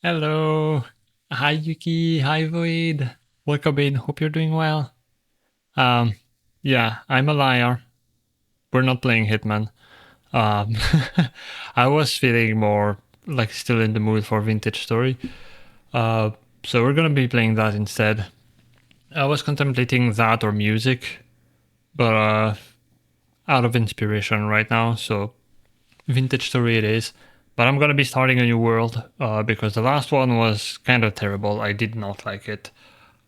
Hello. Hi Yuki. Hi Void. Welcome in. Hope you're doing well. Um, yeah, I'm a liar. We're not playing Hitman. Um, I was feeling more like still in the mood for Vintage Story. Uh, so we're gonna be playing that instead. I was contemplating that or music, but out of inspiration right now, so Vintage Story it is. But I'm gonna be starting a new world because the last one was kind of terrible. I did not like it.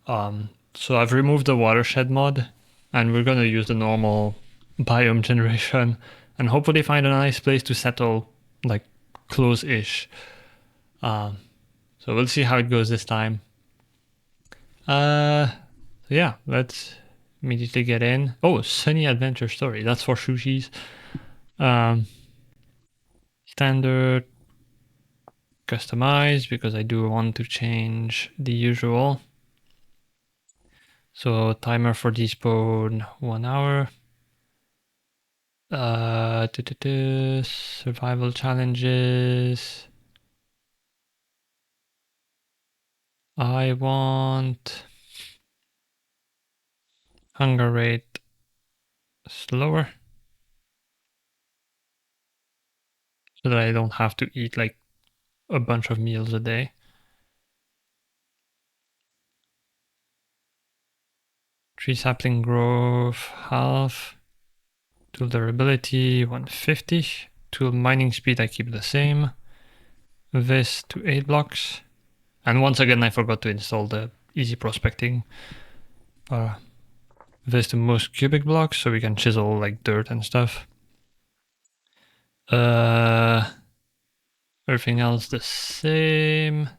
So I've removed the watershed mod, and we're gonna use the normal biome generation, and hopefully find a nice place to settle, like close-ish. So we'll see how it goes this time. Uh, so yeah, let's immediately get in. Oh, Sunny Adventure Story. That's for sushis. Um, Standard, customize because I do want to change the usual. So timer for despawn 1 hour. Survival challenges. I want hunger rate slower so that I don't have to eat like a bunch of meals a day. Tree sapling growth half. Tool durability 150. Tool mining speed I keep the same. This to 8 blocks. And once again I forgot to install the easy prospecting. This to most cubic blocks so we can chisel like dirt and stuff. Everything else the same.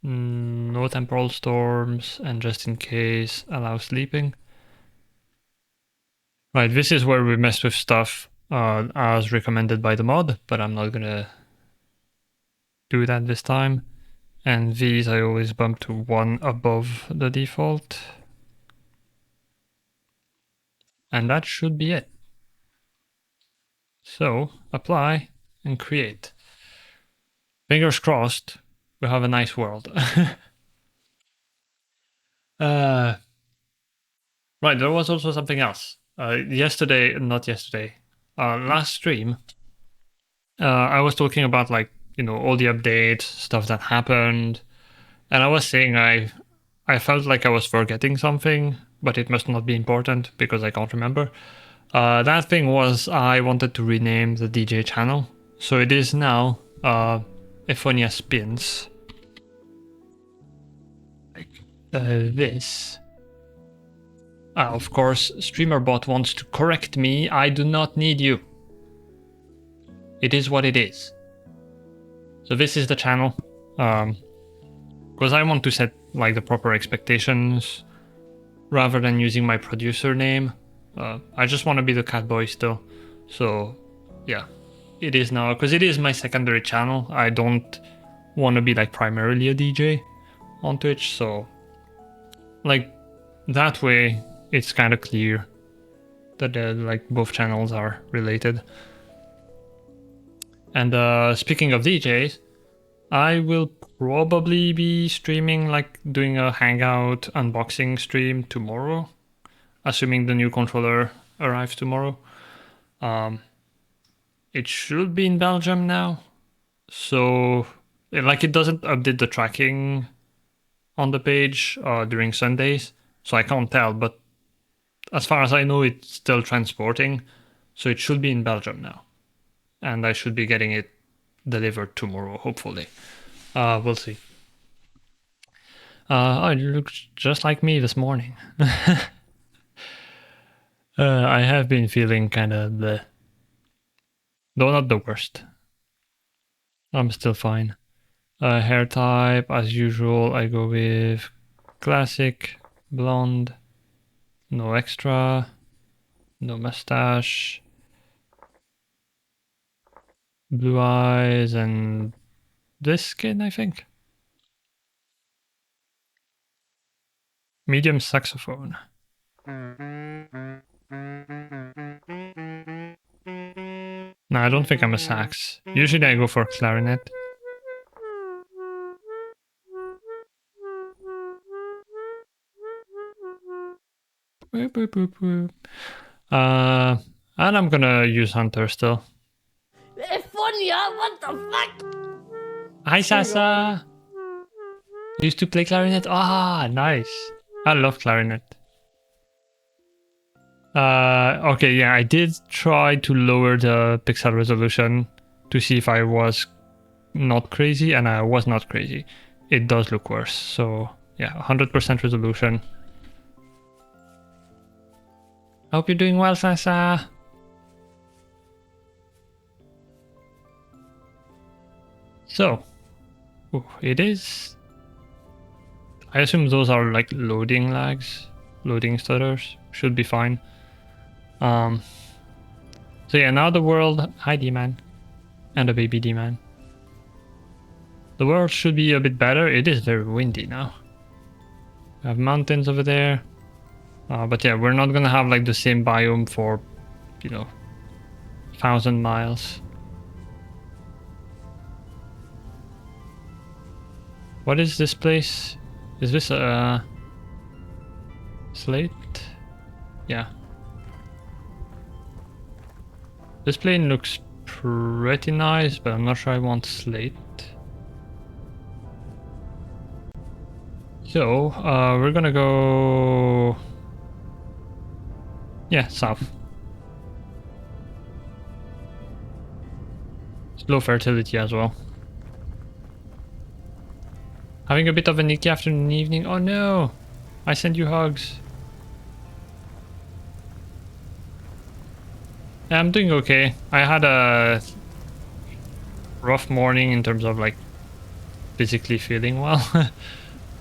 No temporal storms, and just in case, allow sleeping. Right, this is where we mess with stuff as recommended by the mod, but I'm not gonna do that this time. And these I always bump to 1 above the default. And that should be it. So, apply and create. Fingers crossed, we have a nice world. uh, right, there was also something else. Last stream, I was talking about like, all the updates, stuff that happened, and I was saying I felt like I was forgetting something, but it must not be important because I can't remember. That thing was I wanted to rename the DJ channel, so it is now Ephonia Spins. Like this. Of course, StreamerBot wants to correct me. I do not need you. It is what it is. So this is the channel. Because I want to set like the proper expectations rather than using my producer name. I just want to be the cat boy still. So yeah, it is now because it is my secondary channel. I don't want to be like primarily a DJ on Twitch. So like that way it's kind of clear that like both channels are related. And speaking of DJs, I will probably be streaming, like doing a Hangout unboxing stream tomorrow, assuming the new controller arrives tomorrow. It should be in Belgium now, so like it doesn't update the tracking on the page during Sundays, so I can't tell. But as far as I know, it's still transporting, so it should be in Belgium now, and I should be getting it delivered tomorrow, hopefully. We'll see. It looks just like me this morning. I have been feeling kind of the, though not the worst. I'm still fine. Hair type, as usual, I go with classic, blonde, no extra, no mustache, blue eyes, and this skin, I think. Medium saxophone. No, I don't think I'm a sax. Usually I go for clarinet. Boop, boop, boop, boop. And I'm gonna use Hunter still. Efonia, what the fuck? Hi, Sasa. Used to play clarinet. Ah, nice. I love clarinet. Okay, yeah, I did try to lower the pixel resolution to see if I was not crazy, and I was not crazy. It does look worse. So yeah, 100% resolution. I hope you're doing well, Sasa. So, it is. I assume those are like loading lags, loading stutters. Should be fine. So yeah, now the world. Hi, D-Man, and a baby D-Man. The world should be a bit better. It is very windy now. We have mountains over there. But yeah, we're not gonna have like the same biome for, 1,000 miles. What is this place? Is this a slate? Yeah. This plane looks pretty nice, but I'm not sure I want slate. So, we're gonna go... Yeah, south. Low fertility as well. Having a bit of a nicky afternoon evening. Oh no! I send you hugs. Yeah, I'm doing okay. I had a rough morning in terms of like physically feeling well.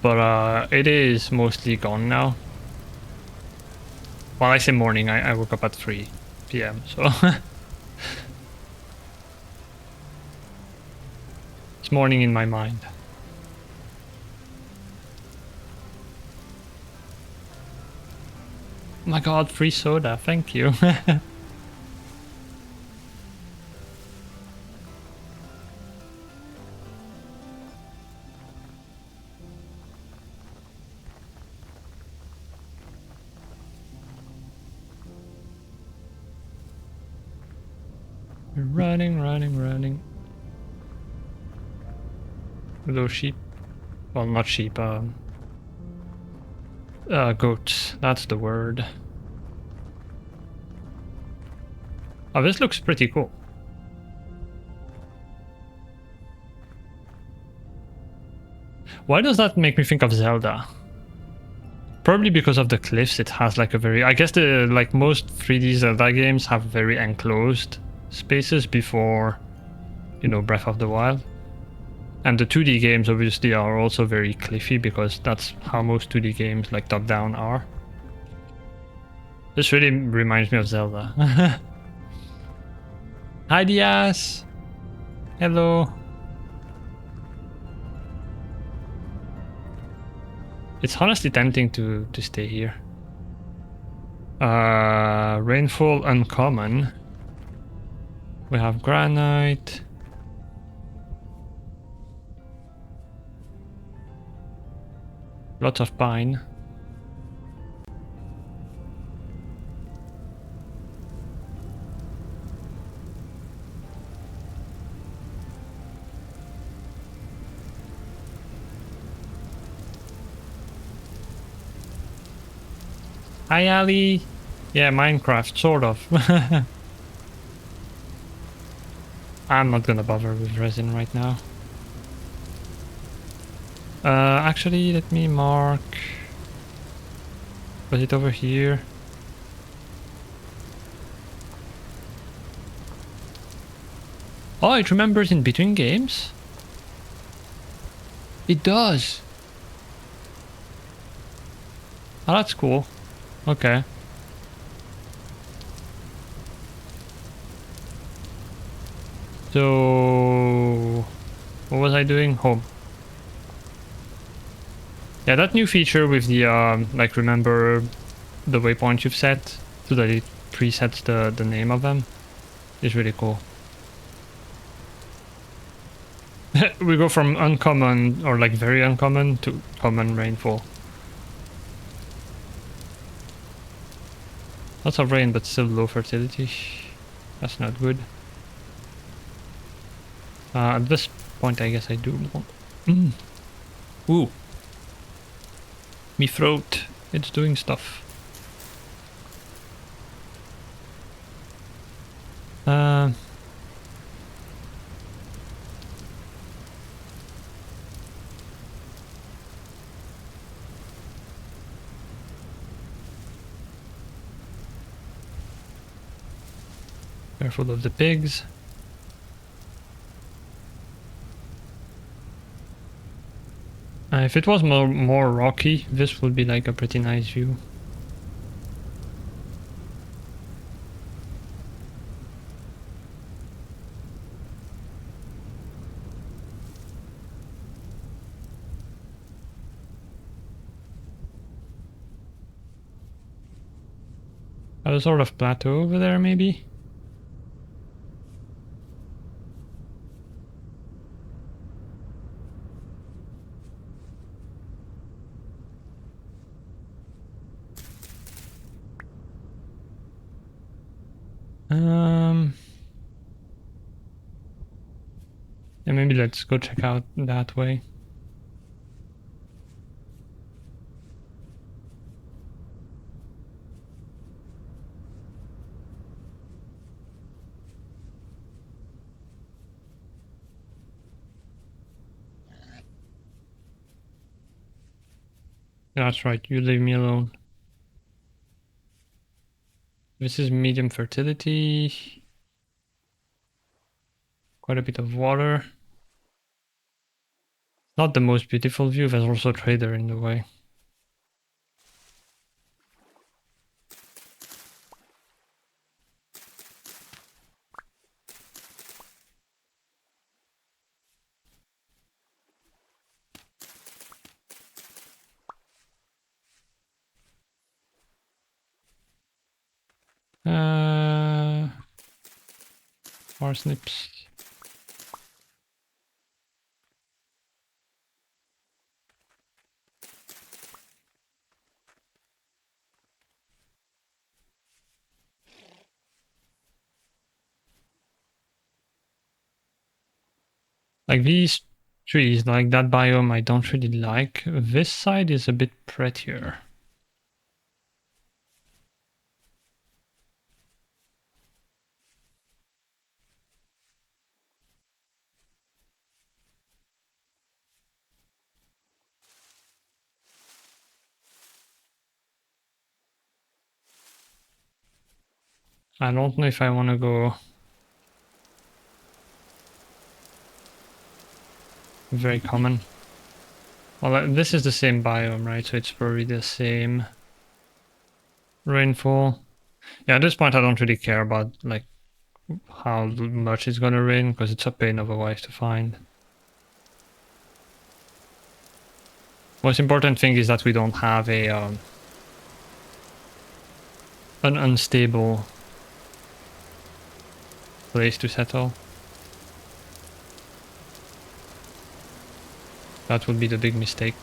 But it is mostly gone now. Well, I say morning, I woke up at 3 p.m. so it's morning in my mind. Oh my god, free soda, thank you. Running. Those sheep. Well, not sheep, goats. That's the word. Oh, this looks pretty cool. Why does that make me think of Zelda? Probably because of the cliffs. It has like a very... I guess like most 3D Zelda games have very enclosed spaces before, Breath of the Wild. And the 2D games obviously are also very cliffy because that's how most 2D games like top-down are. This really reminds me of Zelda. Hi Diaz! Hello! It's honestly tempting to stay here. Rainfall uncommon. We have granite. Lots of pine. Hi Ali! Yeah, Minecraft, sort of. I'm not gonna bother with resin right now. Actually, let me mark... Was it over here? Oh, it remembers in between games? It does! Oh, that's cool. Okay. So... What was I doing? Home. Yeah, that new feature with the, like, remember the waypoint you've set so that it presets the name of them is really cool. We go from uncommon, or like very uncommon, to common rainfall. Lots of rain, but still low fertility. That's not good. At this point, I guess I do want... Ooh. Me throat. It's doing stuff. Careful of the pigs. If it was more rocky, this would be like a pretty nice view. A sort of plateau over there, maybe? Yeah, maybe let's go check out that way. That's right, you leave me alone. This is medium fertility. Quite a bit of water. Not the most beautiful view, there's also a trader in the way. Parsnips. Like these trees, like that biome I don't really like. This side is a bit prettier. I don't know if I want to go very common. Well, this is the same biome, right? So it's probably the same rainfall. Yeah, at this point I don't really care about like how much it's gonna rain because it's a pain otherwise to find. Most important thing is that we don't have a an unstable place to settle. That would be the big mistake.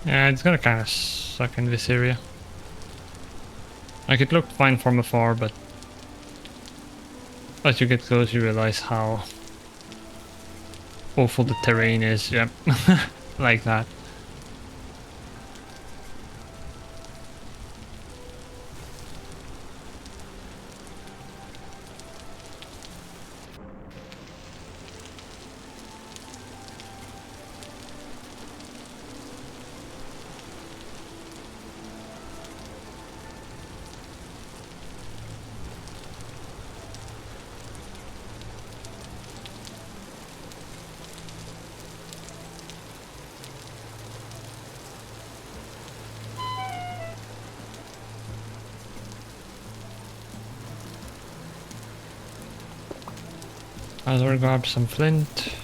Yeah, it's gonna kind of suck in this area. Like, it looked fine from afar, but as you get close you realize how awful the terrain is. Yep, like that. I'll grab some flint.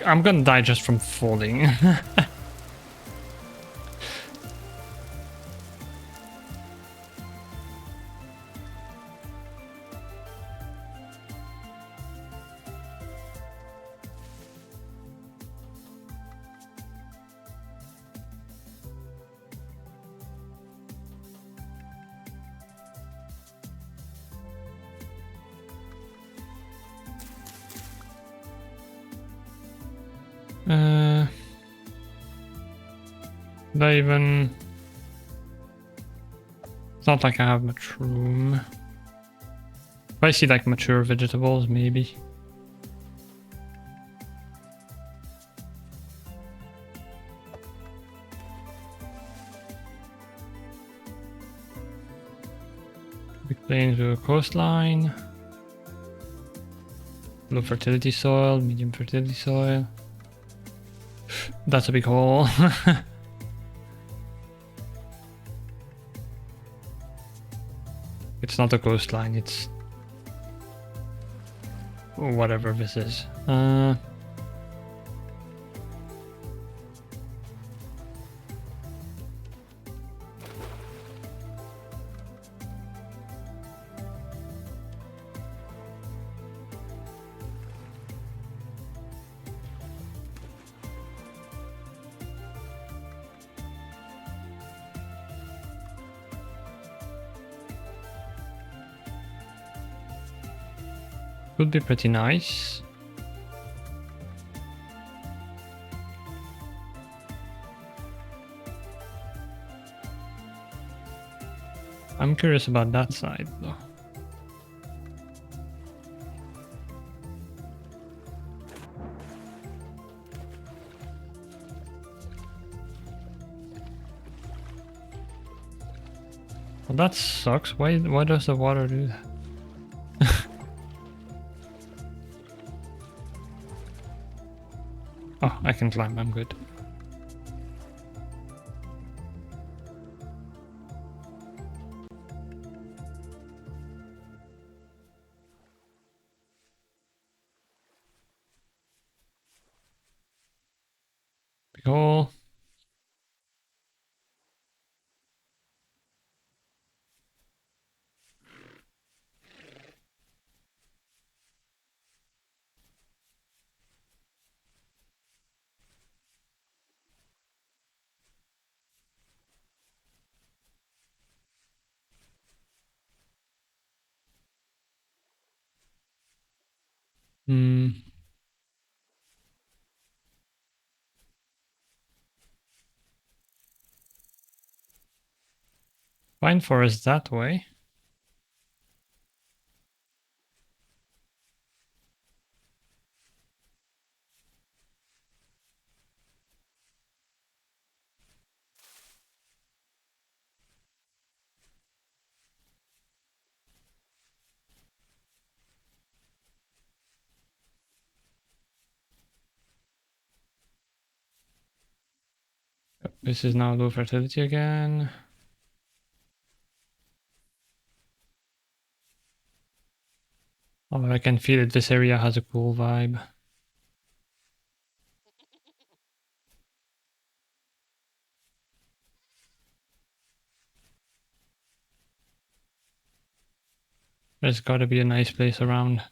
I'm gonna die just from falling. Did I even... It's not like I have much room. If I see like mature vegetables, maybe. Big plains with a coastline. Low fertility soil, medium fertility soil. That's a big hole. It's not a coastline, it's whatever this is. Could be pretty nice. I'm curious about that side though. Well, that sucks. Why does the water do that? Oh, I can climb, I'm good. Big hole. Pine forest that way. This is now low fertility again. Oh, I can feel it. This area has a cool vibe. There's gotta be a nice place around.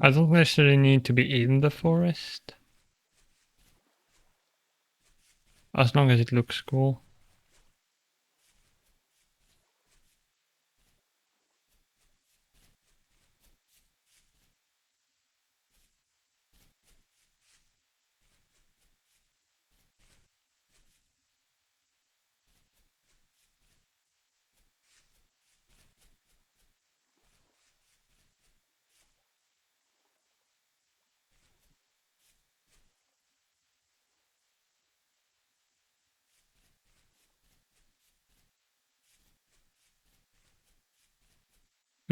I don't necessarily need to be in the forest. As long as it looks cool.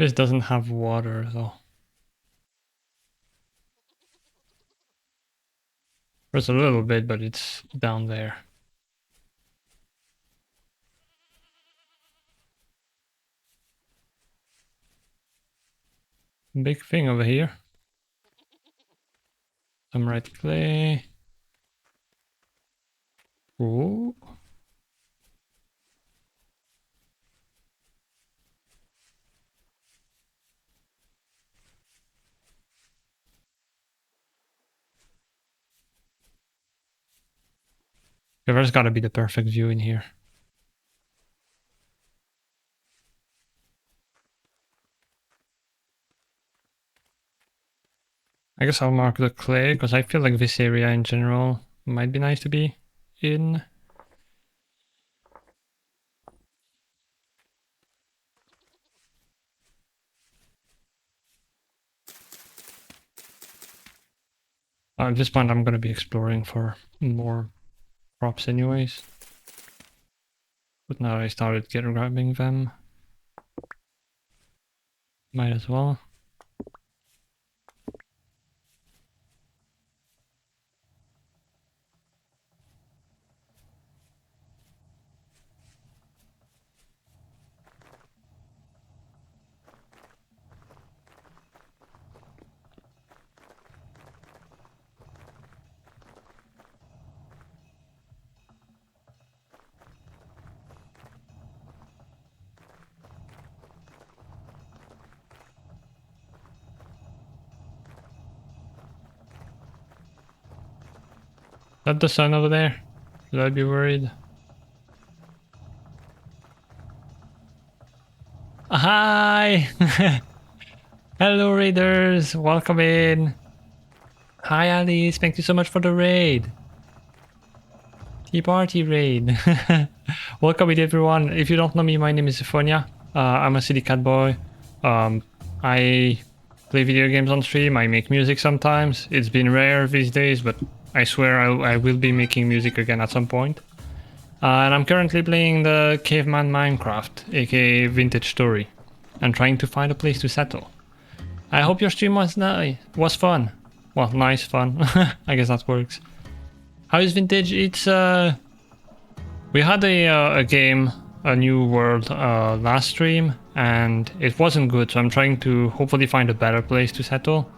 This doesn't have water though. There's a little bit, but it's down there. Big thing over here. Some red clay. Ooh. There's gotta be the perfect view in here. I guess I'll mark the clay, because I feel like this area in general might be nice to be in. At this point I'm gonna be exploring for more crops anyways. But now I started grabbing them. Might as well. Is that the sun over there? Should I be worried? Hi! Hello raiders, welcome in. Hi Alice, thank you so much for the raid. Tea party raid. Welcome in everyone. If you don't know me, my name is Syphonia. I'm a city cat boy. I play video games on stream, I make music sometimes. It's been rare these days, but I swear I will be making music again at some point. And I'm currently playing the Caveman Minecraft, aka Vintage Story, and trying to find a place to settle. I hope your stream was fun. Well, nice fun. I guess that works. How is Vintage? It's we had a game, a new world last stream, and it wasn't good. So I'm trying to hopefully find a better place to settle.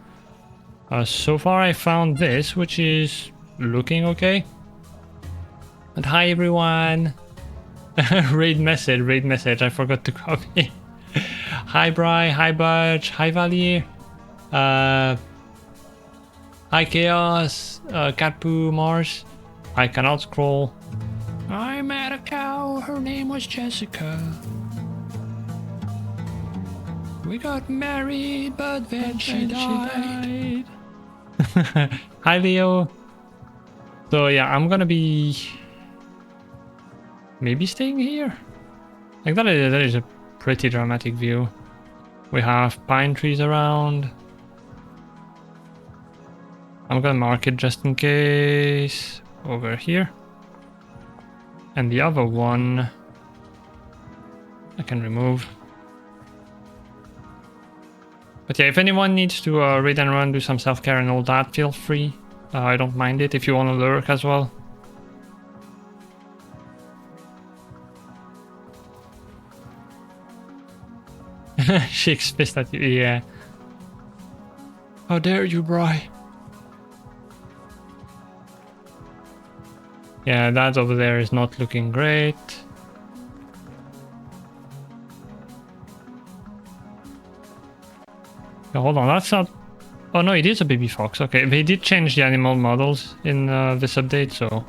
So far I found this, which is looking okay. But hi everyone. raid message, I forgot to copy. Hi Bri, hi Budge, hi Valier. Hi Chaos, Catpoo, Mars. I cannot scroll. I met a cow, her name was Jessica. We got married, but then she died. Hi Leo. So yeah, I'm gonna be maybe staying here. Like that is a pretty dramatic view. We have pine trees around. I'm gonna mark it just in case over here. And the other one I can remove. But yeah, if anyone needs to raid and run, do some self-care and all that, feel free. I don't mind it if you want to lurk as well. Shakes fist at you, yeah. How dare you, Bri? Yeah, that over there is not looking great. Oh, hold on, that's not... Oh no, it is a baby fox. Okay, they did change the animal models in this update, so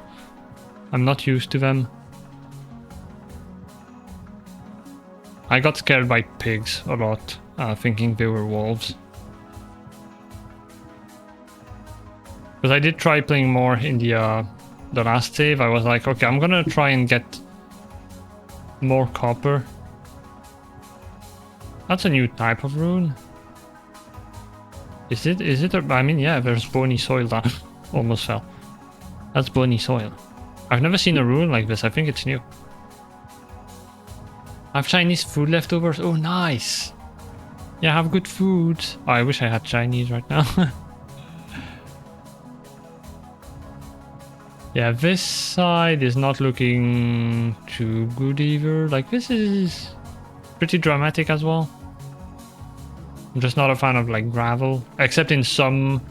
I'm not used to them. I got scared by pigs a lot, thinking they were wolves. Because I did try playing more in the last save. I was like, okay, I'm gonna try and get more copper. That's a new type of rune. Is it I mean, yeah, there's bony soil that almost fell. That's bony soil. I've never seen a rune like this. I think it's new. I have Chinese food leftovers. Oh, nice. Yeah, have good food. Oh, I wish I had Chinese right now. Yeah, this side is not looking too good either. Like, this is pretty dramatic as well. I'm just not a fan of like gravel, except in some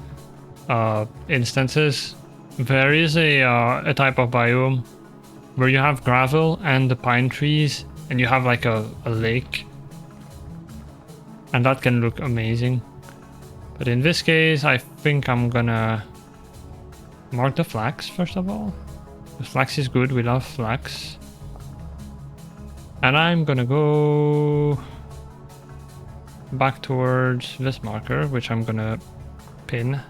instances. There is a type of biome where you have gravel and the pine trees, and you have like a lake, and that can look amazing. But in this case, I think I'm gonna mark the flax first of all. The flax is good, we love flax. And I'm gonna go back towards this marker, which I'm gonna pin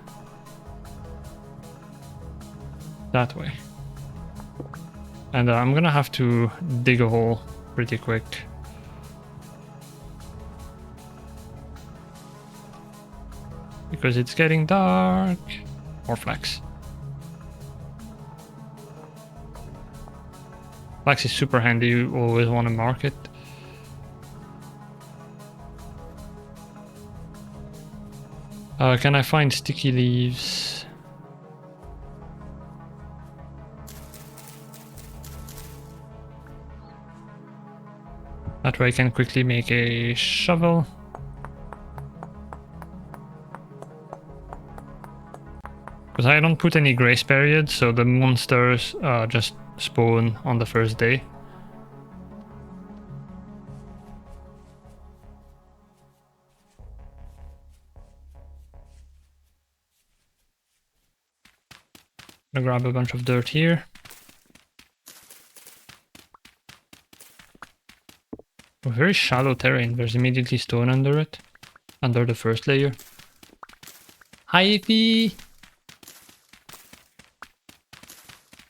that way. And I'm gonna have to dig a hole pretty quick. Because it's getting dark. More flax. Flax is super handy, you always want to mark it. Can I find sticky leaves? That way I can quickly make a shovel. Because I don't put any grace period, so the monsters just spawn on the first day. I'm gonna grab a bunch of dirt here. A very shallow terrain, there's immediately stone under it. Under the first layer. Hi Ify!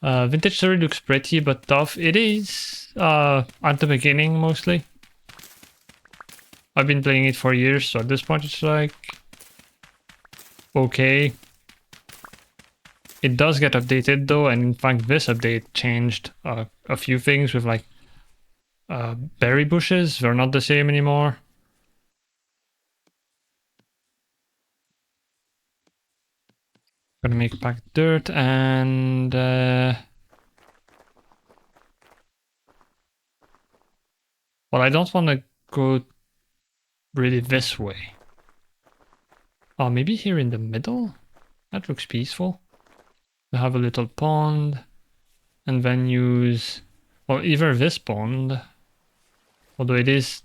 Vintage story looks pretty but tough. It is at the beginning mostly. I've been playing it for years, so at this point it's like okay. It does get updated though, and in fact this update changed a few things with like berry bushes. They're not the same anymore. Gonna make back dirt and well, I don't want to go really this way. Oh, maybe here in the middle? That looks peaceful. We have a little pond and then use, well, either this pond, although it is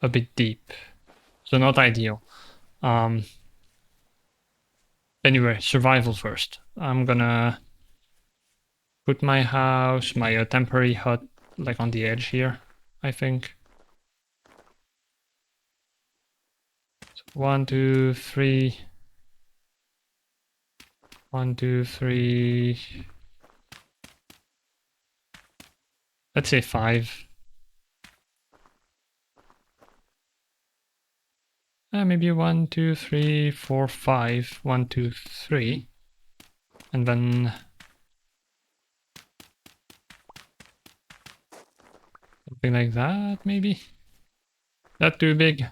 a bit deep, so not ideal. Anyway, survival first. I'm gonna put my house, my temporary hut, like on the edge here, I think. So 1, 2, 3. 1, 2, 3. Let's say 5. Maybe 1, 2, 3, 4, 5. 1, 2, 3. And then something like that, maybe? Not too big.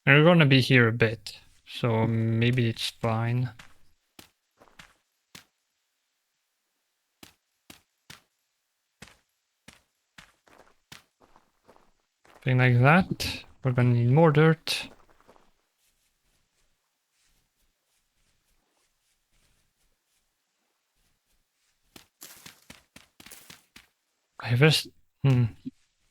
And we're gonna be here a bit, so maybe it's fine. Something like that. We're gonna need more dirt. I just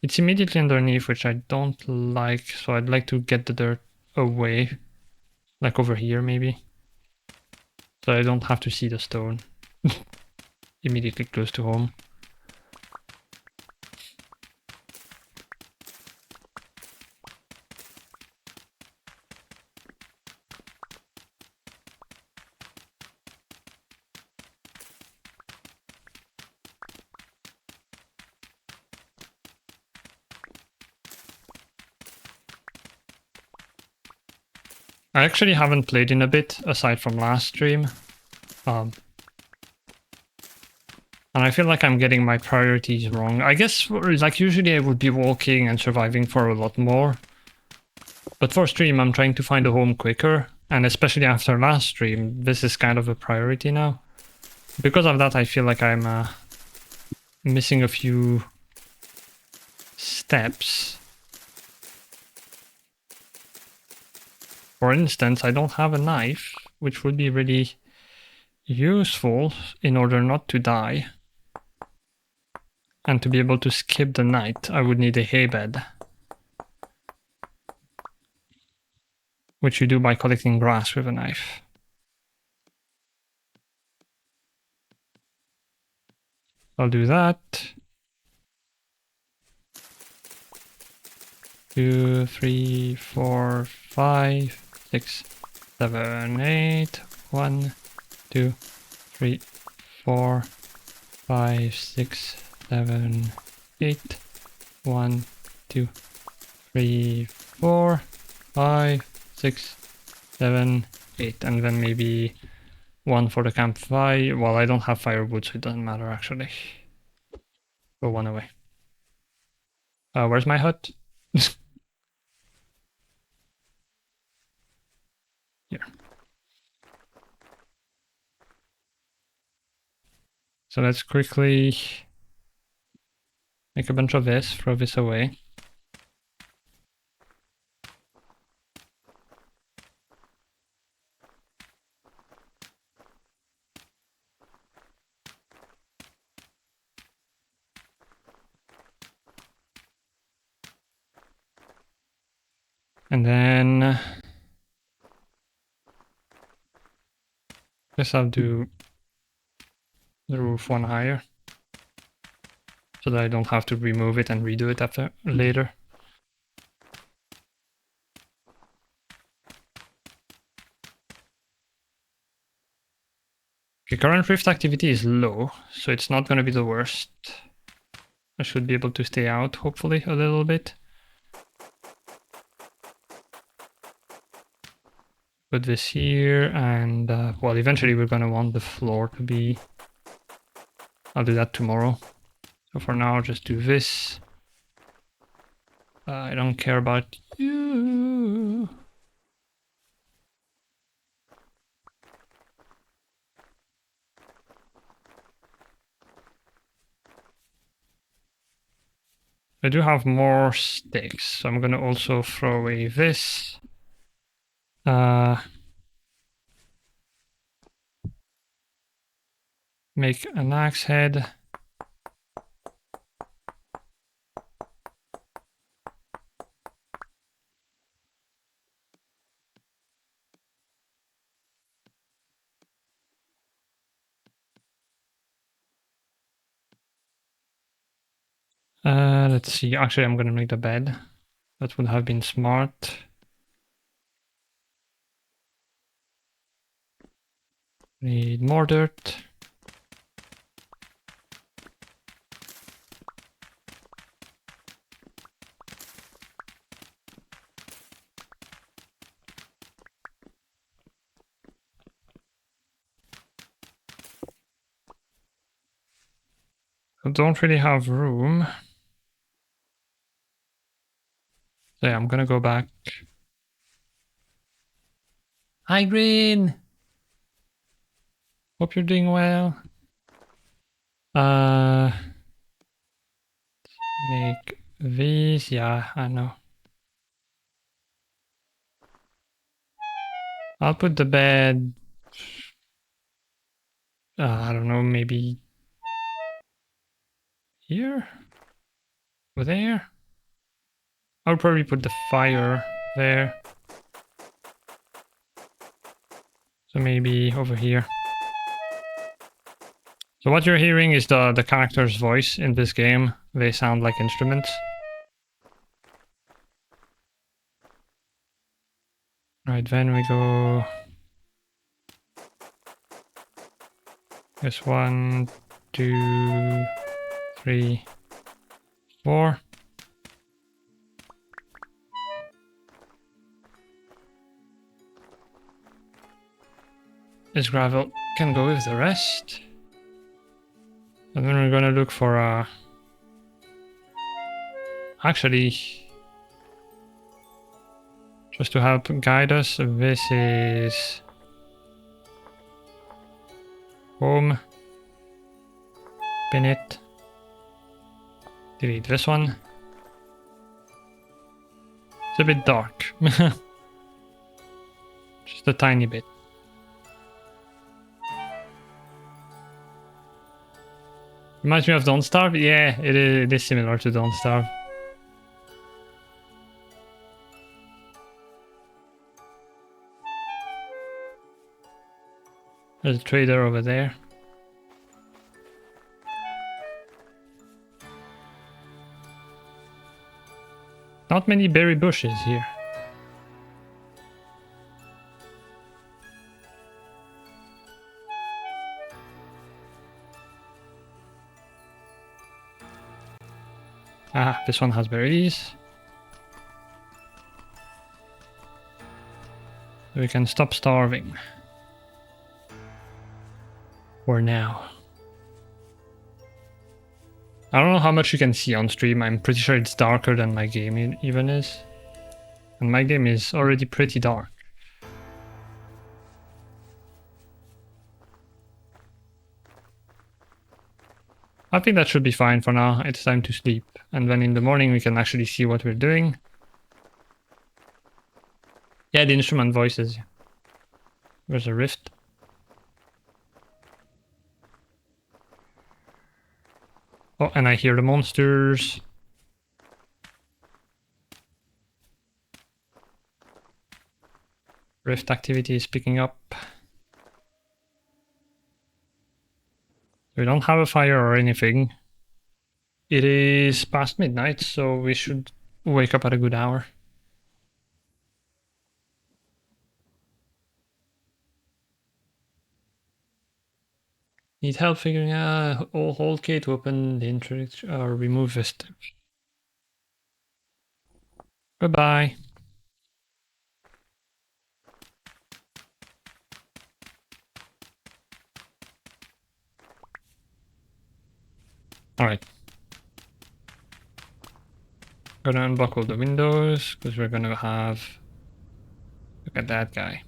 it's immediately underneath, which I don't like, so I'd like to get the dirt away, like over here maybe, so I don't have to see the stone immediately close to home. I actually haven't played in a bit, aside from last stream. And I feel like I'm getting my priorities wrong. I guess, like, usually I would be walking and surviving for a lot more. But for stream, I'm trying to find a home quicker, and especially after last stream, this is kind of a priority now. Because of that, I feel like I'm missing a few steps. For instance, I don't have a knife, which would be really useful in order not to die. And to be able to skip the night, I would need a hay bed. Which you do by collecting grass with a knife. I'll do that. 2, 3, 4, 5, 6, 7, 8. 1, 2, 3, 4, 5, 6, 7, 8. 1, 2, 3, 4, 5, 6, 7, 8. And then maybe one for the campfire. Well, I don't have firewood, so it doesn't matter actually. Go one away. Where's my hut? Here. So let's quickly make a bunch of this, throw this away. And then guess I'll do the roof one higher so that I don't have to remove it and redo it after later. Okay, current rift activity is low, so it's not going to be the worst. I should be able to stay out, hopefully, a little bit. Put this here, and well, eventually we're going to want the floor to be... I'll do that tomorrow. So for now, I'll just do this. I don't care about you. I do have more sticks, so I'm gonna also throw away this. Make an axe head. Let's see, actually I'm gonna make the bed. That would have been smart. Need more dirt. I don't really have room. So yeah, I'm gonna go back. Hi, Green! Hope you're doing well. Make these, yeah, I know. I'll put the bed, I don't know, maybe here? Over there? I'll probably put the fire there. So maybe over here. So what you're hearing is the character's voice in this game. They sound like instruments. Right, then we go... Guess 1, 2, 3, 4. This gravel can go with the rest. And then we're gonna look for actually, just to help guide us. This is home. Pin it. Delete this one. It's a bit dark. Just a tiny bit. Reminds me of Don't Starve? Yeah, it is similar to Don't Starve. There's a trader over there. Not many berry bushes here. Ah, this one has berries. We can stop starving. For now. I don't know how much you can see on stream. I'm pretty sure it's darker than my game even is. And my game is already pretty dark. I think that should be fine for now. It's time to sleep. And then in the morning we can actually see what we're doing. Yeah, the instrument voices. There's a rift. Oh, and I hear the monsters. Rift activity is picking up. We don't have a fire or anything. It is past midnight, so we should wake up at a good hour. Need help figuring out a whole key to open the interact or remove this. Goodbye. Alright. Gonna unbuckle the windows because we're gonna have. Look at that guy.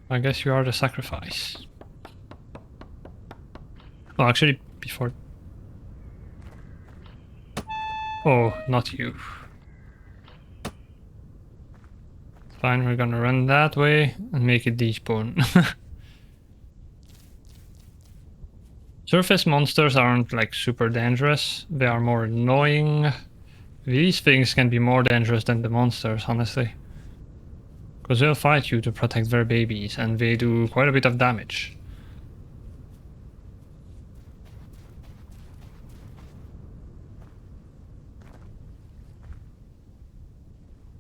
I guess you are the sacrifice. Well, actually, before. Oh, not you. Fine, we're gonna run that way and make it despawn. Surface monsters aren't like super dangerous. They are more annoying. These things can be more dangerous than the monsters, honestly. Because they'll fight you to protect their babies, and they do quite a bit of damage.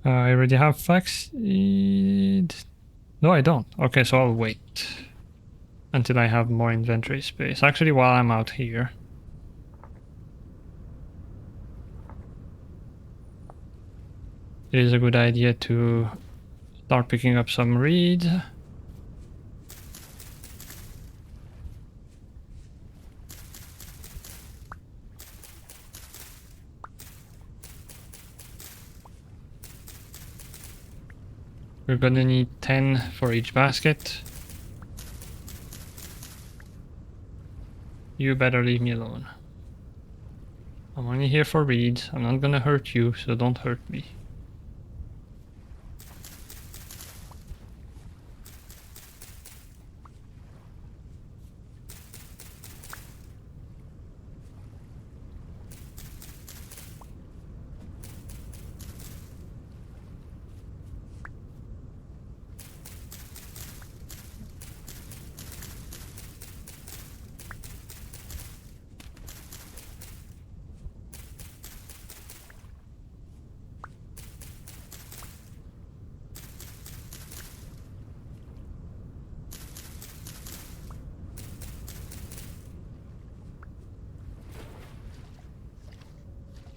I already have facts. No, I don't. Okay, so I'll wait until I have more inventory space. Actually, while I'm out here. It is a good idea to start picking up some reeds. We're gonna need 10 for each basket. You better leave me alone. I'm only here for reeds. I'm not gonna hurt you, so don't hurt me.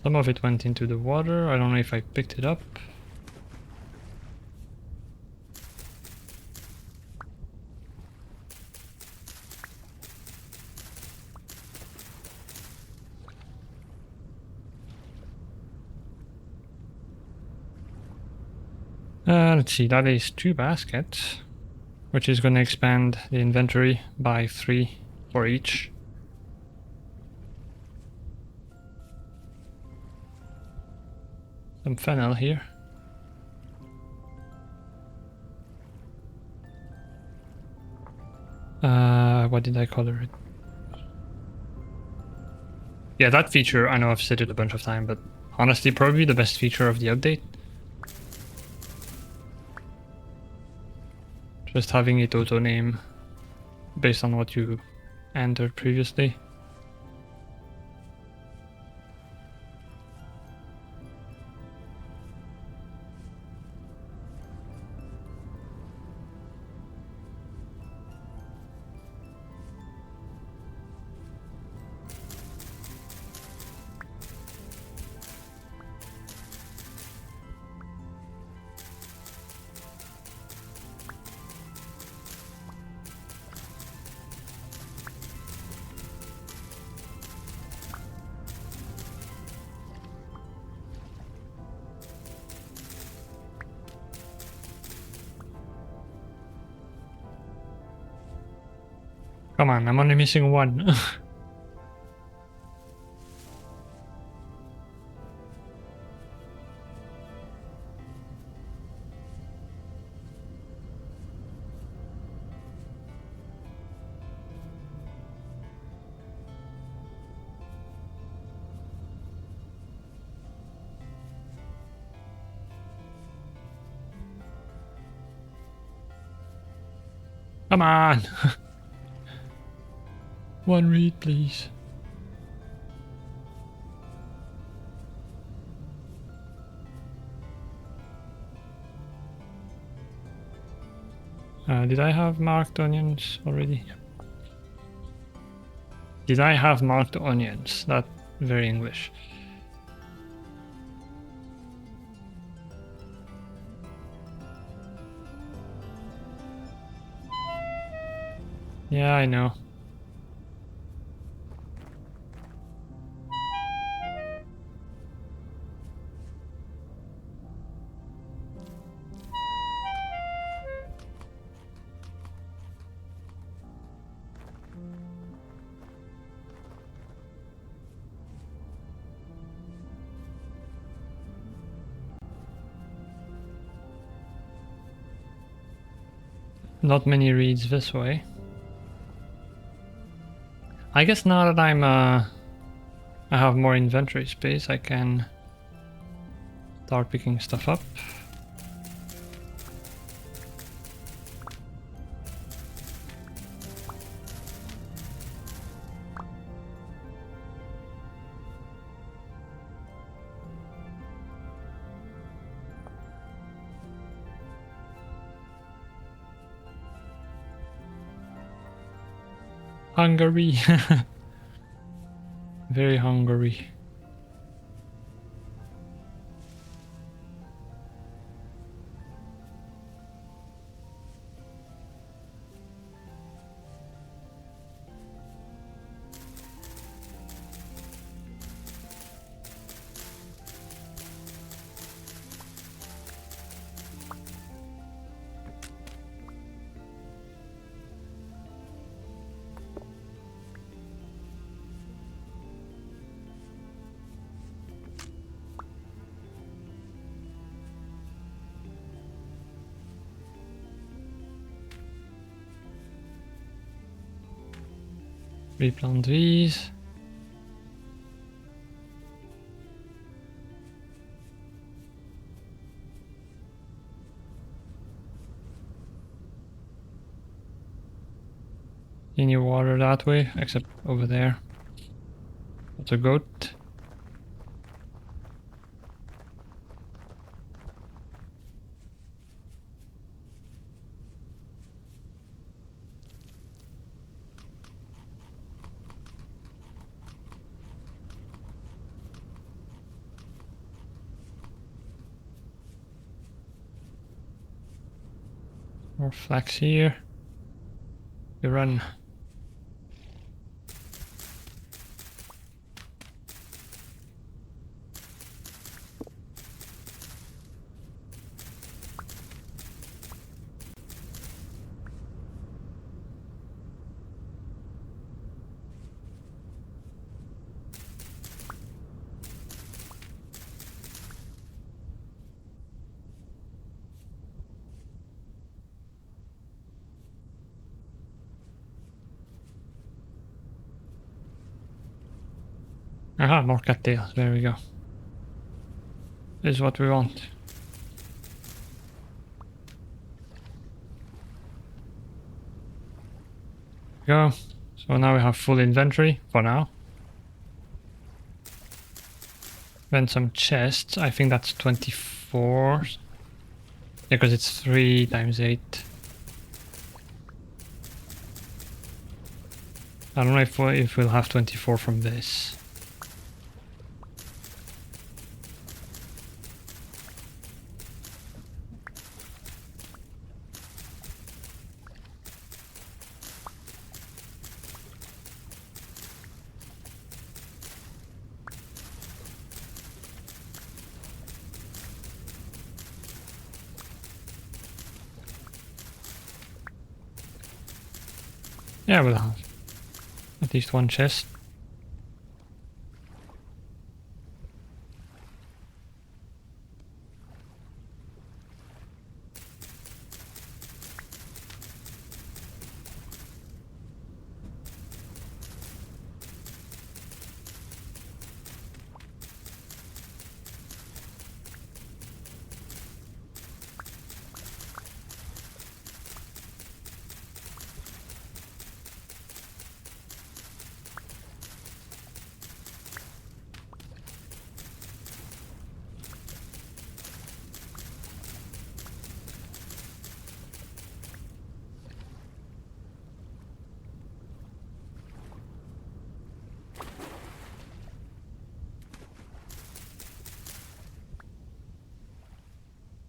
Some of it went into the water. I don't know if I picked it up. Let's see, that is 2 baskets, which is going to expand the inventory by 3 for each. Some fennel here. What did I color it? Yeah, that feature, I know I've said it a bunch of times, but honestly, probably the best feature of the update. Just having it auto-name based on what you entered previously. Come on, I'm only missing 1. Come on! 1 read, please. Did I have marked onions already? Did I have marked onions? That very English. Yeah, I know. Not many reads this way. I guess now that I have more inventory space, I can start picking stuff up. Hungary. Very hungry. Replant these. Any water that way, except over there. That's a goat. More flax here. You run. Aha, more cattails. There we go. This is what we want. Go. So now we have full inventory for now. Then some chests. I think that's 24. Because it's 3 times 8. I don't know if we'll have 24 from this. Yeah, we'll have at least one chest.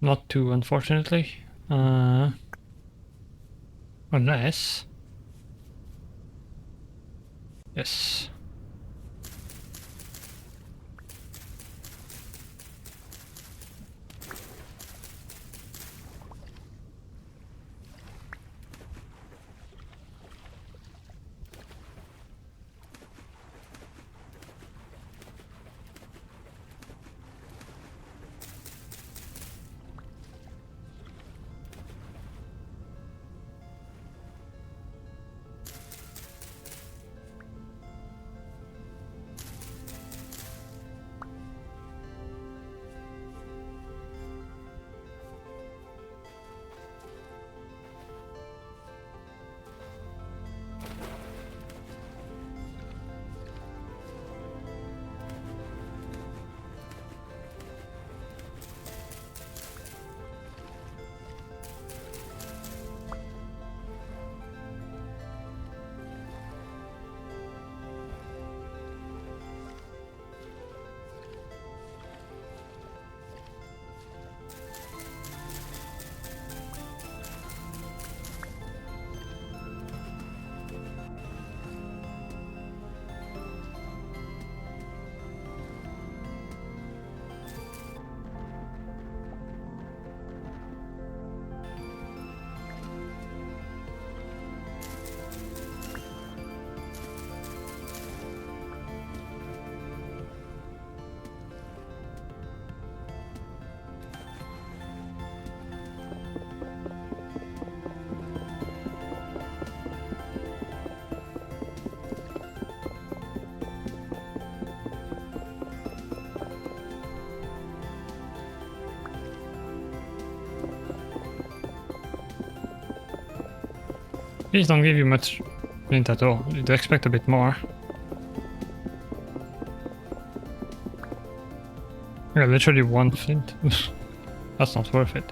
Not two, unfortunately. Unless... Yes. These don't give you much flint at all. You'd expect a bit more. Yeah, literally one flint. That's not worth it.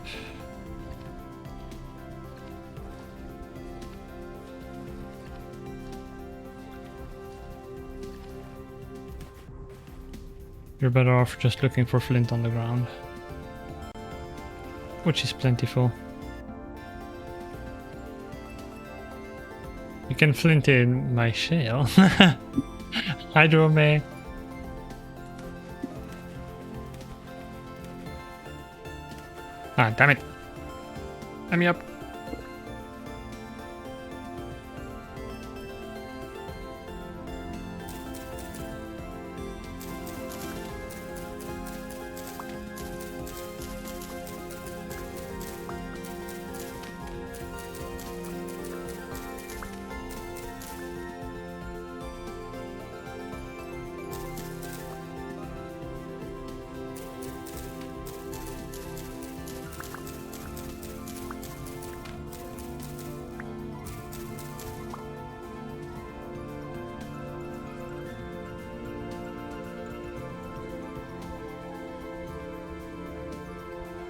You're better off just looking for flint on the ground. Which is plentiful. You can flint in my shell. Hydro me. Ah, damn it. Let me up.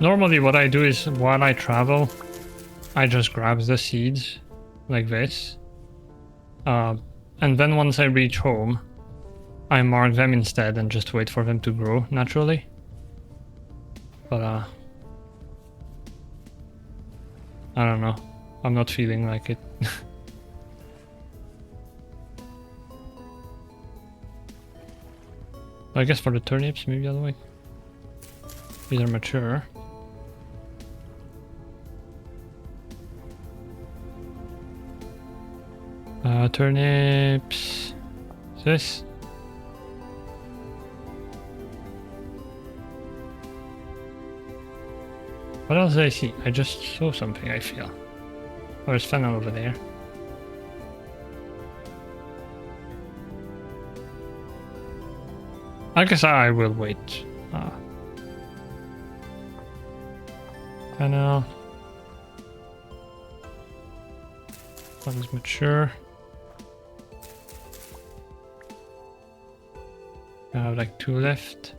Normally what I do is while I travel, I just grab the seeds like this. And then once I reach home, I mark them instead and just wait for them to grow naturally. But I don't know. I'm not feeling like it. I guess for the turnips, maybe the other way. These are mature. Turnips. This. What else did I see? I just saw something, I feel. Oh, there's fennel over there. I guess I will wait. Fennel. That is mature. I have like 2 left.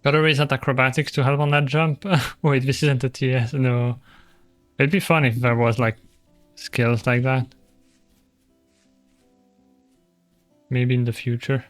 Gotta raise that acrobatics to help on that jump. Wait, this isn't a TS, no. It'd be fun if there was like skills like that. Maybe in the future.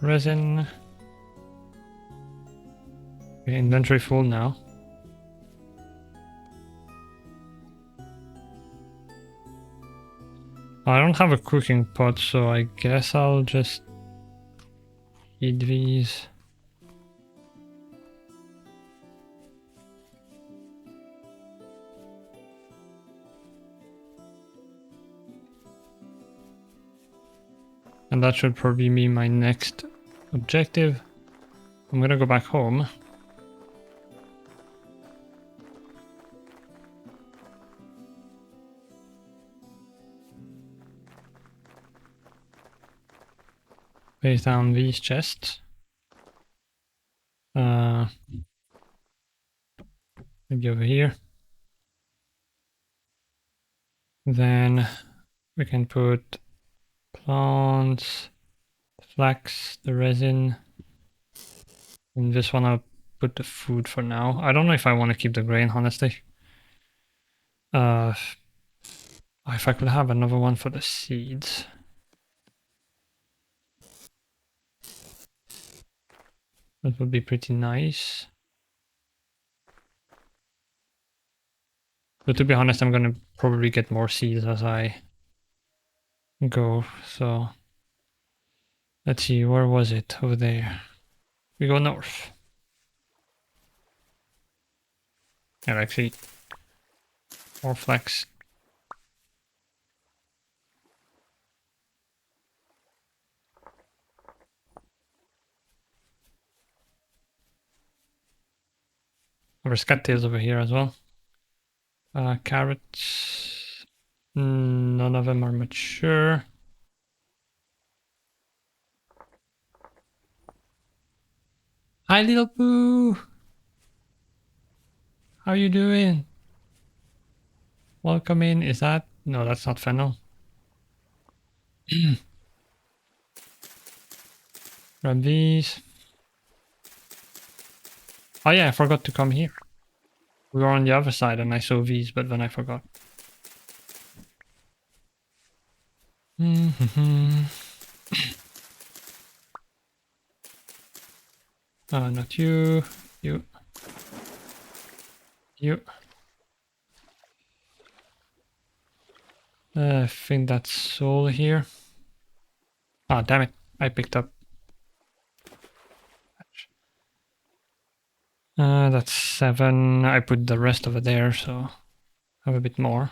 Resin. Okay, inventory full now. I don't have a cooking pot, so I guess I'll just eat these. And that should probably be my next objective. I'm gonna go back home. Place down these chests. Maybe over here. Then we can put plants, flax, the resin. And just wanna put the food for now. I don't know if I want to keep the grain, honestly. If I could have another one for the seeds. That would be pretty nice. But to be honest, I'm gonna probably get more seeds as I go, so let's see, where was it? Over there. We go north. And actually, more flax. There's cattails over here as well. Carrots. None of them are mature. Hi, little Pooh. How you doing? Welcome in. Is that? No, that's not fennel. Grab these. Oh yeah, I forgot to come here. We were on the other side and I saw these, but then I forgot. Not you. You. You. I think that's all here. Ah, damn it. I picked up. That's 7. I put the rest over there, so I have a bit more.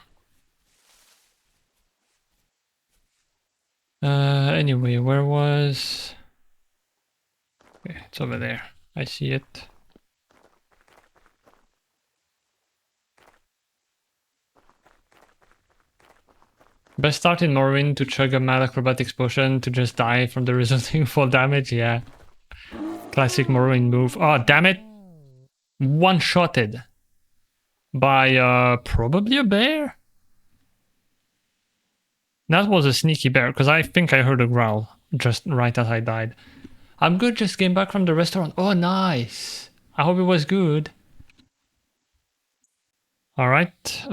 Anyway, where was... Okay, it's over there. I see it. Best start in Morrowind to chug a mad acrobatics potion to just die from the resulting fall damage, yeah. Classic Morrowind move. Oh, damn it! One-shotted by probably a bear? That was a sneaky bear, because I think I heard a growl just right as I died. I'm good, just came back from the restaurant. Oh, nice. I hope it was good. Alright.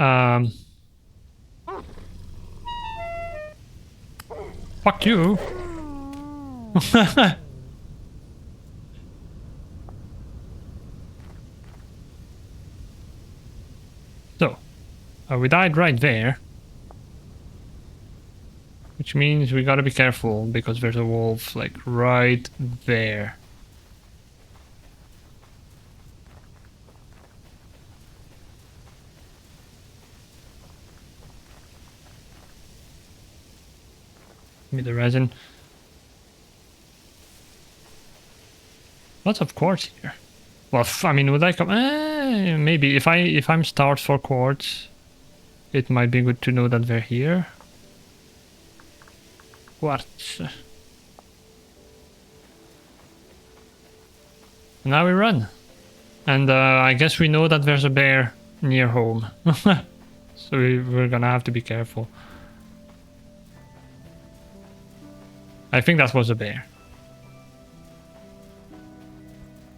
Fuck you. So, we died right there. Which means we gotta be careful, because there's a wolf, like, right there. Give me the resin. Lots of quartz here. Well, I mean, would I come? Maybe if I'm starved for quartz, it might be good to know that they're here. Quartz. Now we run, and I guess we know that there's a bear near home, so we're gonna have to be careful. I think that was a bear.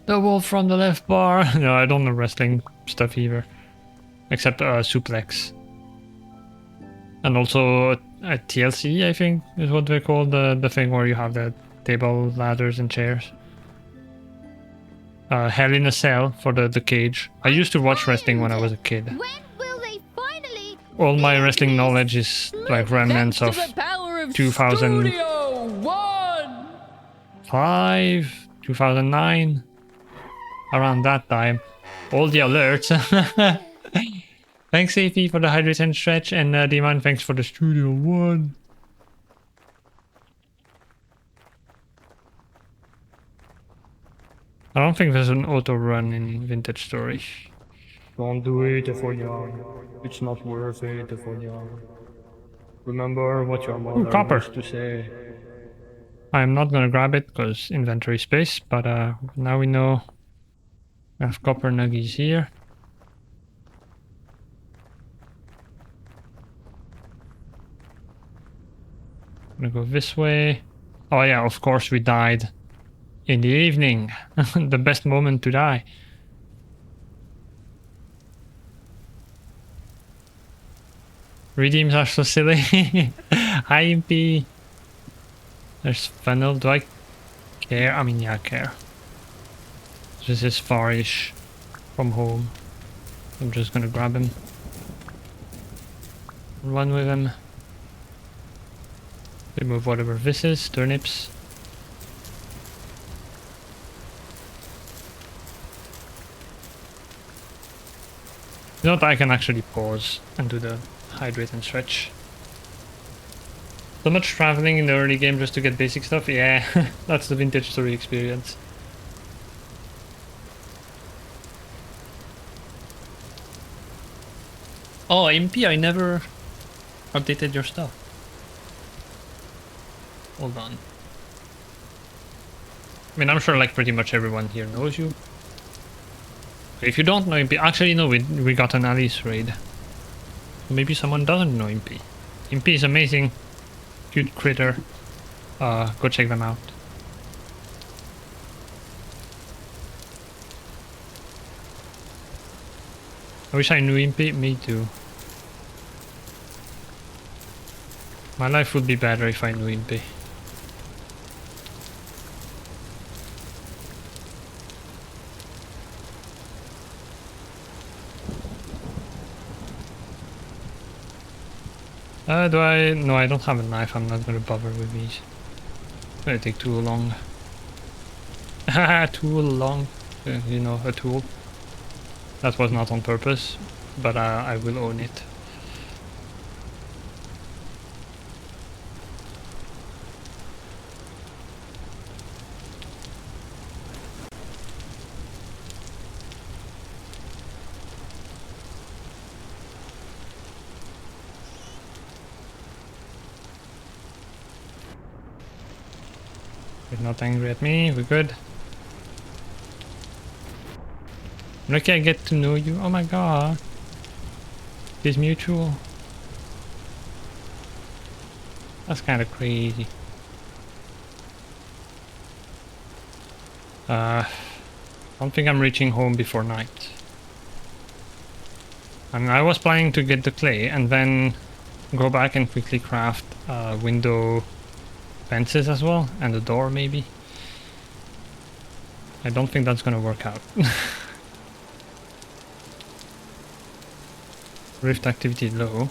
The wolf from the left bar. No, I don't know wrestling stuff either. Except suplex. And also a TLC, I think, is what they call the thing where you have the table, ladders, and chairs. Hell in a Cell for the cage. I used to watch wrestling when I was a kid. When will they finally All my wrestling knowledge is like remnants of 2005, 2009. Around that time. All the alerts. Thanks, AP, for the hydration stretch, and Diman, thanks for the Studio One. I don't think there's an auto run in Vintage Story. Don't do it, Efonia. It's not worth it, Efonia. Remember what your mother used to say. I'm not gonna grab it because inventory space, but now we know we have copper nuggies here. I'm gonna go this way. Oh yeah, of course we died in the evening. The best moment to die. Redeems are so silly. Hi, Impy. There's funnel. Do I care? I mean, yeah, I care. This is far-ish from home. I'm just gonna grab him. Run with him. Remove whatever this is. Turnips. You know what? I can actually pause and do the hydrate and stretch. So much traveling in the early game just to get basic stuff? Yeah, that's the Vintage Story experience. Oh, MP, I never updated your stuff. Hold on. I mean, I'm sure like pretty much everyone here knows you. If you don't know MP, actually no, we got an Alice raid. Maybe someone doesn't know MP. MP is amazing. Cute critter. Go check them out. I wish I knew Impy. Me too. My life would be better if I knew Impy. Do I? No, I don't have a knife. I'm not gonna bother with these. It's gonna take too long. Haha, too long. You know, a tool. That was not on purpose, but I will own it. You're not angry at me, we're good. Lucky I get to know you. Oh my god. It's mutual. That's kind of crazy. I don't think I'm reaching home before night. I mean, I was planning to get the clay and then go back and quickly craft window fences as well, and a door maybe. I don't think that's gonna work out. Rift activity low.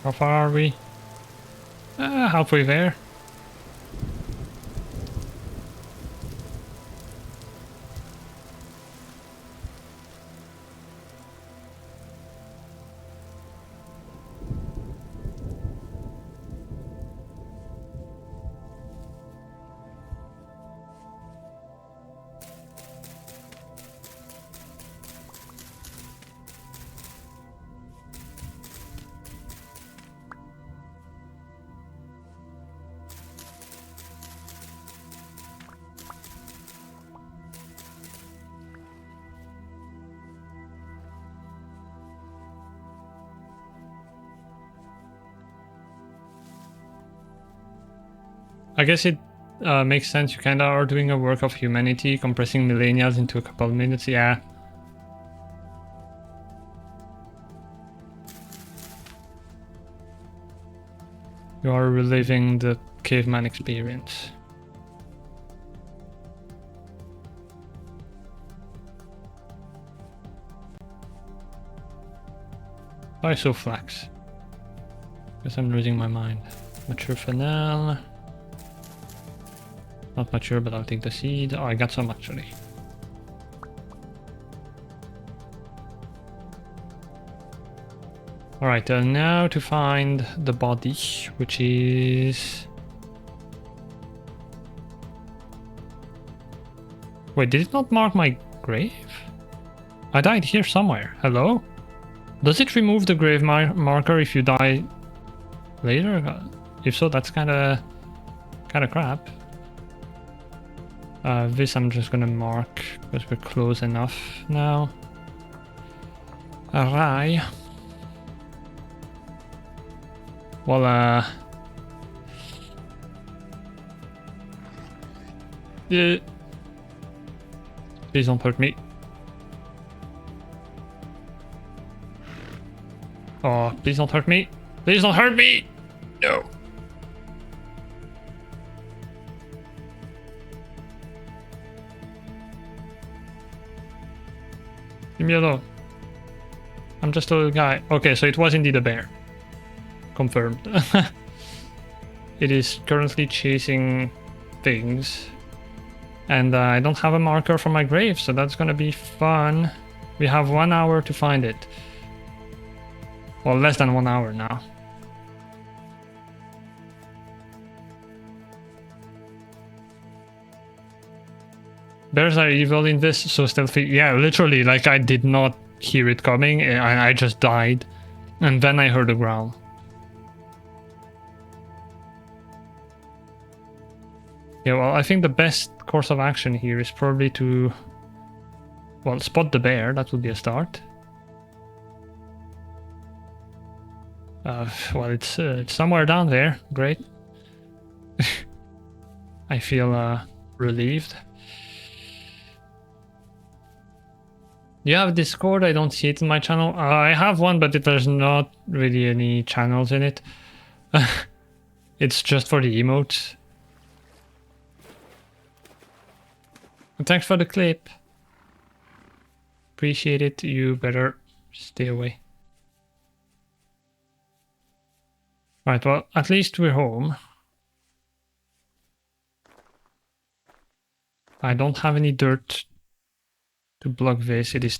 How far are we? Halfway there. I guess it makes sense. You kinda are doing a work of humanity, compressing millennials into a couple of minutes, yeah. You are reliving the caveman experience. Why so flax? Guess I'm losing my mind. Mature fennel. Not mature, but I'll take the seed. Oh, I got some actually. Alright, now to find the body, which is... Wait, did it not mark my grave? I died here somewhere. Hello? Does it remove the grave marker if you die later? If so, that's kinda crap. This I'm just gonna mark because we're close enough now. Alright. Well, yeah. Please don't hurt me. Oh, please don't hurt me. Please don't hurt me! No. Leave me alone. I'm just a little guy. Okay, so it was indeed a bear. Confirmed. It is currently chasing things. And I don't have a marker for my grave, so that's gonna be fun. We have 1 hour to find it. Well, less than 1 hour now. Bears are evil in this, so stealthy. Yeah, literally, like I did not hear it coming. I just died. And then I heard a growl. Yeah, well, I think the best course of action here is probably to Well, spot the bear, that would be a start. Well, it's somewhere down there. Great. I feel relieved. You have Discord? I don't see it in my channel. I have one, but there's not really any channels in it. It's just for the emotes. Thanks for the clip. Appreciate it. You better stay away. Right, well, at least we're home. I don't have any dirt to block this. It is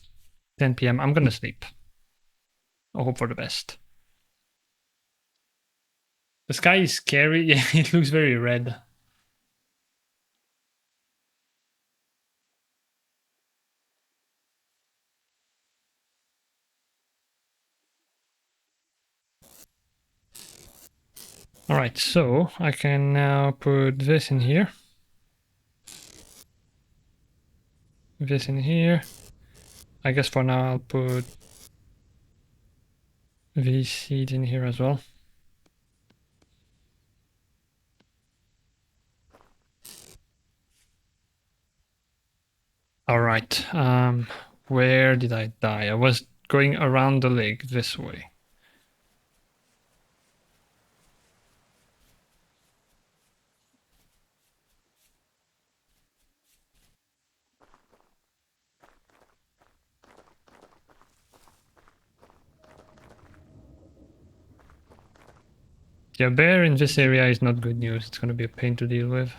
10 p.m. I'm gonna sleep. I hope for the best. The sky is scary. Yeah, it looks very red. Alright, so I can now put this in here. This in here. I guess for now I'll put these seeds in here as well. Alright, where did I die? I was going around the lake this way. Yeah, bear in this area is not good news. It's gonna be a pain to deal with.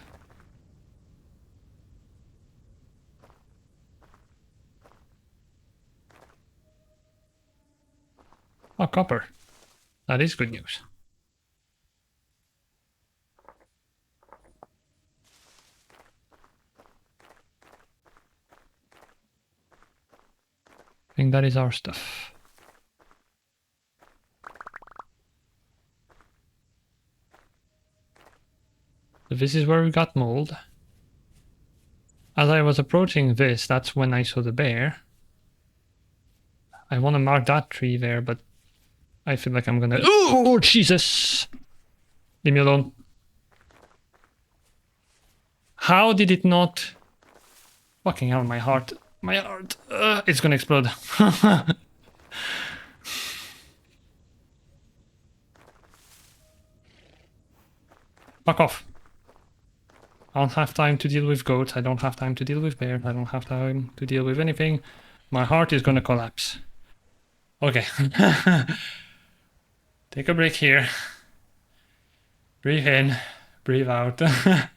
Oh, copper. That is good news. I think that is our stuff. So this is where we got mold. As I was approaching this, that's when I saw the bear. I want to mark that tree there, but I feel like I'm gonna... Oh, Jesus! Leave me alone. How did it not... Fucking hell, my heart. My heart. It's gonna explode. Fuck off. I don't have time to deal with goats. I don't have time to deal with bears. I don't have time to deal with anything. My heart is gonna collapse. Okay. Take a break here. Breathe in. Breathe out. That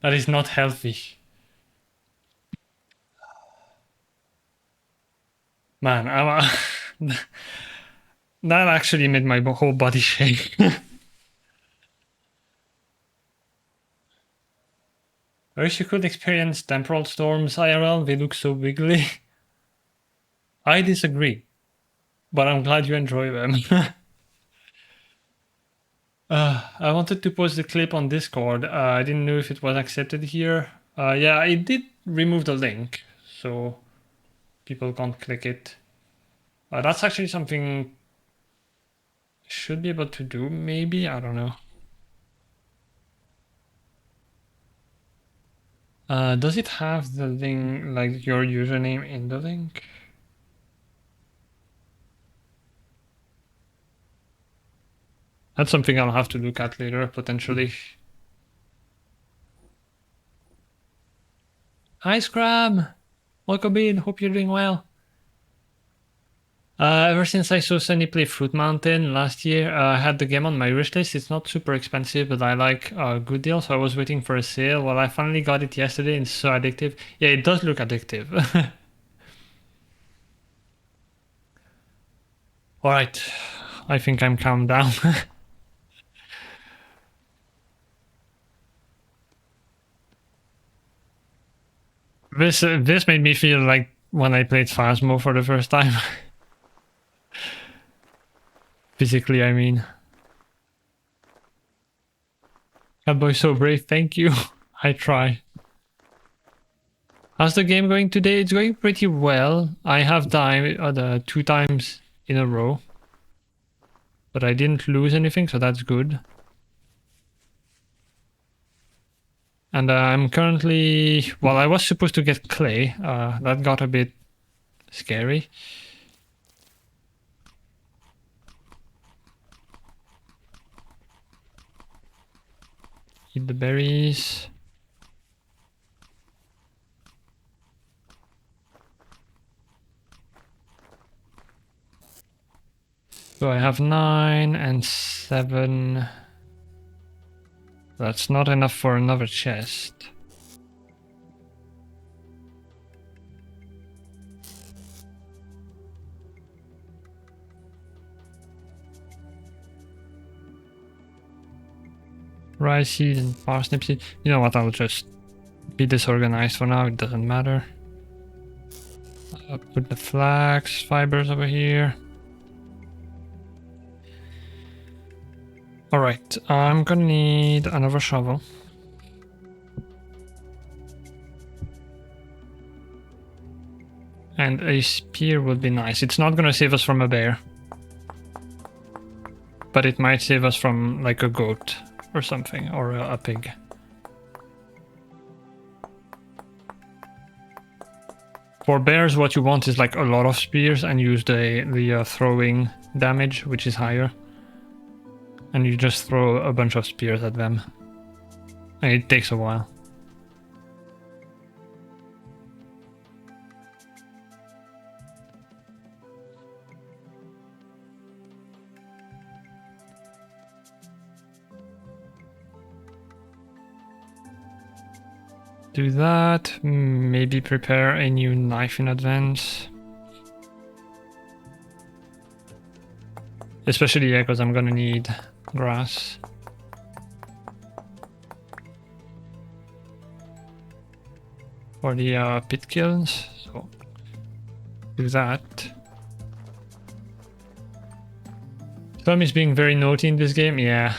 is not healthy. Man, that actually made my whole body shake. I wish you could experience temporal storms IRL, they look so wiggly. I disagree, but I'm glad you enjoy them. I wanted to post the clip on Discord. I didn't know if it was accepted here. Yeah, I did remove the link, so people can't click it. That's actually something I should be able to do, maybe? I don't know. Does it have the link, like your username in the link? That's something I'll have to look at later, potentially. Hi, Scram! Welcome in, hope you're doing well. Ever since I saw Sunny play Fruit Mountain last year, I had the game on my wish list. It's not super expensive, but I like a good deal, so I was waiting for a sale. Well, I finally got it yesterday, and it's so addictive. Yeah, it does look addictive. Alright, I think I'm calmed down. This made me feel like when I played Phasmo for the first time. Physically, I mean. Catboy so brave, thank you. I try. How's the game going today? It's going pretty well. I have died the 2 times in a row. But I didn't lose anything, so that's good. And I'm currently... Well, I was supposed to get clay. That got a bit scary. Eat the berries. So I have 9 and 7. That's not enough for another chest. Rice seed and parsnip seed. You know what, I'll just be disorganized for now, it doesn't matter. I'll put the flax fibers over here. Alright, I'm gonna need another shovel. And a spear would be nice. It's not gonna save us from a bear. But it might save us from like a goat or something, or a pig. For bears, what you want is like a lot of spears and use the throwing damage, which is higher. And you just throw a bunch of spears at them. And it takes a while. Do that, maybe prepare a new knife in advance. Especially, yeah, because I'm gonna need grass. For the pit kilns, so do that. Tom is being very naughty in this game, yeah.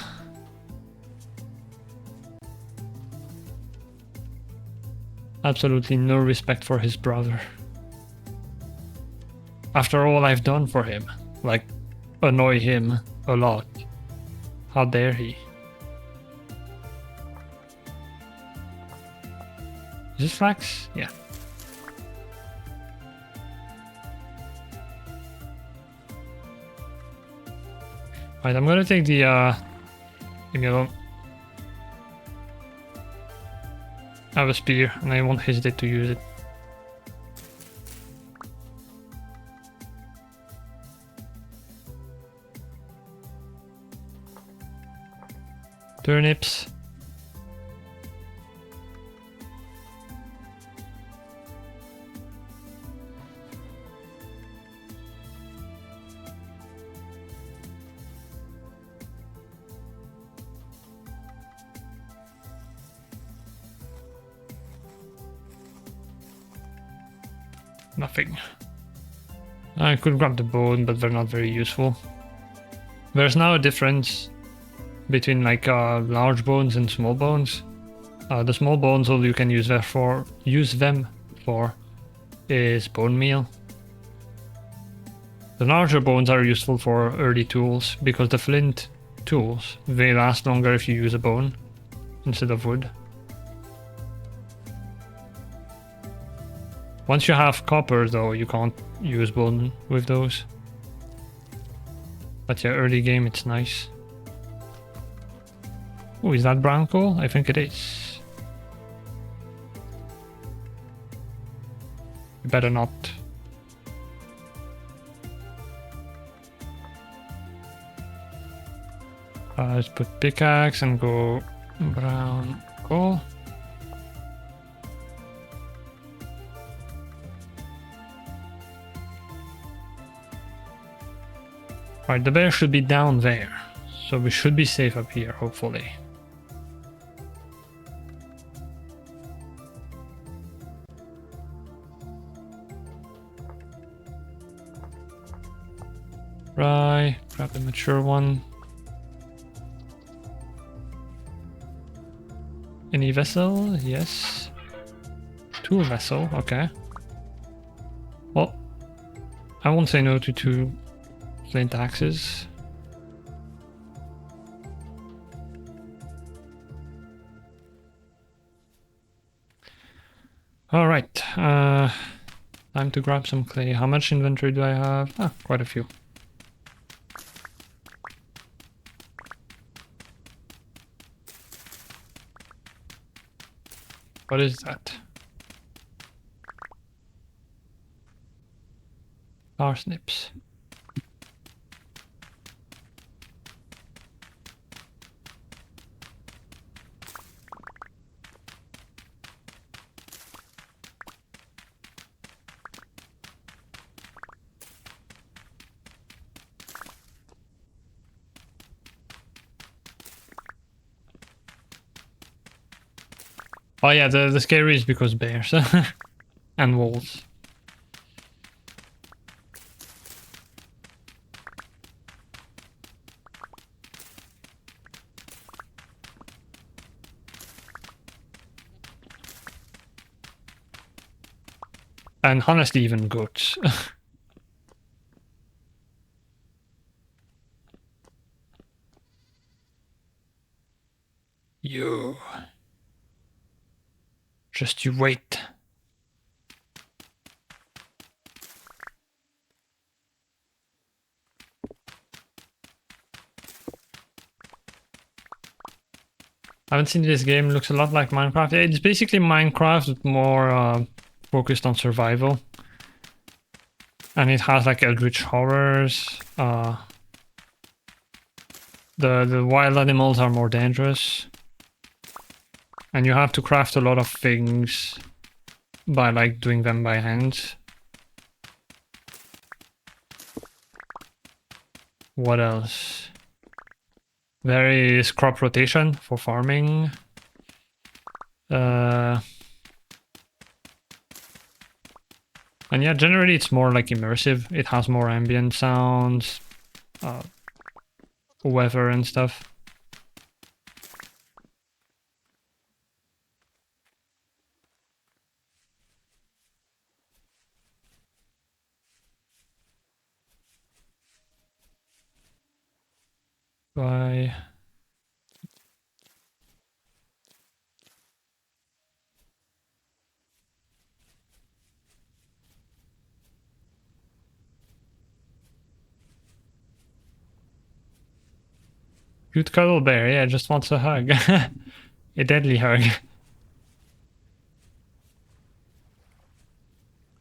Absolutely no respect for his brother. After all I've done for him, like annoy him a lot. How dare he? Is this flax? Yeah. Alright, I'm gonna take the leave me alone. I have a spear and I won't hesitate to use it. Turnips. Nothing. I could grab the bone, but they're not very useful. There's now a difference between like large bones and small bones. The small bones, all you can use them for is bone meal. The larger bones are useful for early tools because the flint tools, they last longer if you use a bone instead of wood. Once you have copper though, you can't use bone with those. But yeah, early game it's nice. Oh, is that brown coal? I think it is. You better not. Let's put pickaxe and go brown coal. Alright, the bear should be down there, so we should be safe up here, hopefully. Right, grab the mature one. Any vessel? Yes. 2 vessel, okay. Well, I won't say no to 2 flint axes. Alright, time to grab some clay. How much inventory do I have? Ah, quite a few. What is that? Parsnips. Oh yeah, the scary is because bears and wolves. And honestly, even goats. You. Just you wait. I haven't seen this game. Looks a lot like Minecraft. It's basically Minecraft with more focused on survival. And it has like eldritch horrors. The wild animals are more dangerous. And you have to craft a lot of things by like doing them by hand. What else? There is crop rotation for farming. And yeah, generally it's more like immersive. It has more ambient sounds, weather and stuff. By cute cuddle bear, yeah, just wants a hug. A deadly hug.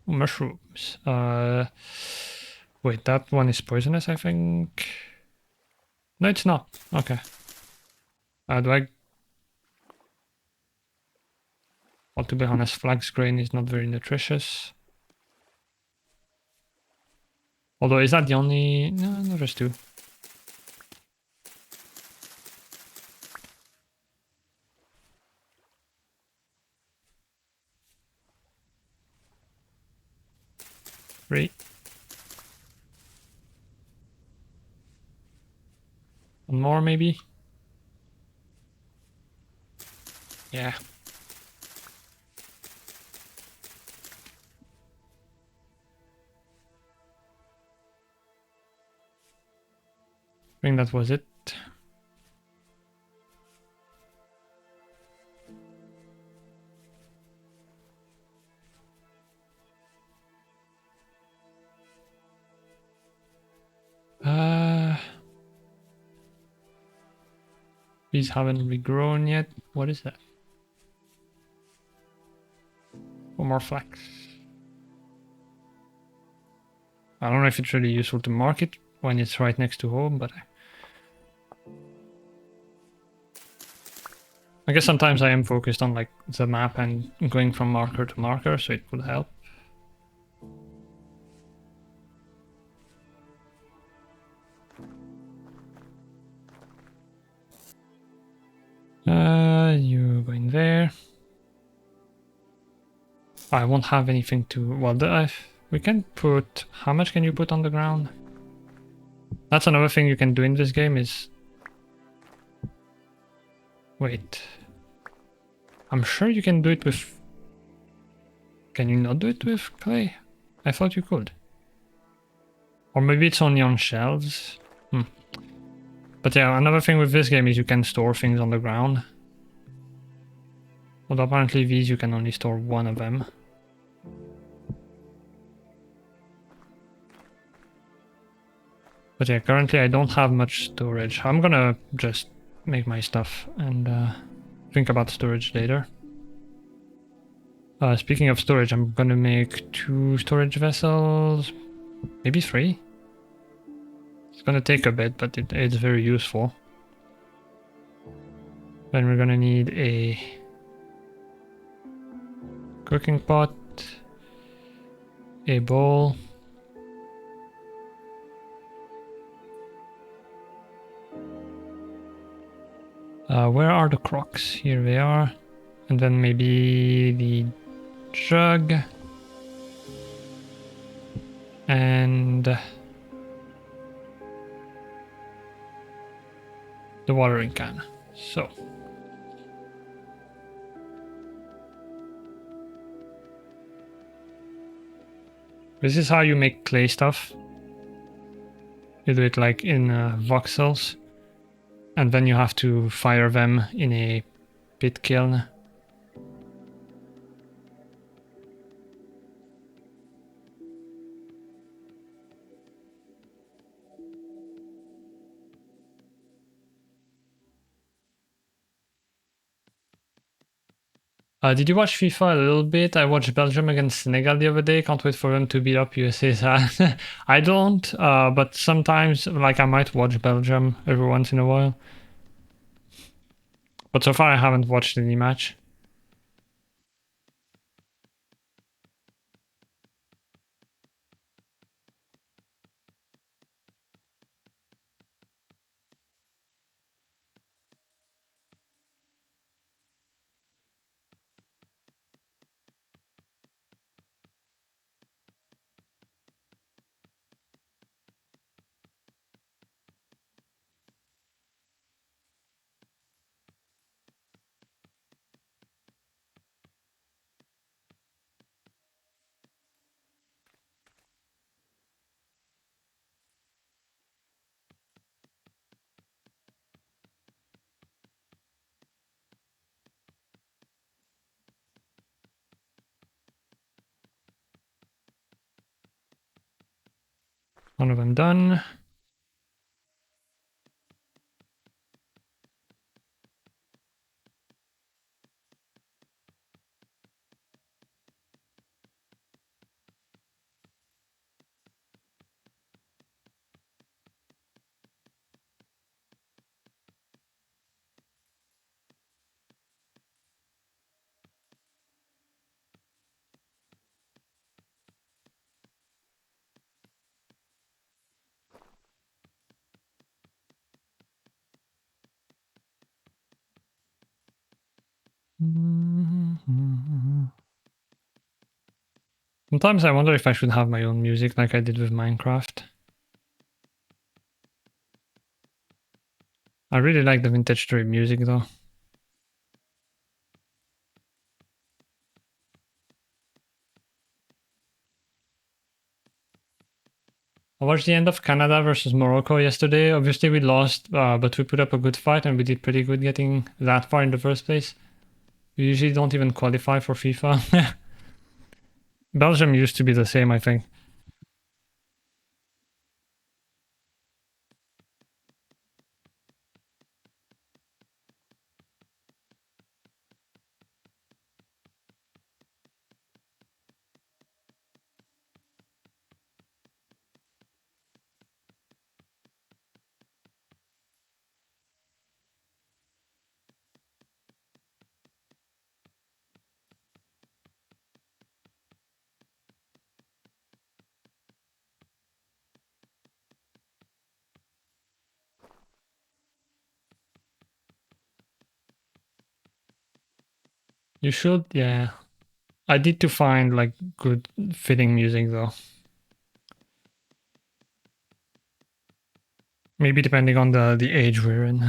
Mushrooms. Wait, that one is poisonous, I think. No, it's not. Okay. Do I... Well, to be honest, flax grain is not very nutritious. Although, is that the only... No, there's 2. Three. One more, maybe? Yeah. I think that was it. These haven't regrown yet. What is that? One more flax. I don't know if it's really useful to mark it when it's right next to home, but I guess sometimes I am focused on like the map and going from marker to marker, so it would help. You go in there. I won't have anything to... Well, we can put... How much can you put on the ground? That's another thing you can do in this game is... Wait. I'm sure you can do it with Can you not do it with clay? I thought you could. Or maybe it's only on shelves. But yeah, another thing with this game is you can store things on the ground. Although apparently these you can only store one of them. But yeah, currently I don't have much storage. I'm gonna just make my stuff and think about storage later. Speaking of storage, I'm gonna make 2 storage vessels, maybe 3. It's gonna take a bit, but it's very useful. Then we're gonna need a cooking pot, a bowl, where are the crocks? Here they are. And then maybe the jug and the watering can. So this is how you make clay stuff. You do it like in voxels, and then you have to fire them in a pit kiln. Did you watch FIFA a little bit? I watched Belgium against Senegal the other day. Can't wait for them to beat up USA's ass. I don't, but sometimes, like, I might watch Belgium every once in a while. But so far I haven't watched any match. One of them done. Sometimes I wonder if I should have my own music like I did with Minecraft. I really like the Vintage Story music though. I watched the end of Canada versus Morocco yesterday. Obviously we lost, but we put up a good fight and we did pretty good getting that far in the first place. We usually don't even qualify for FIFA. Belgium used to be the same, I think. You should, yeah. I need to find like good fitting music though. Maybe depending on the age we're in.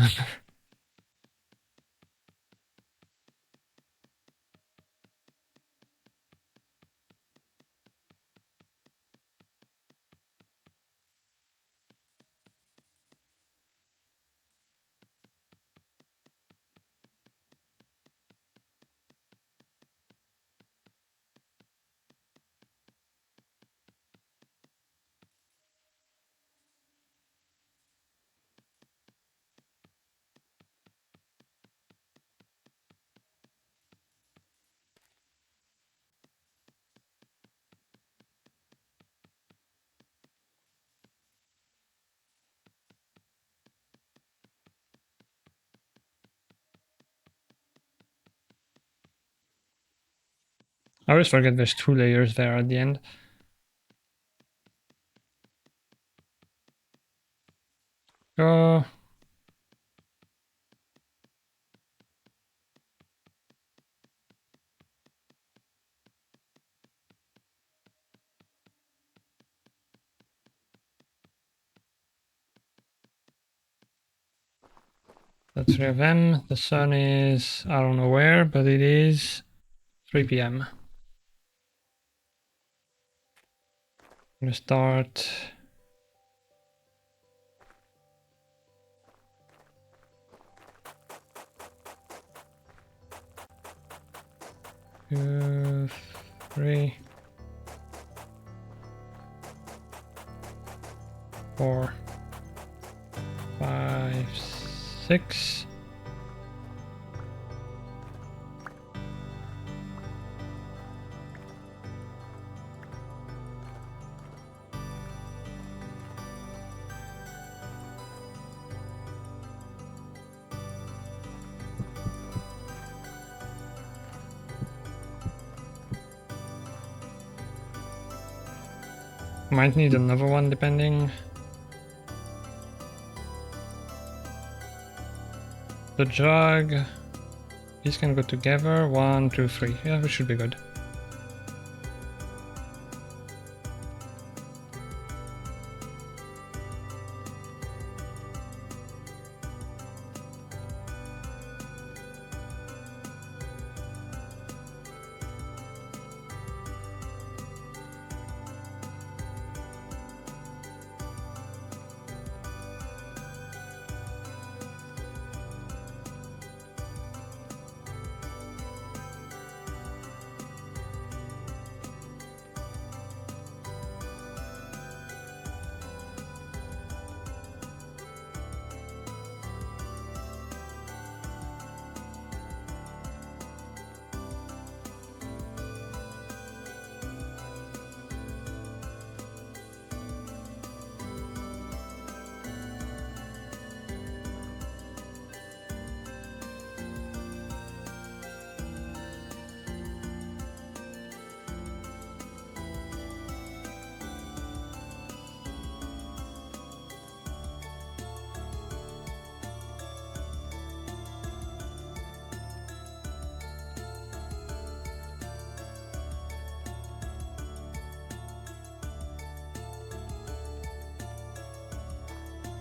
I always forget there's 2 layers there at the end. Go. That's 3 of them. The sun is, I don't know where, but it is 3 p.m. I'm gonna start. Two, 3, 4, 5, 6. Might need another one depending. The jug. These can go together. 1, 2, 3. Yeah, we should be good.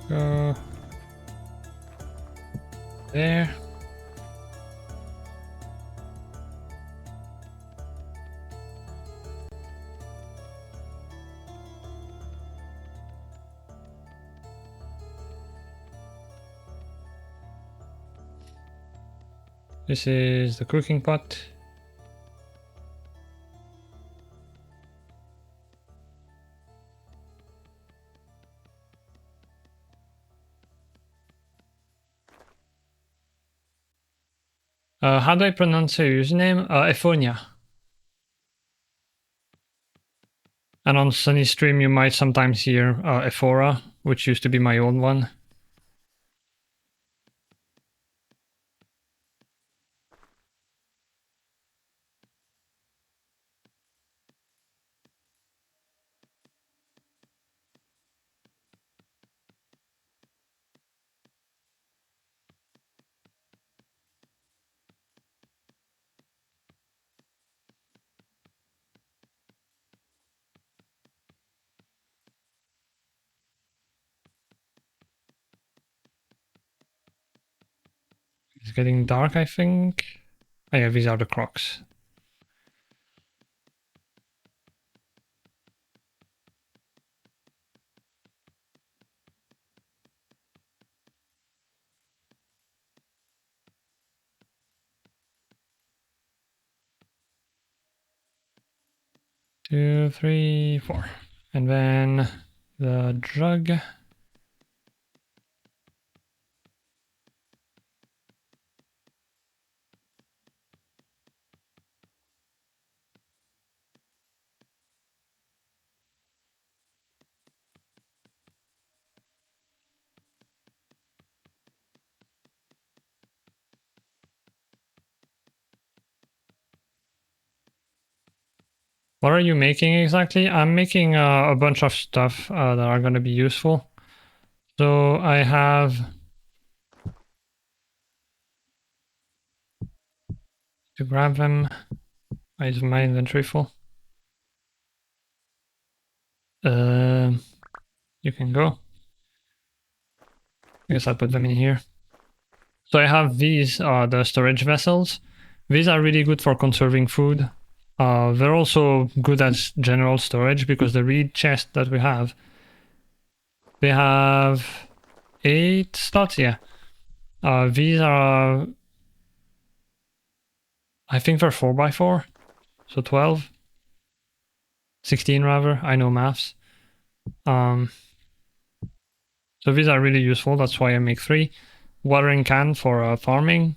Go there. This is the cooking pot. How do I pronounce her username? Ephonia. And on Sunny Stream, you might sometimes hear Ephora, which used to be my own one. It's getting dark, I think. Oh yeah, these are the clocks. Two, three, 4. And then the drug. What are you making exactly? I'm making a bunch of stuff that are going to be useful. So I have to grab them. Is my inventory full? You can go. I guess I'll put them in here. So I have these, the storage vessels. These are really good for conserving food. They're also good as general storage because the reed chest that we have, they have 8 slots, yeah. These are, I think they're 4x4, so 12. 16 rather, I know maths. So these are really useful, that's why I make 3. Watering can for farming.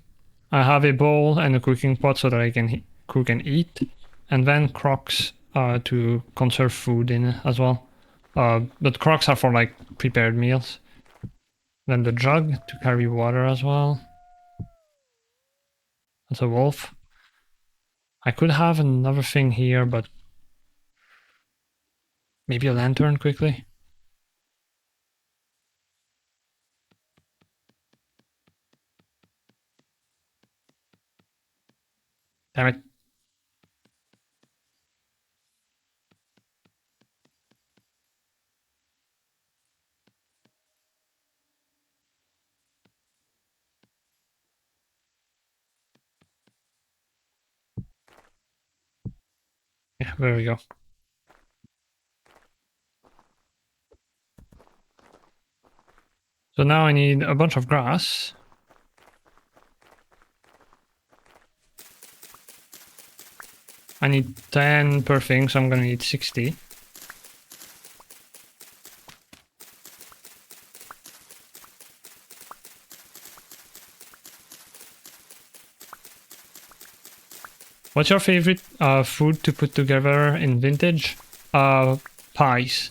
I have a bowl and a cooking pot so that I can cook and eat. And then crocks to conserve food in as well. But crocks are for like prepared meals. Then the jug to carry water as well. That's a wolf. I could have another thing here, but maybe a lantern quickly. Damn it. Yeah, there we go. So now I need a bunch of grass. I need 10 per thing, so I'm gonna need 60. What's your favorite food to put together in Vintage? Pies.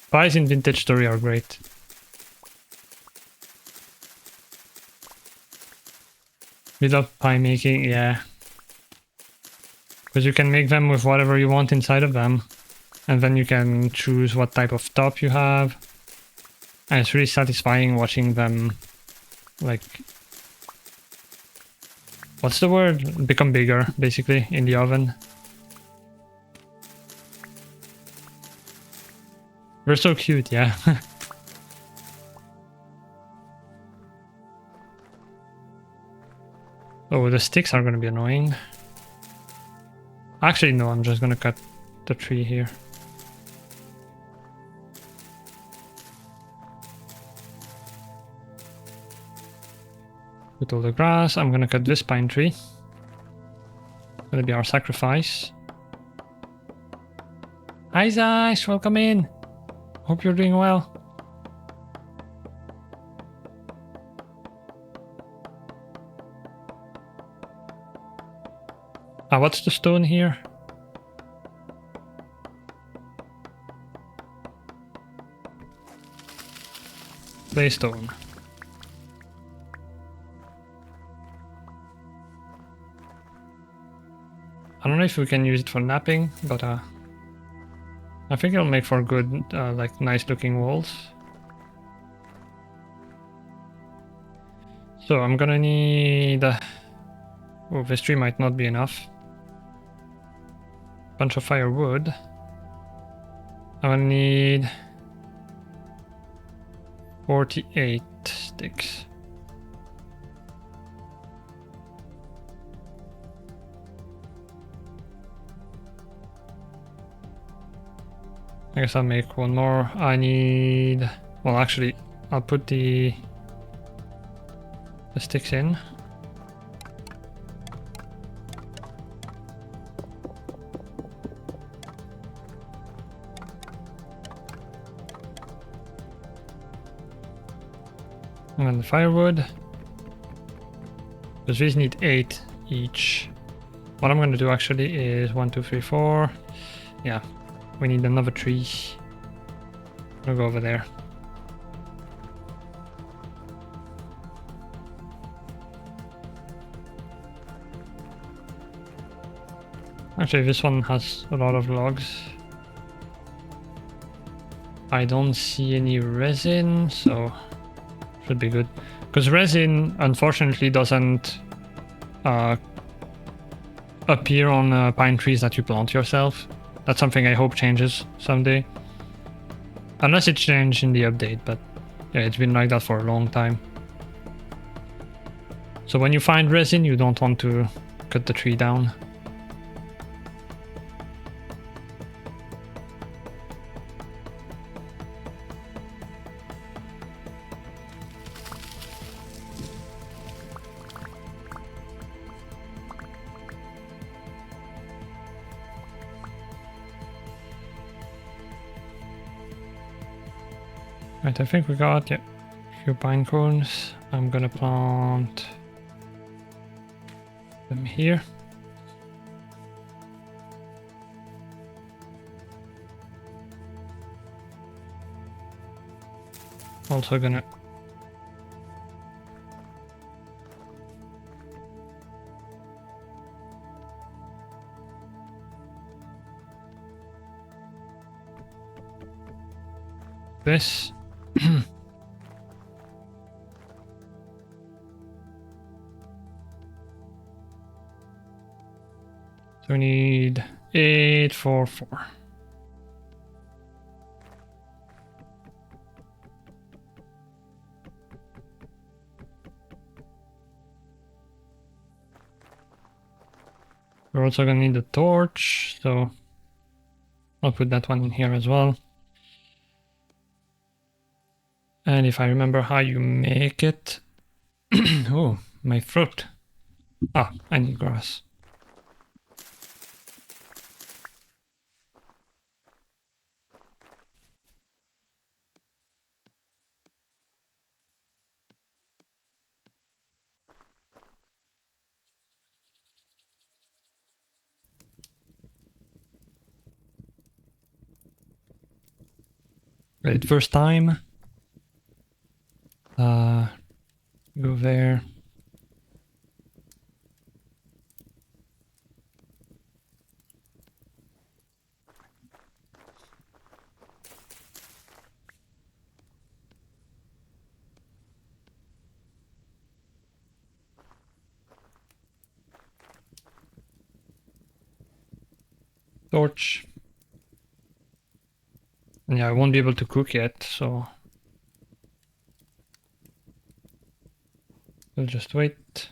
Pies in Vintage Story are great. We love pie making, yeah. Because you can make them with whatever you want inside of them. And then you can choose what type of top you have. And it's really satisfying watching them, like... What's the word? Become bigger, basically, in the oven. They're so cute, yeah. Oh, the sticks are gonna be annoying. Actually, no, I'm just gonna cut the tree here. With all the grass, I'm gonna cut this pine tree. Gonna be our sacrifice. Hi Zash, welcome in. Hope you're doing well. What's the stone here? Claystone. I don't know if we can use it for napping, but I think it'll make for good, like nice looking walls. So I'm gonna need... oh, this tree might not be enough. Bunch of firewood. I'm gonna need 48 sticks. I guess I'll make one more. I need... well, actually, I'll put the sticks in. And then the firewood. Because these need 8 each. What I'm going to do actually is 1, 2, 3, 4. Yeah, we need another tree. I'll go over there. Actually, this one has a lot of logs. I don't see any resin, so should be good. Because resin, unfortunately, doesn't appear on pine trees that you plant yourself. That's something I hope changes someday. Unless it changed in the update, but yeah, it's been like that for a long time. So when you find resin, you don't want to cut the tree down. Right, I think we got, yeah, a few pine cones. I'm gonna plant them here. Also gonna this. So we need 8, 4, 4. We're also gonna need a torch, so I'll put that one in here as well. And if I remember how you make it... oh, my throat. Ah, I need grass. Right, first time. Go there. Torch. And yeah, I won't be able to cook yet, so we'll just wait.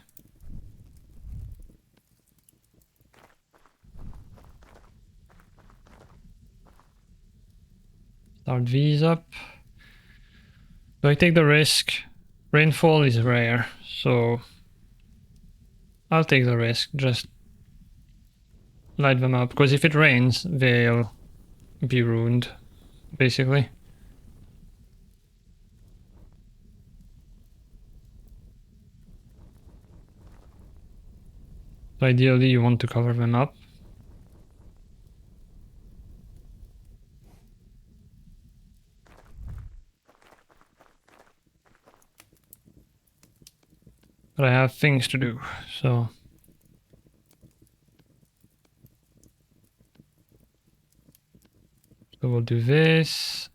Start these up. Do I take the risk? Rainfall is rare, so I'll take the risk. Just light them up, because if it rains, they'll be ruined, basically. So ideally, you want to cover them up. But I have things to do, so we'll do this.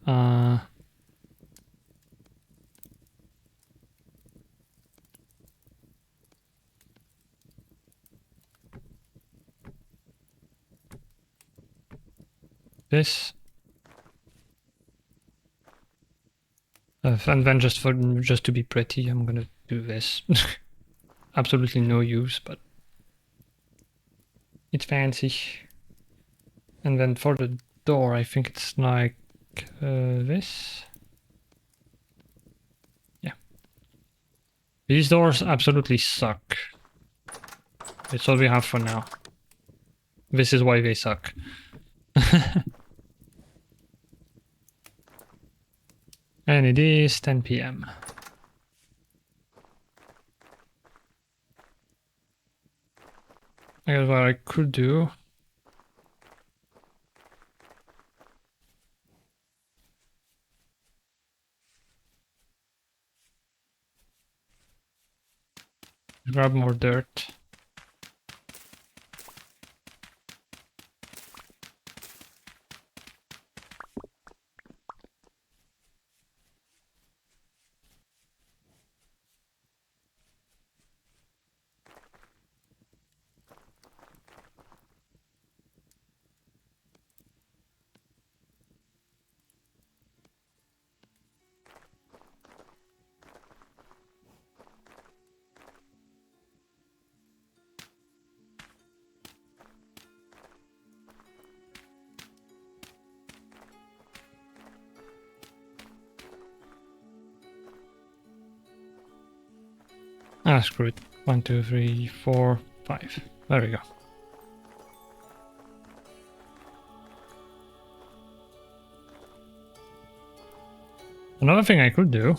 This. And then just to be pretty, I'm gonna do this. Absolutely no use, but it's fancy. And then for the door, I think it's like this. Yeah. These doors absolutely suck. It's all we have for now. This is why they suck. And it is 10 p.m. I guess what I could do. Grab more dirt. Ah, screw it. 1, 2, 3, 4, 5. There we go. Another thing I could do,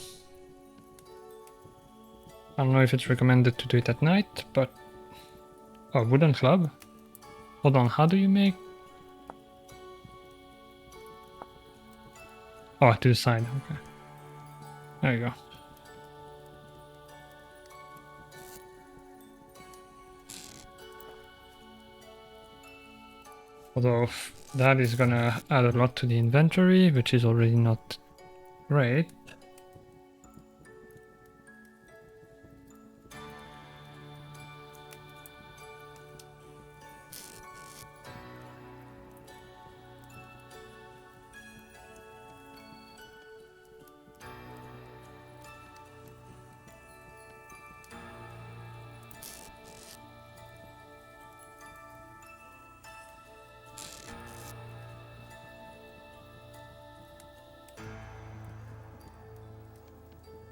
I don't know if it's recommended to do it at night, but... Oh, wooden club? Hold on, how do you make... Oh, to the side, okay. There you go. Although that is gonna add a lot to the inventory, which is already not great.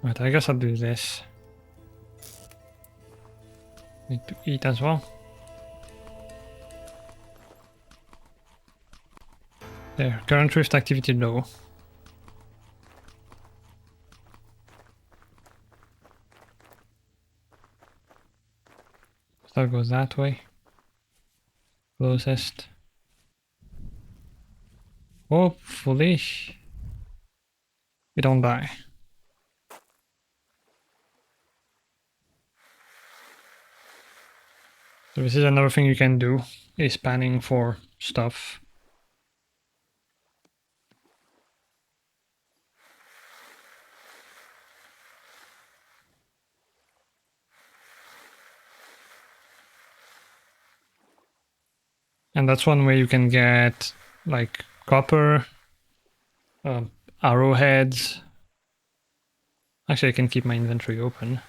Right, I guess I'll do this. Need to eat as well. There, current rift activity low. So that goes that way. Closest. Hopefully we don't die. So this is another thing you can do, is panning for stuff. And that's one way you can get like copper, arrowheads. Actually, I can keep my inventory open.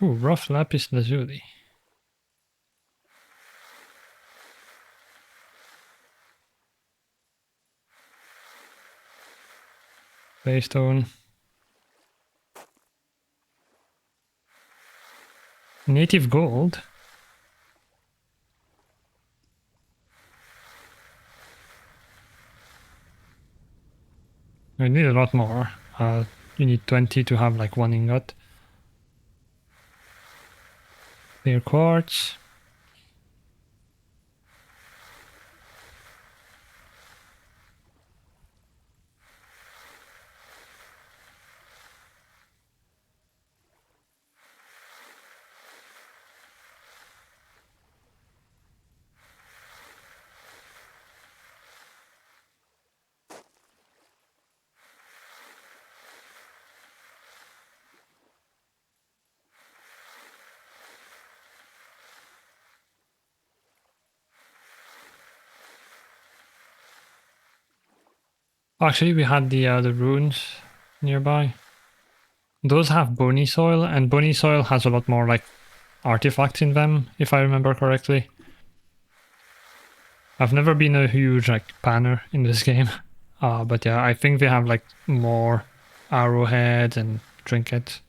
Ooh, rough lapis lazuli. Claystone. Native gold. I need a lot more. You need 20 to have like 1 ingot. Clear quartz. Actually, we had the runes nearby. Those have bony soil, and bony soil has a lot more like artifacts in them, if I remember correctly. I've never been a huge like panner in this game, but yeah, I think they have like more arrowheads and trinkets.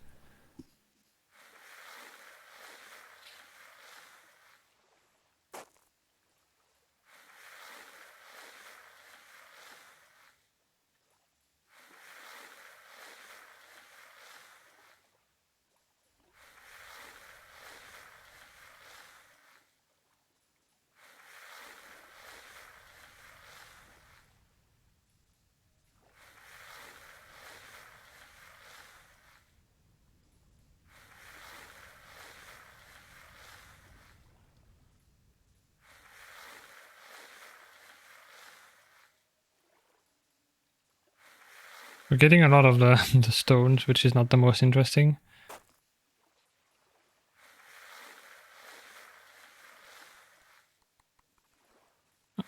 We're getting a lot of the stones, which is not the most interesting.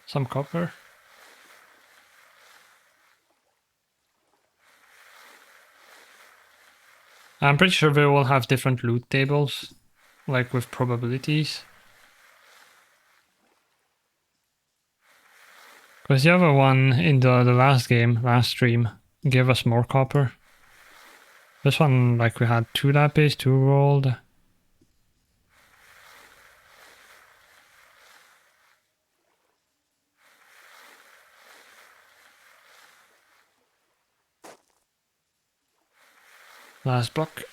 Some copper. I'm pretty sure they all have different loot tables, like with probabilities. Because the other one in the last game, last stream, give us more copper. This one, like, we had 2 lapis, 2 gold. Last block.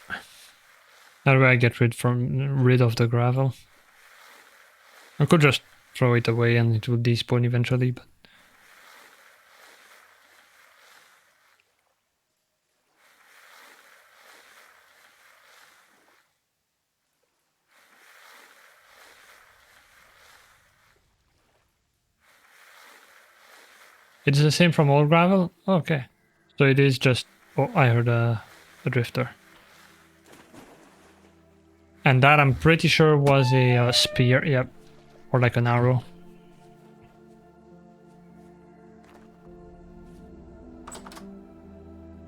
That way I get rid of the gravel. I could just throw it away and it would despawn eventually, but it's the same from all gravel? Okay. So it is just... Oh, I heard a drifter. And that I'm pretty sure was a spear, yep. Or like an arrow.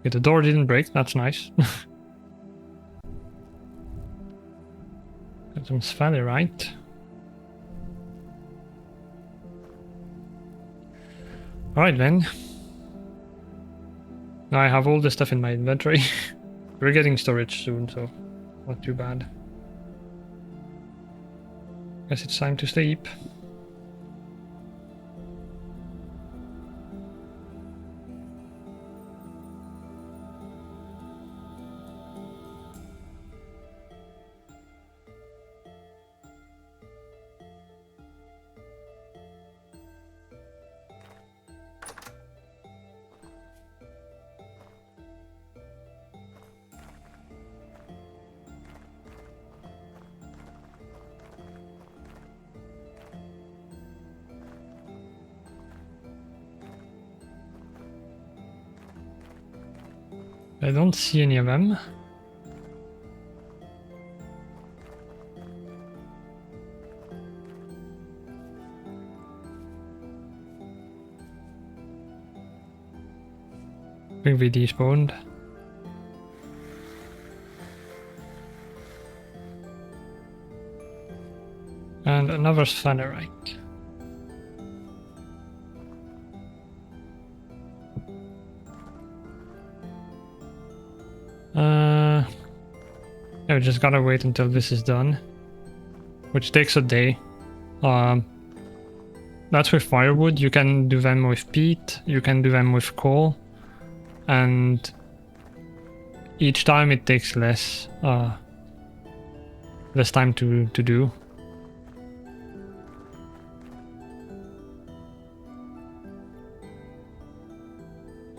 Okay, the door didn't break, that's nice. Got some sphalerite. Alright then. Now I have all the stuff in my inventory. We're getting storage soon, so not too bad. Guess it's time to sleep. I don't see any of them. I think we despawned. And another sphalerite. Yeah, we just gotta wait until this is done, which takes a day. That's with firewood. You can do them with peat, you can do them with coal, and each time it takes less time to do.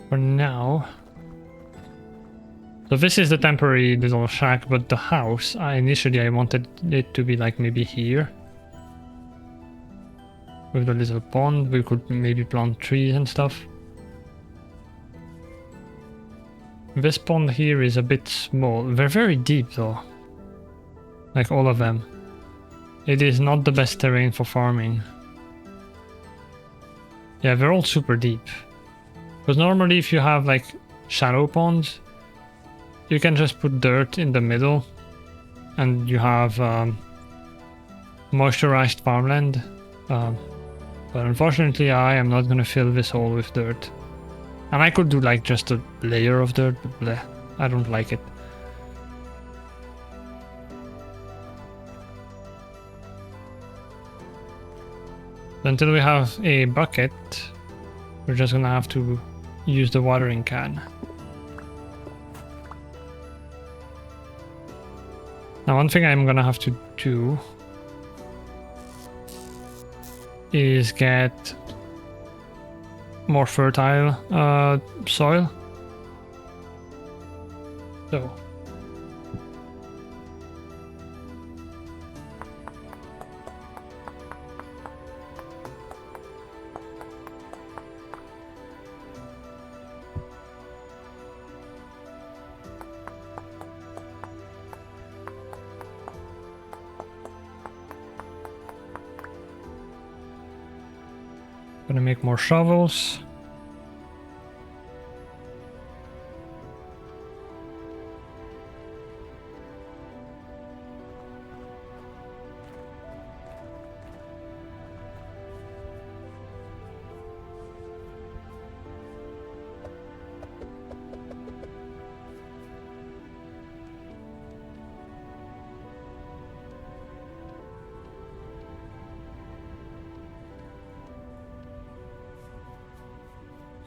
For now. So this is the temporary little shack, but the house, initially I wanted it to be like maybe here. With the little pond, we could maybe plant trees and stuff. This pond here is a bit small. They're very deep though. Like all of them. It is not the best terrain for farming. Yeah, they're all super deep. Because normally if you have like shallow ponds, you can just put dirt in the middle and you have moisturized farmland. But unfortunately I am not gonna fill this hole with dirt. And I could do like just a layer of dirt, but bleh, I don't like it. Until we have a bucket, we're just gonna have to use the watering can. Now one thing I'm gonna have to do is get more fertile soil. So gonna make more shovels.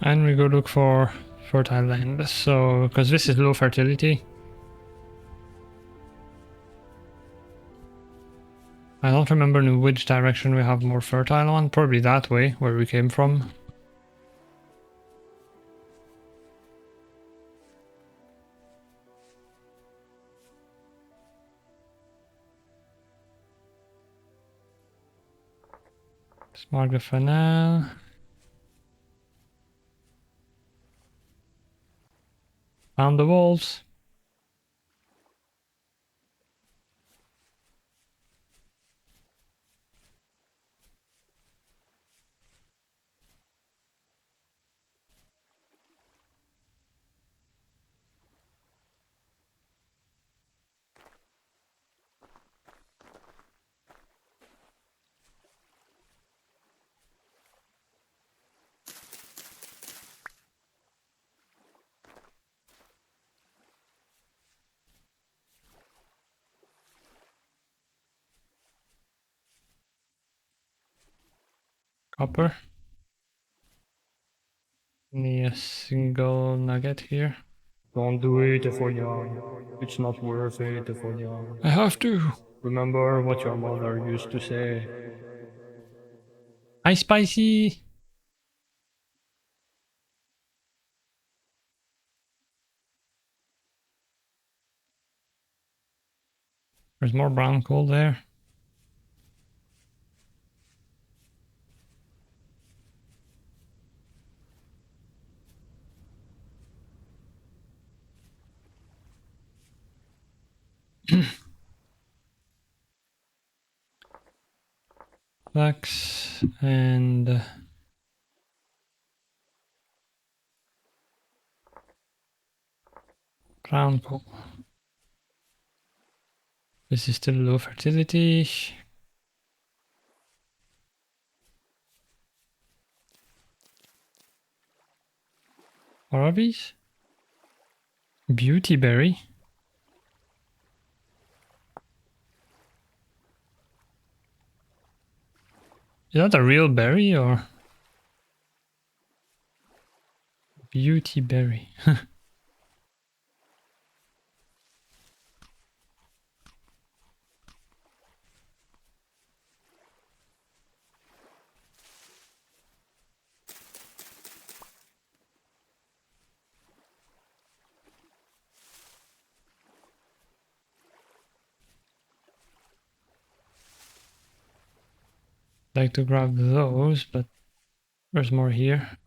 And we go look for fertile land. So, because this is low fertility. I don't remember in which direction we have more fertile on. Probably that way, where we came from. Let's mark the fanal. Found the wolves. Copper. Need a single nugget here. Don't do it, Efonia. It's not worth it, Efonia. I have to. Remember what your mother used to say. Hi, Spicy. There's more brown coal there. Flax and brown coal. This is still low fertility. What are these? Beauty berry. Is that a real berry or? Beauty berry. Like to grab those, but there's more here.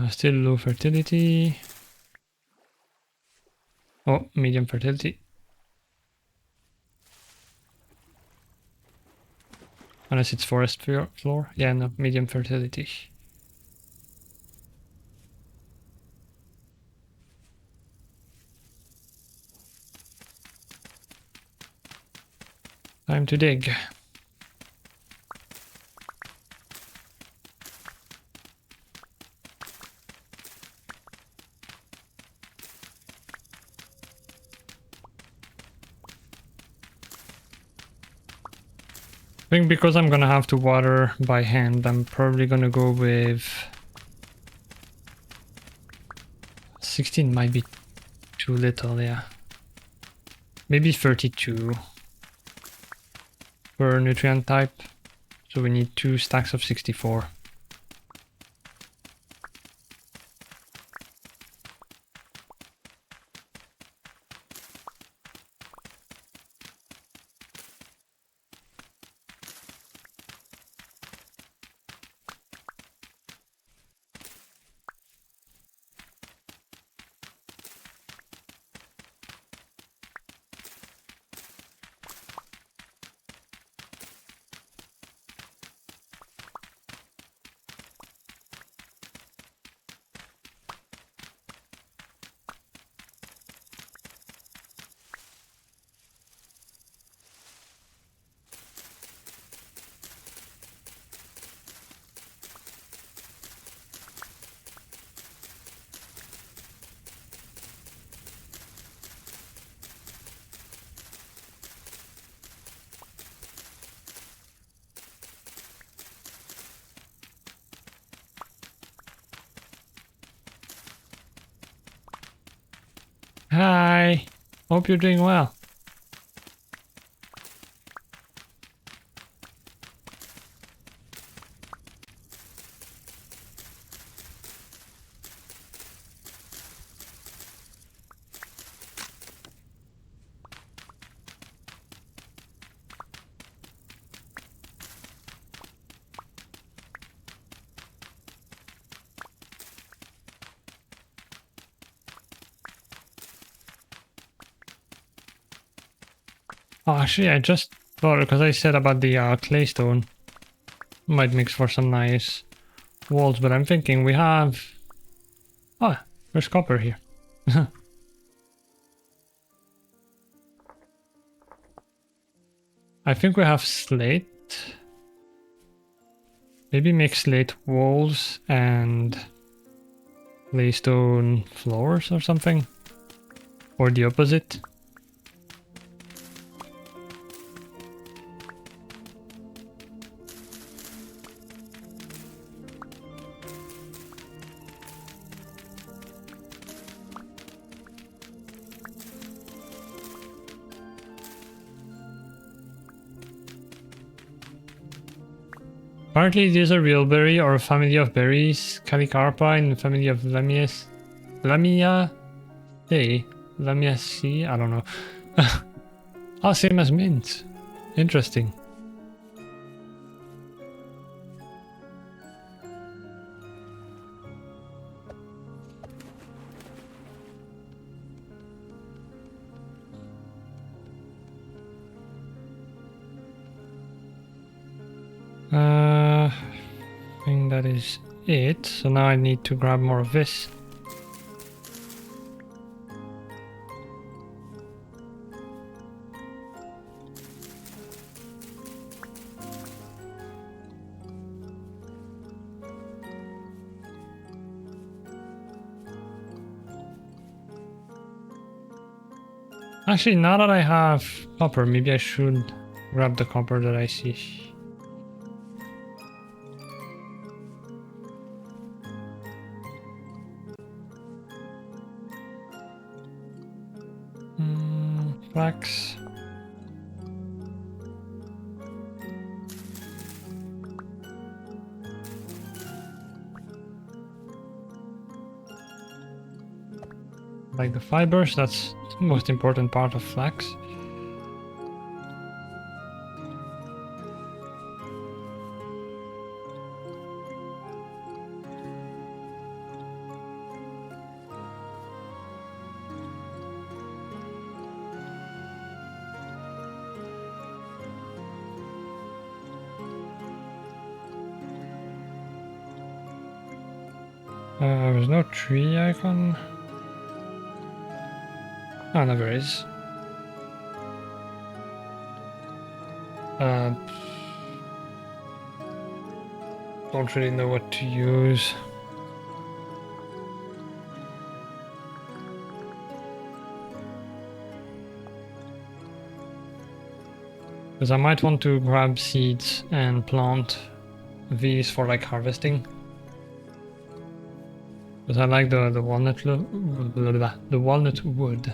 Still low fertility. Oh, medium fertility. Unless it's forest floor. Yeah, no, medium fertility. Time to dig. I think because I'm gonna have to water by hand, I'm probably gonna go with 16 might be too little, yeah. Maybe 32 per nutrient type. So we need 2 stacks of 64. Hi. Hope you're doing well. Oh, actually, I just thought, because I said about the claystone, might mix for some nice walls, but I'm thinking we have... Oh, there's copper here. I think we have slate. Maybe make slate walls and claystone floors or something. Or the opposite. Apparently it is a real berry or a family of berries, Calicarpa in the family of Lamias. Lamia? Hey, Lamiaceae? I don't know. Oh, same as mint. Interesting. I think that is it. So now I need to grab more of this. Actually, now that I have copper, maybe I should grab the copper that I see. Flax. Like the fibers, that's the most important part of flax. There's no tree icon. Oh, no, there is. Don't really know what to use. Because I might want to grab seeds and plant these for like harvesting. Because I like the walnut wood.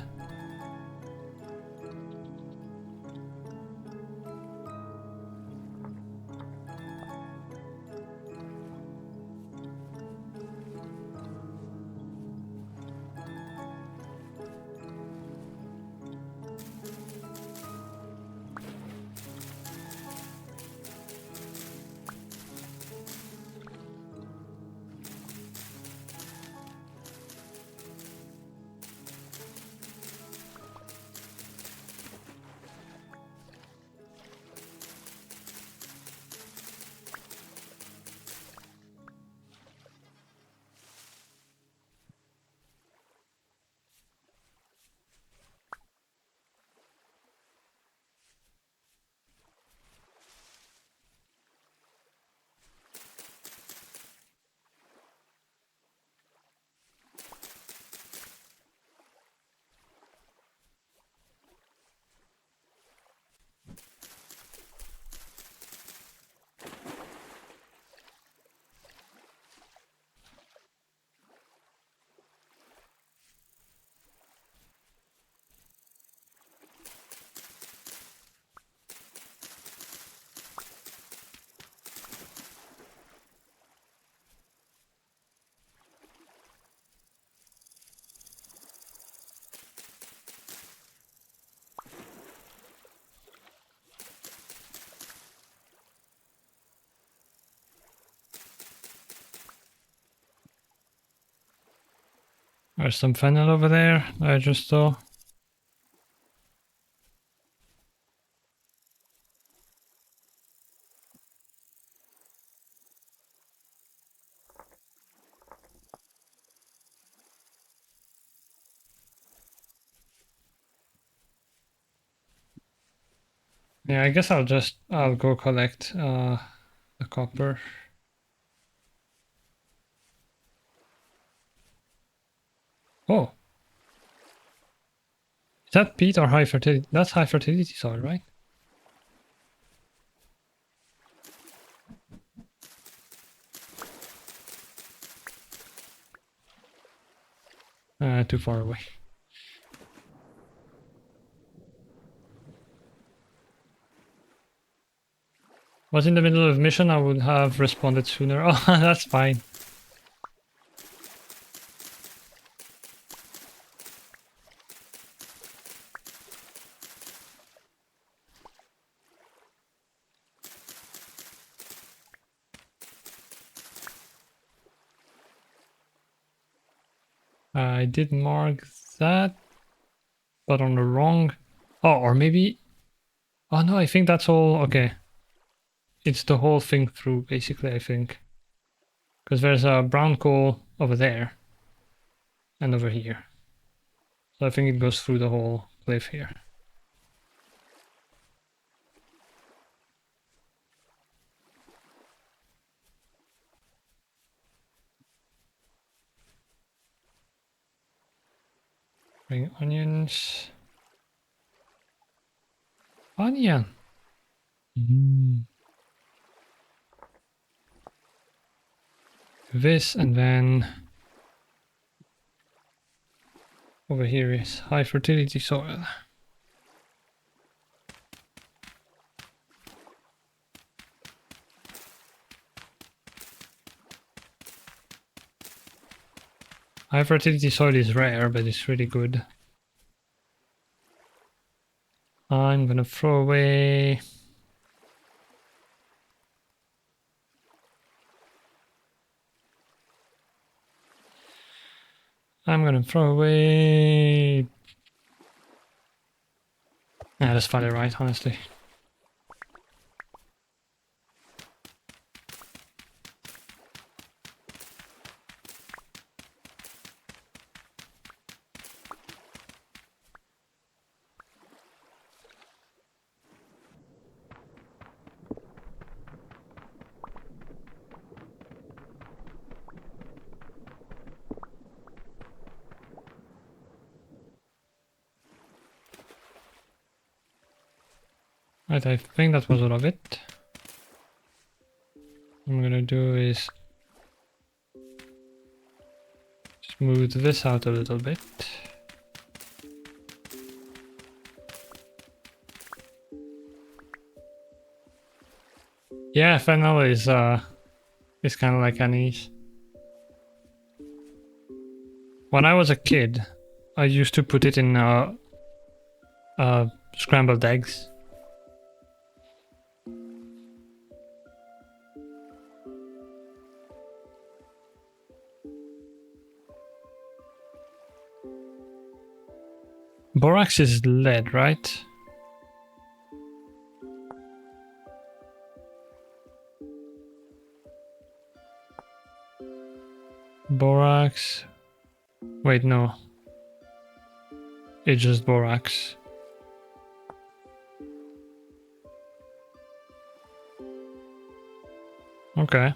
There's some fennel over there I just saw. Yeah, I guess I'll go collect the copper. Oh. Is that peat or high fertility? That's high fertility soil, right? Too far away. Was in the middle of mission, I would have responded sooner. Oh, that's fine. I did mark that, but on the wrong... Oh, or maybe... Oh no, I think that's all... Okay. It's the whole thing through, basically, I think. Because there's a brown coal over there. And over here. So I think it goes through the whole cliff here. Bring onions. Onion! This, and then... Over here is high fertility soil. High fertility soil is rare, but it's really good. I'm gonna throw away... I'm gonna throw away... Yeah, that's probably right, honestly. Right, I think that was all of it. What I'm gonna do is smooth this out a little bit. Yeah, fennel is kind of like anise. When I was a kid, I used to put it in scrambled eggs. Borax is lead, right? Borax. Wait, no. It's just borax. Okay.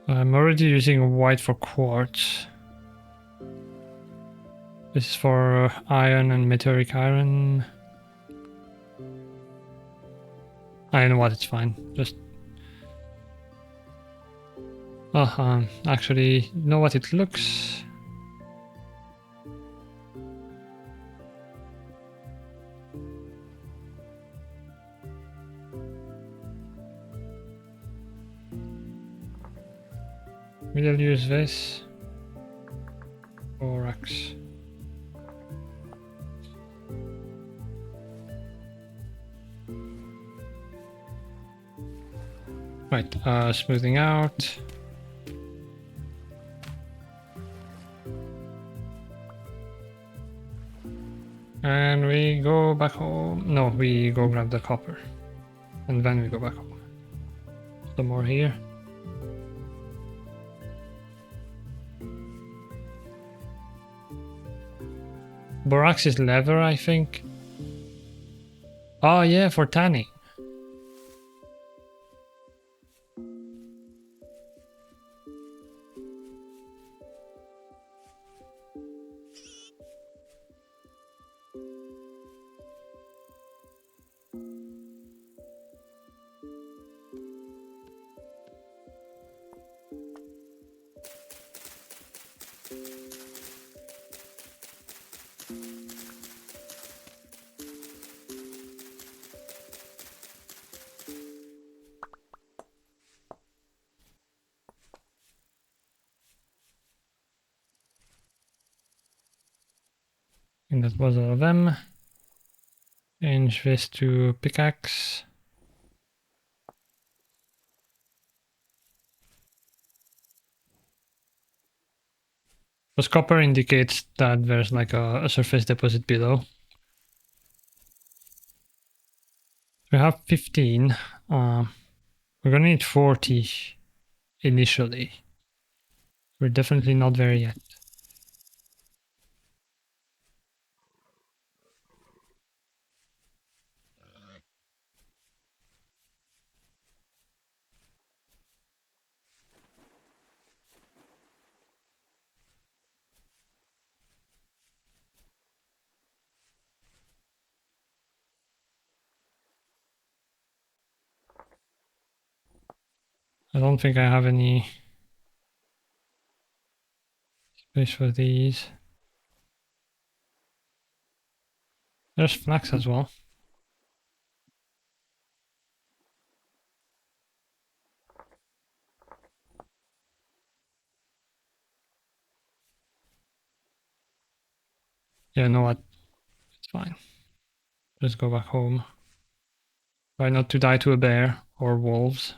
I'm already using white for quartz. This is for iron and meteoric iron. I know what, it's fine. Just... actually, you know what it looks? We'll use this. Borax. Right, smoothing out. And we go back home. No, we go grab the copper. And then we go back home. Some more here. Borax is leather, I think. Oh yeah, for tanning. And that was all of them. Change this to pickaxe. Because copper indicates that there's like a surface deposit below. We have 15. We're gonna need 40 initially. We're definitely not there yet. I don't think I have any space for these. There's flax as well. Yeah, you know what? It's fine. Just go back home. Try not to die to a bear or wolves.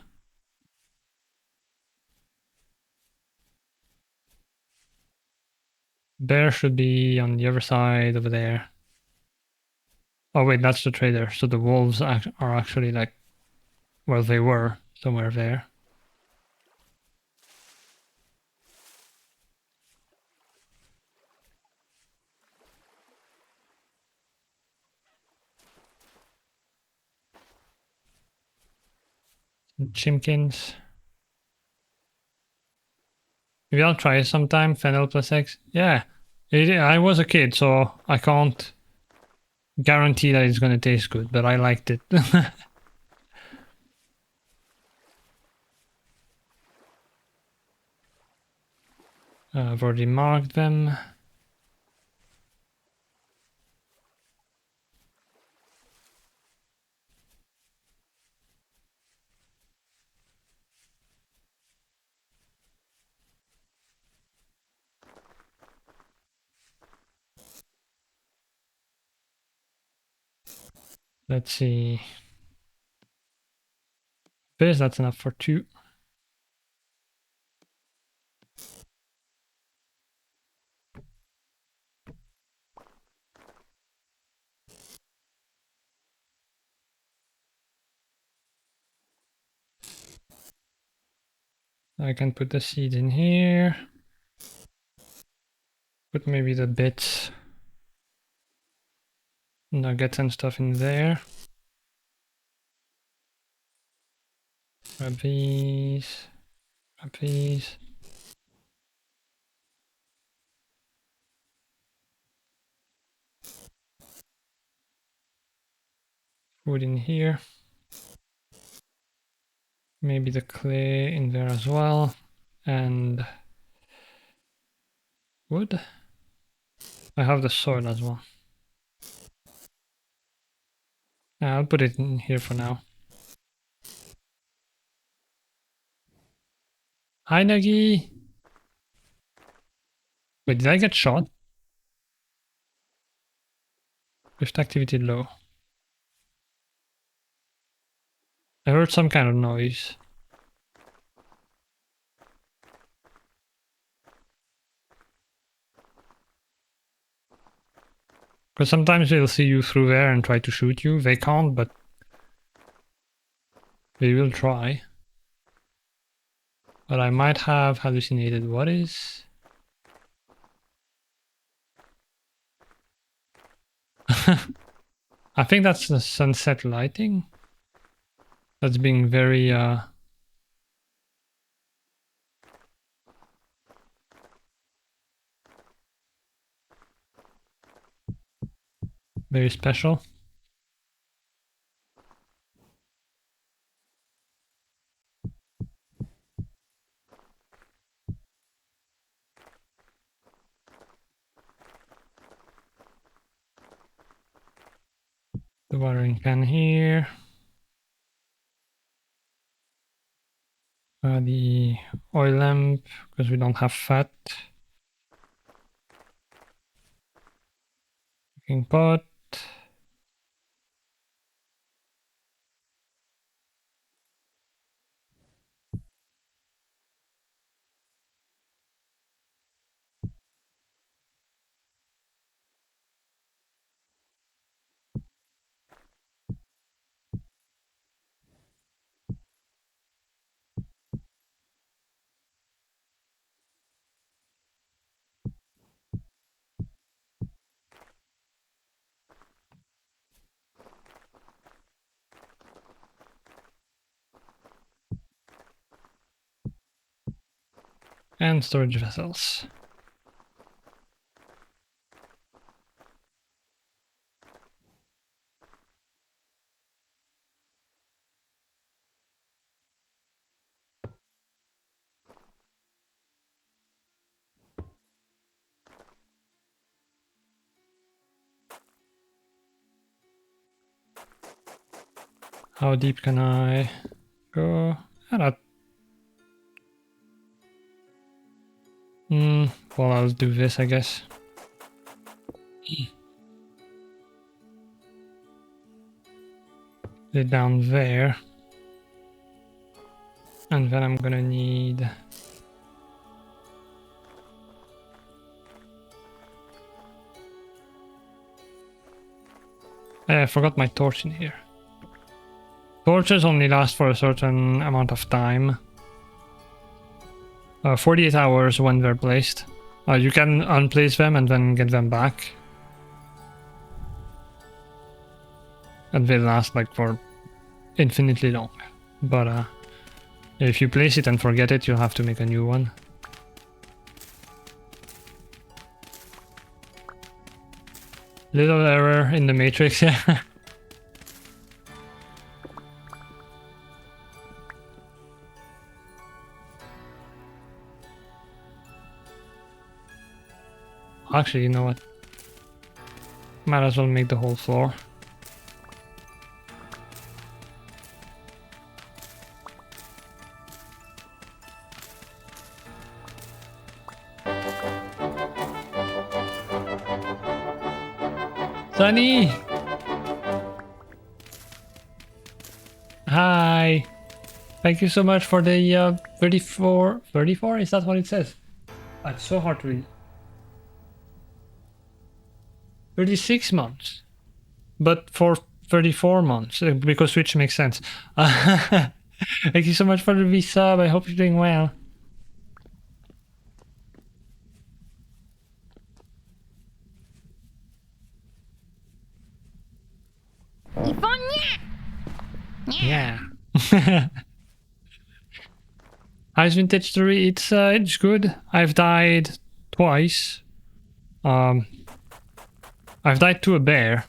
Bear should be on the other side over there. Oh wait, that's the trader. So the wolves are actually like, well, they were somewhere there. Chimkins. Maybe I'll try it sometime. Fennel plus X. Yeah, I was a kid, so I can't guarantee that it's gonna taste good, but I liked it. I've already marked them. Let's see. This, that's enough for 2. I can put the seeds in here. Put maybe the bits, nuggets and stuff in there. Grab these. Grab these. Wood in here. Maybe the clay in there as well. And wood. I have the soil as well. I'll put it in here for now. Hi, Nagi! Wait, did I get shot? Rift activity low. I heard some kind of noise. Because sometimes they'll see you through there and try to shoot you. They can't, but they will try. But I might have hallucinated. What is... I think that's the sunset lighting. That's being very very special. The watering can here. The oil lamp, because we don't have fat. Cooking pot. And storage vessels. How deep can I go? Well, I'll do this, I guess. It down there. And then I'm gonna need... I forgot my torch in here. Torches only last for a certain amount of time. 48 hours when they're placed. You can unplace them and then get them back. And they last like for infinitely long. But if you place it and forget it, you'll have to make a new one. Little error in the matrix, yeah. Actually, you know what? Might as well make the whole floor. Sunny! Hi! Thank you so much for the 34... 34? Is that what it says? It's so hard to read. 36 months. But for 34 months, because Switch makes sense. Thank you so much for the resub. I hope you're doing well. Yeah. Ice Vintage 3, it's good. I've died twice. I've died to a bear,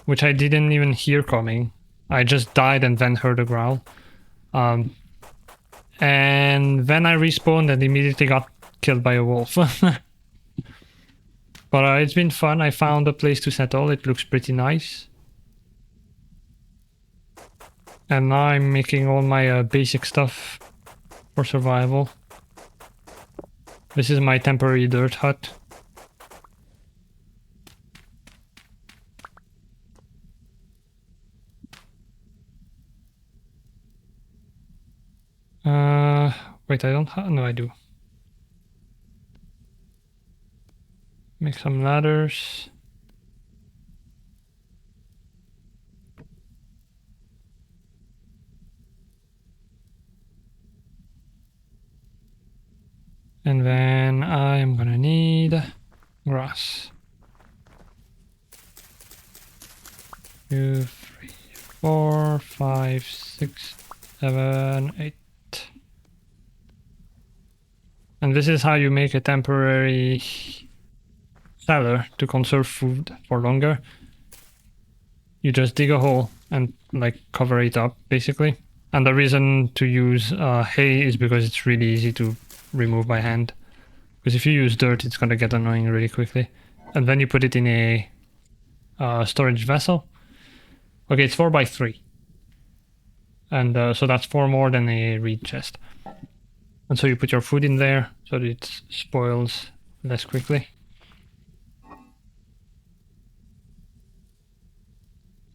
which I didn't even hear coming. I just died and then heard a growl. And then I respawned and immediately got killed by a wolf. But it's been fun. I found a place to settle. It looks pretty nice. And now I'm making all my basic stuff for survival. This is my temporary dirt hut. Wait, I don't have... No, I do. Make some ladders. And then I'm gonna need grass. 2, 3, 4, 5, 6, 7, 8. And this is how you make a temporary cellar to conserve food for longer. You just dig a hole and like cover it up basically. And the reason to use hay is because it's really easy to remove by hand. Because if you use dirt, it's gonna get annoying really quickly. And then you put it in a storage vessel. Okay, it's 4x3. And so that's 4 more than a reed chest. And so you put your food in there so that it spoils less quickly.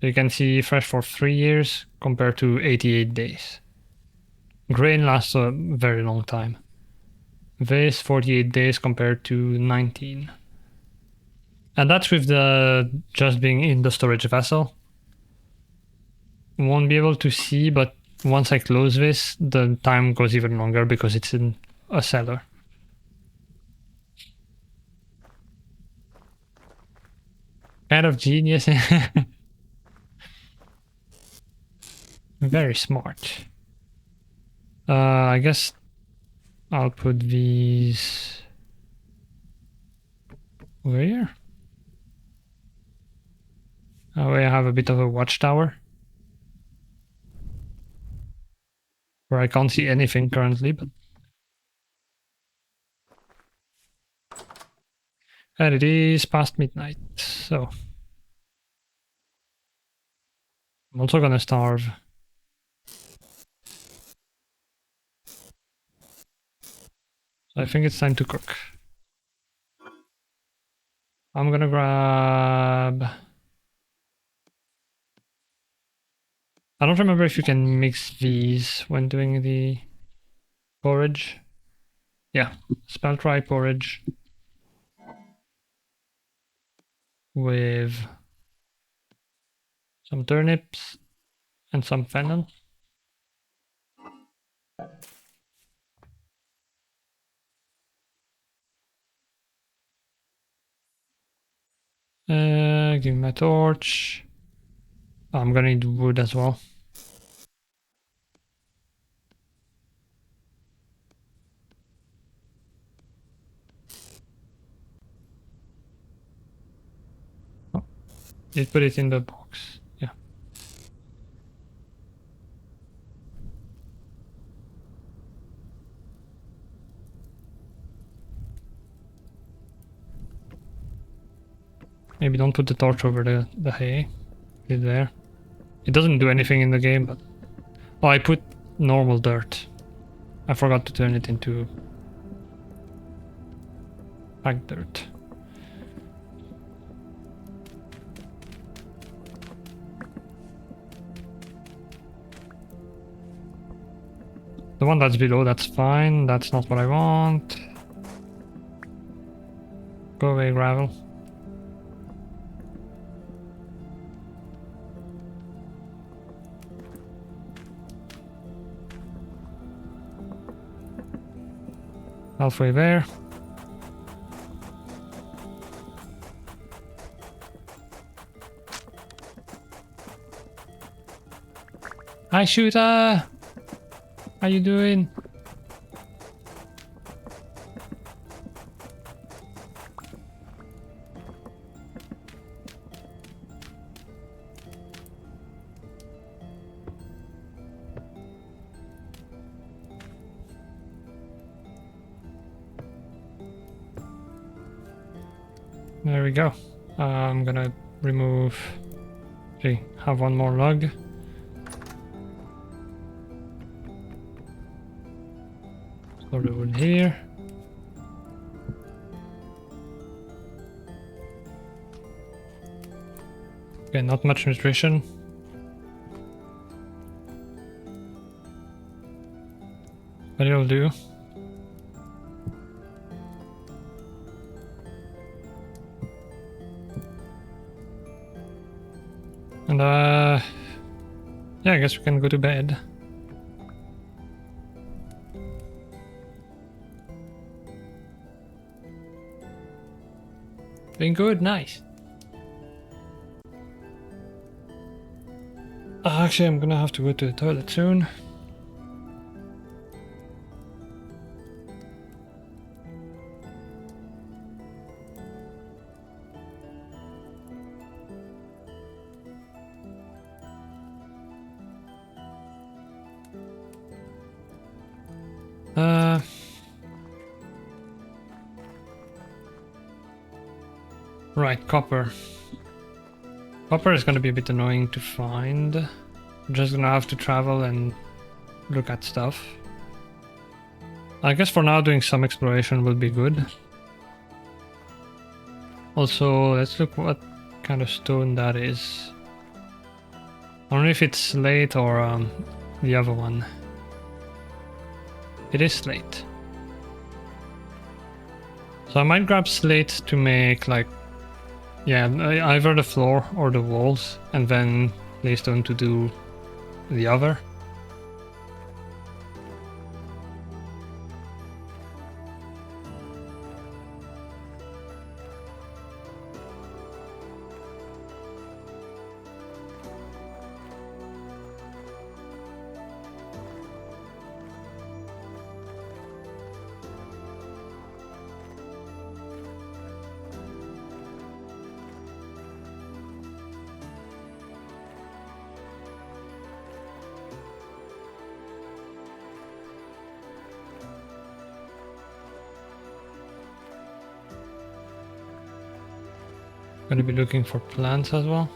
So you can see fresh for 3 years compared to 88 days. Grain lasts a very long time. This 48 days compared to 19. And that's with the just being in the storage vessel. Won't be able to see, but once I close this, the time goes even longer because it's in a cellar. Kind of genius. Very smart. I guess I'll put these over here. We have a bit of a watchtower where I can't see anything currently, but and it is past midnight, so I'm also gonna starve. So I think it's time to cook. I'm gonna grab... I don't remember if you can mix these when doing the porridge. Yeah, spelt rye porridge with some turnips and some fennel. Give me my torch. I'm gonna need wood as well. Oh, just put it in the box. Yeah. Maybe don't put the torch over the hay. Leave it there. It doesn't do anything in the game, but... Oh, I put normal dirt. I forgot to turn it into packed dirt. The one that's below, that's fine. That's not what I want. Go away, gravel. Halfway there. Hi, Shooter! How you doing? There we go. I'm gonna remove... Okay, have one more log. Store the wood here. Okay, not much nutrition. But it'll do. And yeah, I guess we can go to bed. Doing good, nice. Actually, I'm gonna have to go to the toilet soon. Right, copper. Copper is gonna be a bit annoying to find. I'm just gonna have to travel and look at stuff. I guess for now doing some exploration will be good. Also, let's look what kind of stone that is. I don't know if it's slate or the other one. It is slate. So I might grab slate to make like, yeah, either the floor or the walls, and then claystone to do the other. Gonna be looking for plants as well.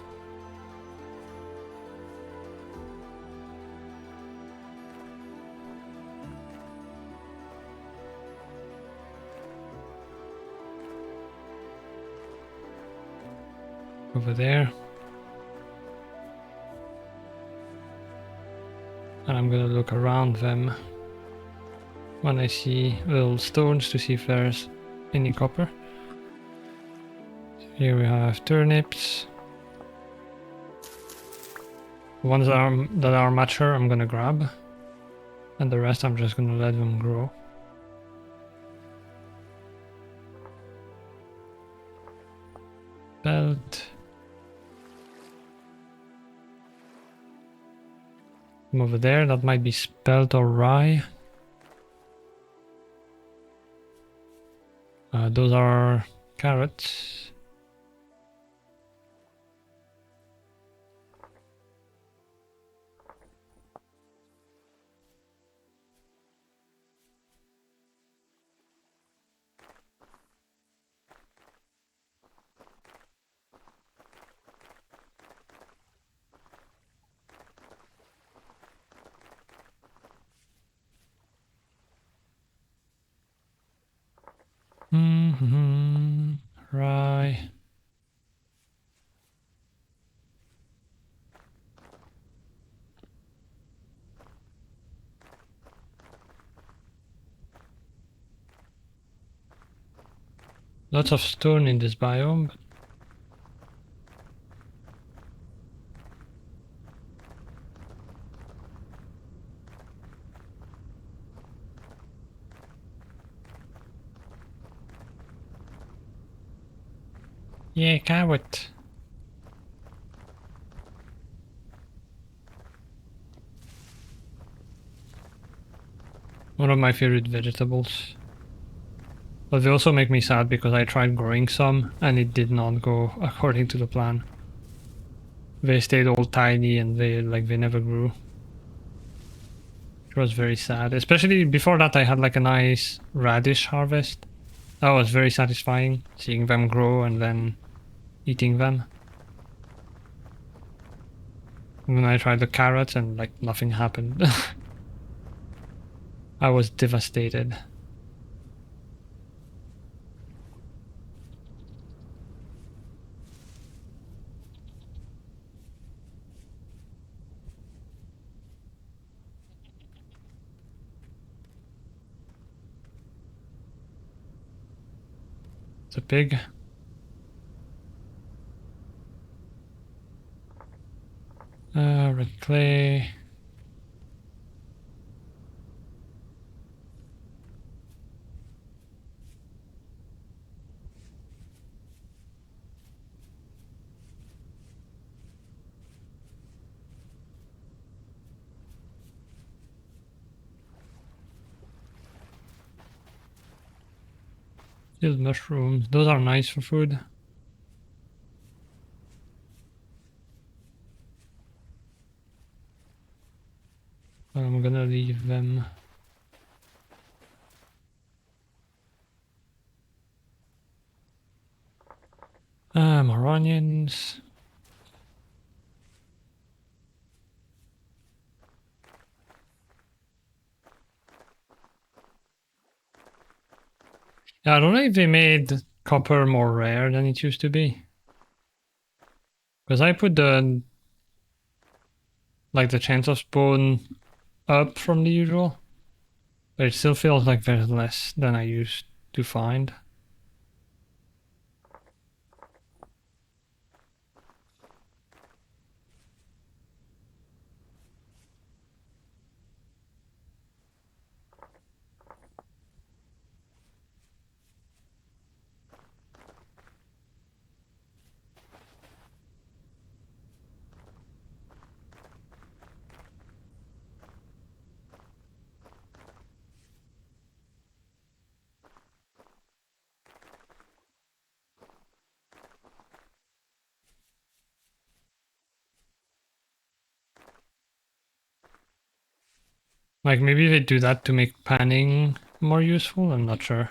Over there. And I'm gonna look around them when I see little stones to see if there's any copper. Here we have turnips. The ones that are mature I'm gonna grab. And the rest I'm just gonna let them grow. Belt. Over there, that might be spelt or rye. Those are carrots. Rye. Lots of stone in this biome. Yeah, carrot. One of my favorite vegetables. But they also make me sad because I tried growing some and it did not go according to the plan. They stayed all tiny and they never grew. It was very sad. Especially before that I had like a nice radish harvest. That was very satisfying, seeing them grow and then eating them. And then I tried the carrots and like nothing happened. I was devastated. It's a pig. Red clay. Still mushrooms. Those are nice for food. I'm gonna leave them. More onions. Yeah, I don't know if they made copper more rare than it used to be. Because I put the chance of spawn up from the usual. But it still feels like there's less than I used to find. Like maybe they do that to make panning more useful, I'm not sure.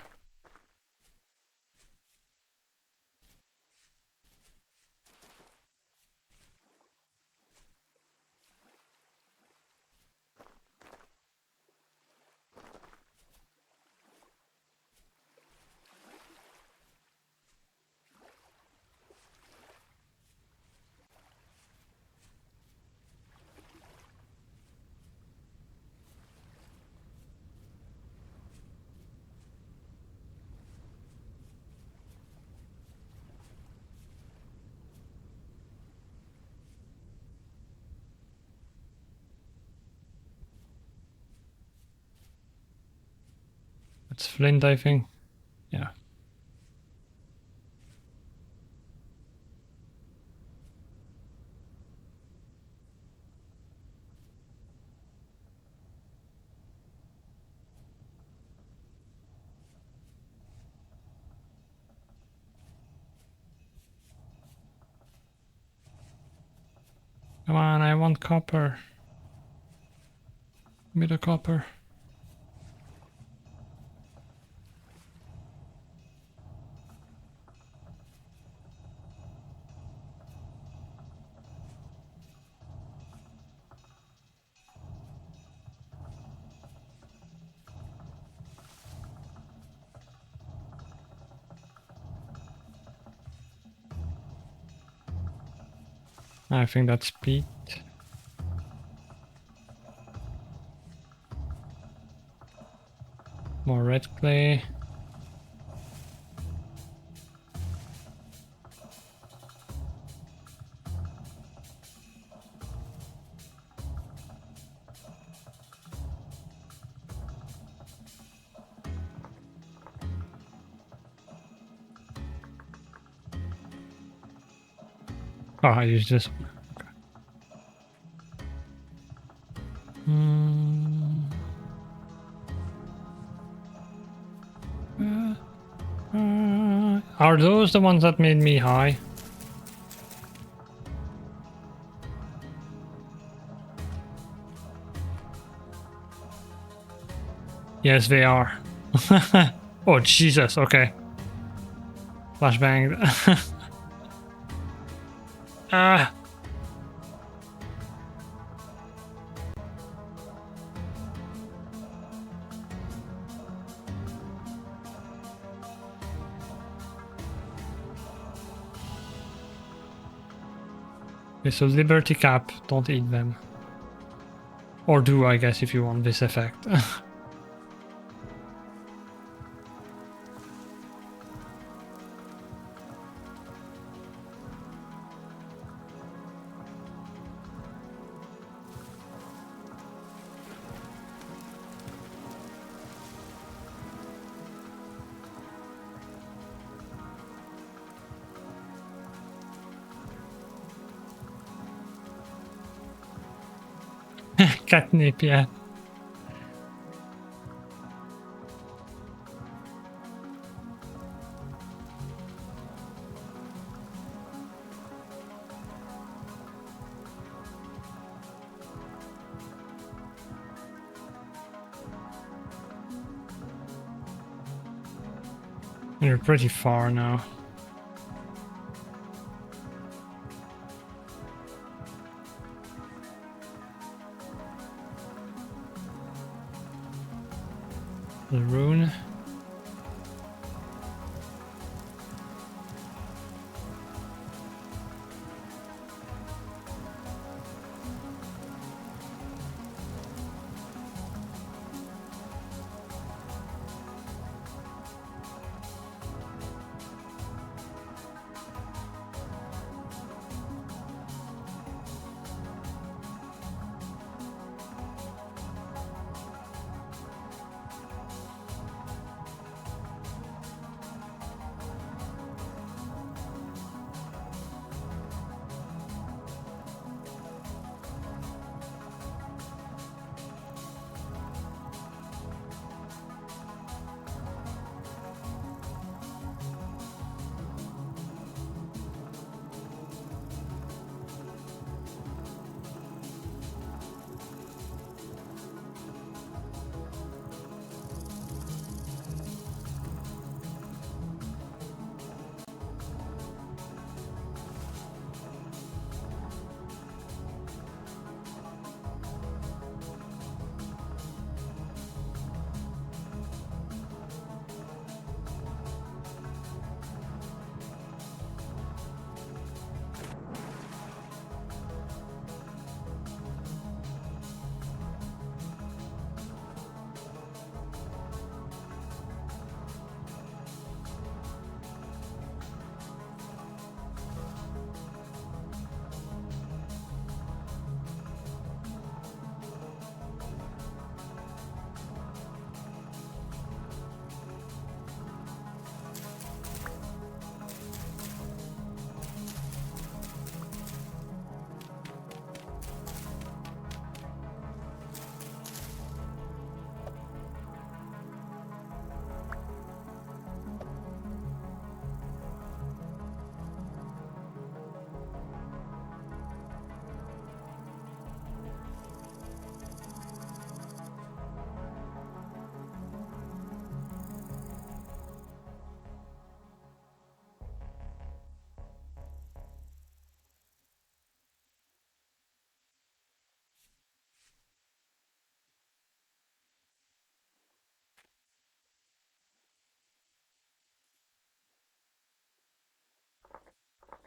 It's flint, I think. Yeah. Come on, I want copper. Give me the copper. I think that's peat. More red clay. Oh, I use this one. Okay. Are those the ones that made me high? Yes, they are. Oh, Jesus, okay. Flashbang. Ah. Okay, so Liberty Cap, don't eat them. Or do, I guess, if you want this effect. Catnip, yeah. You're pretty far now. The rune.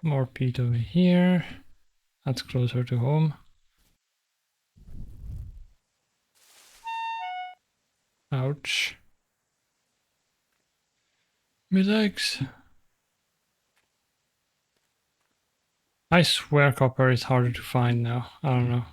More peat over here. That's closer to home. Ouch. My legs. I swear copper is harder to find now. I don't know.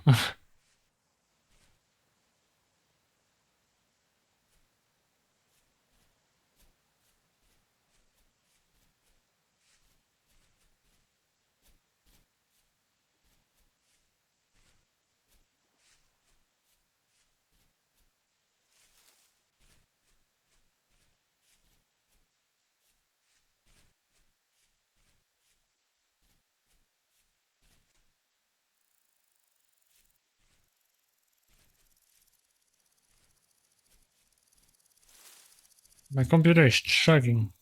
My computer is chugging.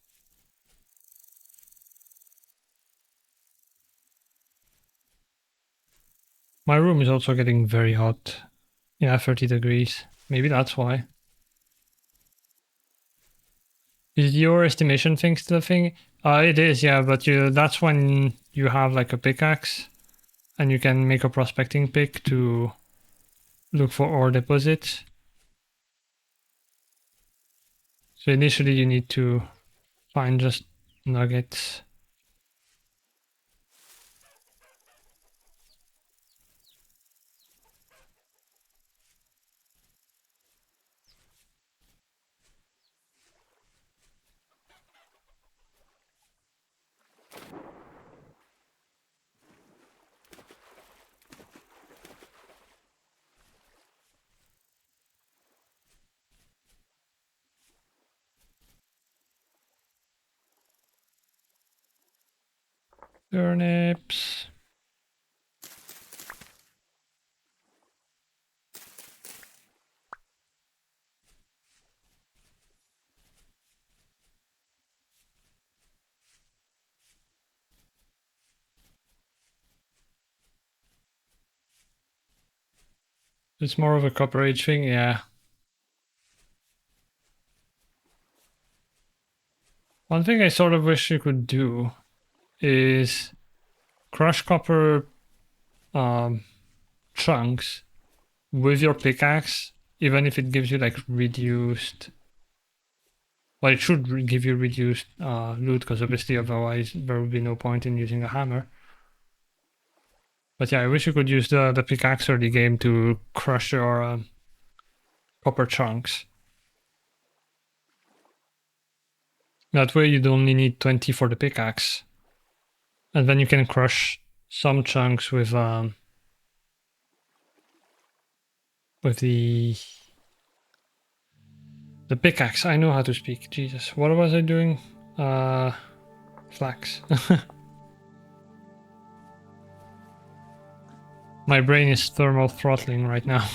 My room is also getting very hot. Yeah, 30 degrees. Maybe that's why. Is your estimation thing still a thing? It is, yeah, but that's when you have like a pickaxe and you can make a prospecting pick to look for ore deposits. So initially you need to find just nuggets. Turnips. It's more of a copper age thing, yeah. One thing I sort of wish you could do is crush copper chunks with your pickaxe, even if it gives you like reduced. Well, it should give you reduced loot, because obviously otherwise there would be no point in using a hammer. But yeah, I wish you could use the pickaxe early game to crush your copper chunks. That way you'd only need 20 for the pickaxe. And then you can crush some chunks with the pickaxe. I know how to speak. Jesus, what was I doing? Flax. My brain is thermal throttling right now.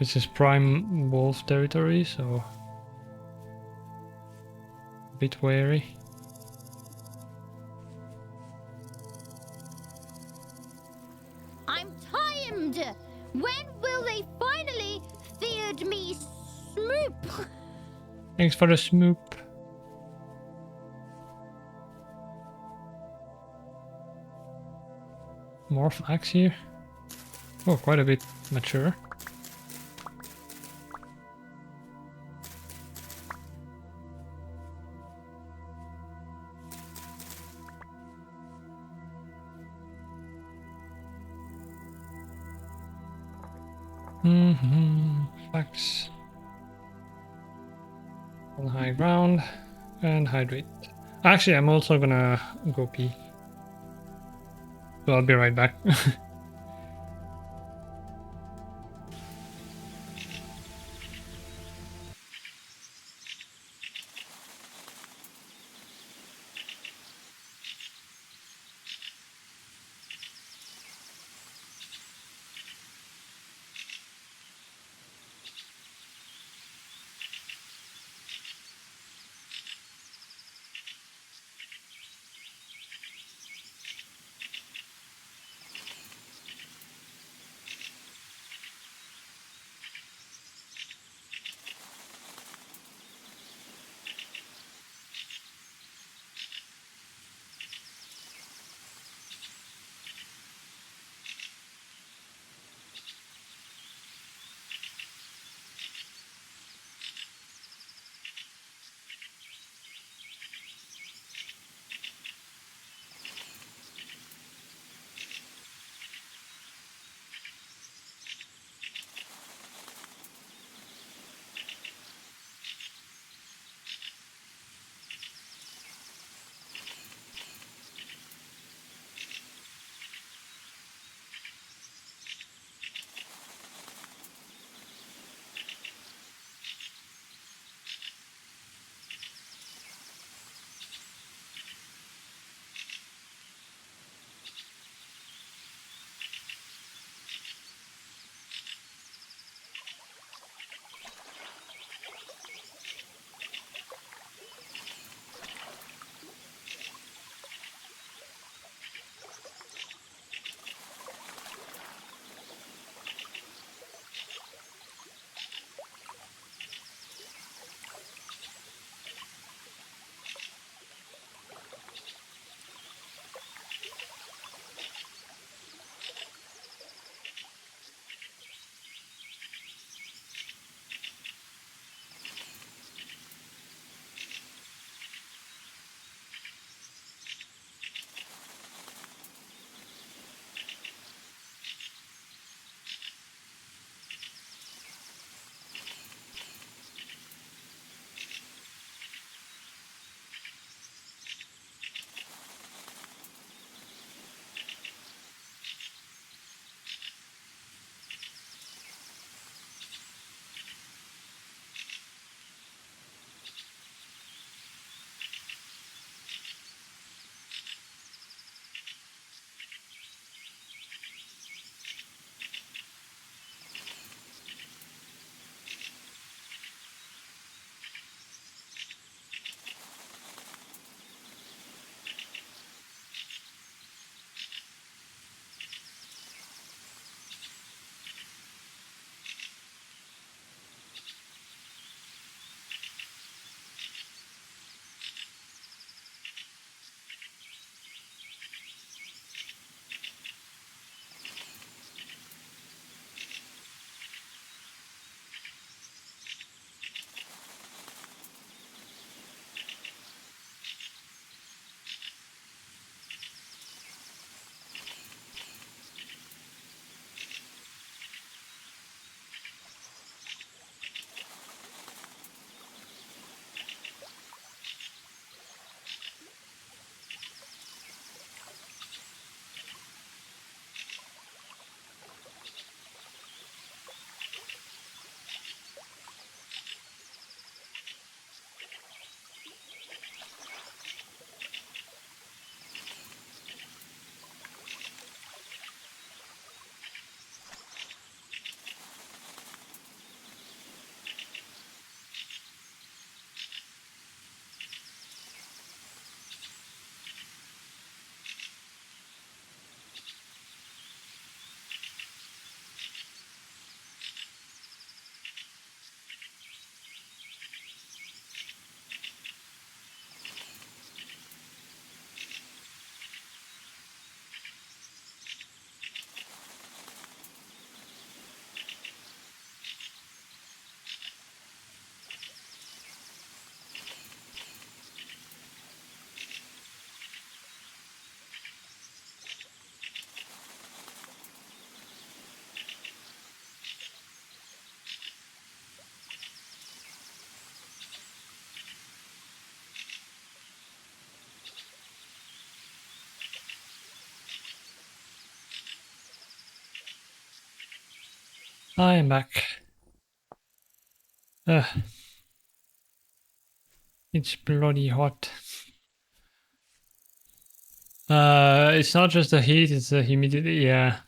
This is prime wolf territory, so a bit wary. I'm timed. When will they finally feed me smoop? Thanks for the smoop. More flax here. Oh, quite a bit mature. Flax. On high ground and hydrate. Actually, I'm also gonna go pee. So I'll be right back. I am back. It's bloody hot. It's not just the heat, it's the humidity, yeah.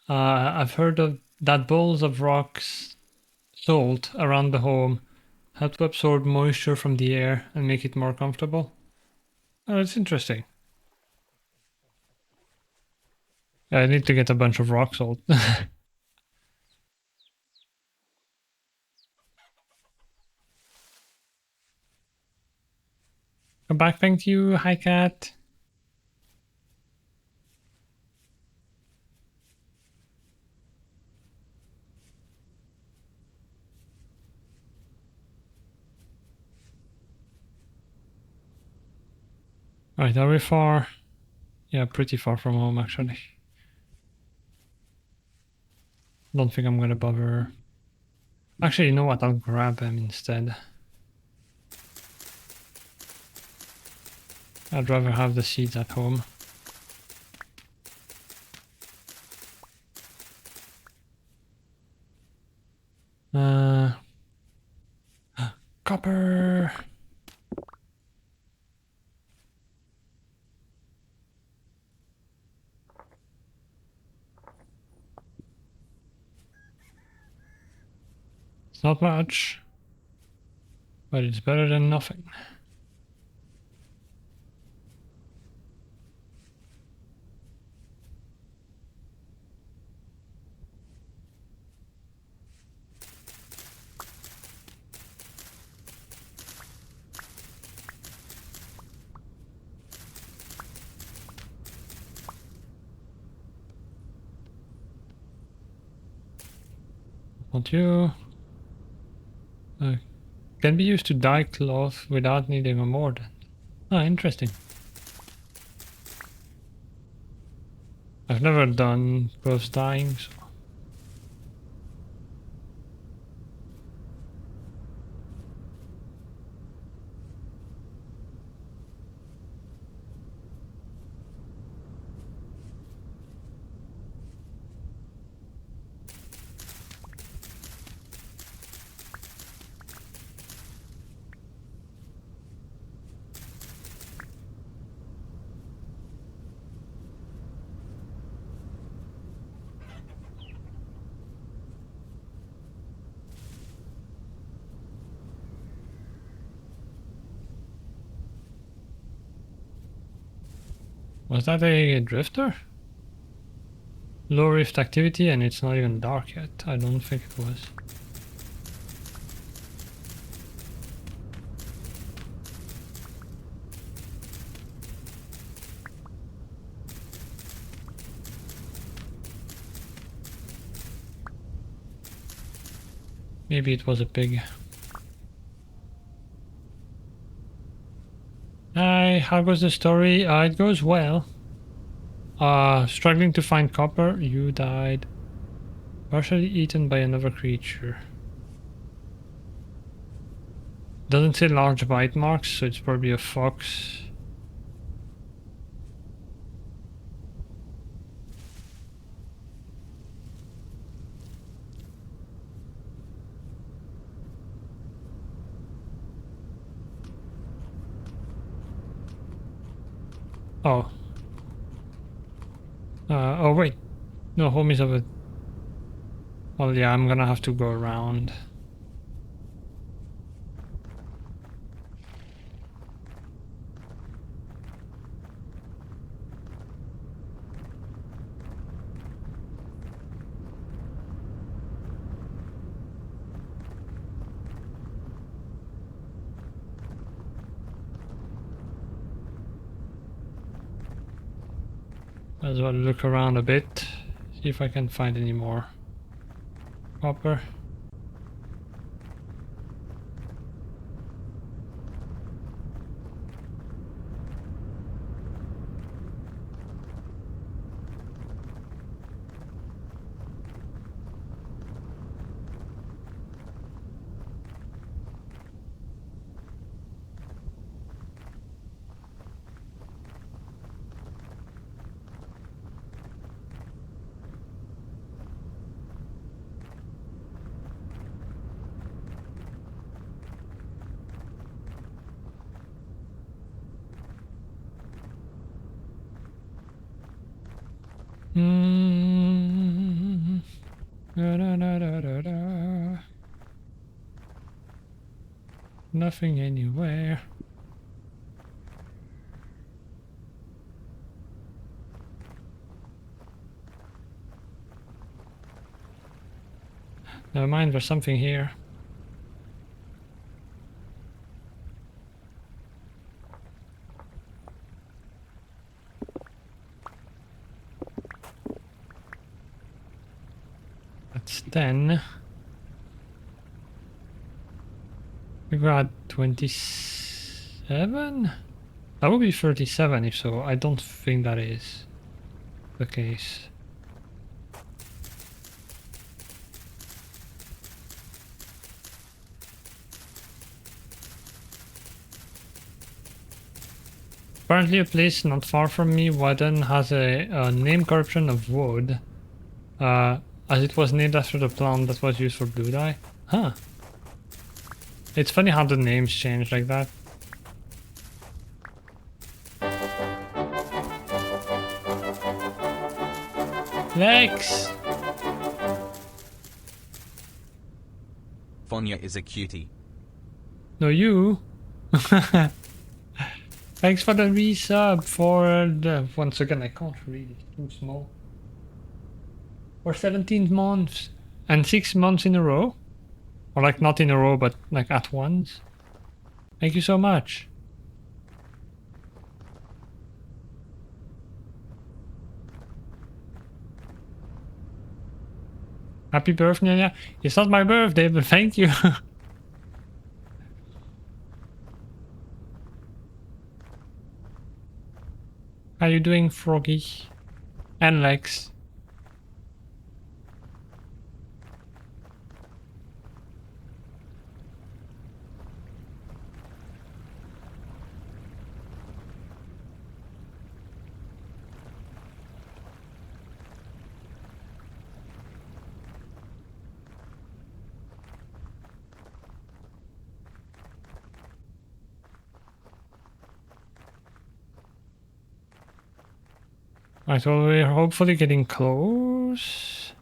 I've heard of that balls of rocks, salt around the home help to absorb moisture from the air and make it more comfortable. Oh, it's interesting. I need to get a bunch of rock salt. Come back, thank you. Hi, cat. Alright, are we far? Yeah, pretty far from home, actually. Don't think I'm gonna bother. Actually, you know what? I'll grab him instead. I'd rather have the seeds at home. Copper! It's not much, but it's better than nothing. Not you. Can be used to dye cloth without needing a mordant. Ah, interesting. I've never done clothes dyeing, so. Was that a drifter? Low rift activity and it's not even dark yet. I don't think it was. Maybe it was a pig. Hi, how goes the story? It goes well. Struggling to find copper, you died. Partially eaten by another creature. Doesn't say large bite marks, so it's probably a fox. Oh. Oh wait. No, homies of it. Well, yeah, I'm gonna have to go around. As well look around a bit, see if I can find any more copper. Da-da-da-da-da-da. Nothing anywhere. Never mind, there's something here. That's 10. We got 27? That would be 37 if so. I don't think that is the case. Apparently a place not far from me, Wadden, has a name corruption of wood. As it was named after the plant that was used for blue dye. Huh. It's funny how the names change like that. Lex! Fonya is a cutie. No, you. Thanks for the resub for the... Once again, I can't read. It's too small. For 17 months. And 6 months in a row. Or like not in a row, but like at once. Thank you so much. Happy birthday, Nanya. It's not my birthday, but thank you. How you doing, Froggy? And Lex? Alright, so we're hopefully getting close.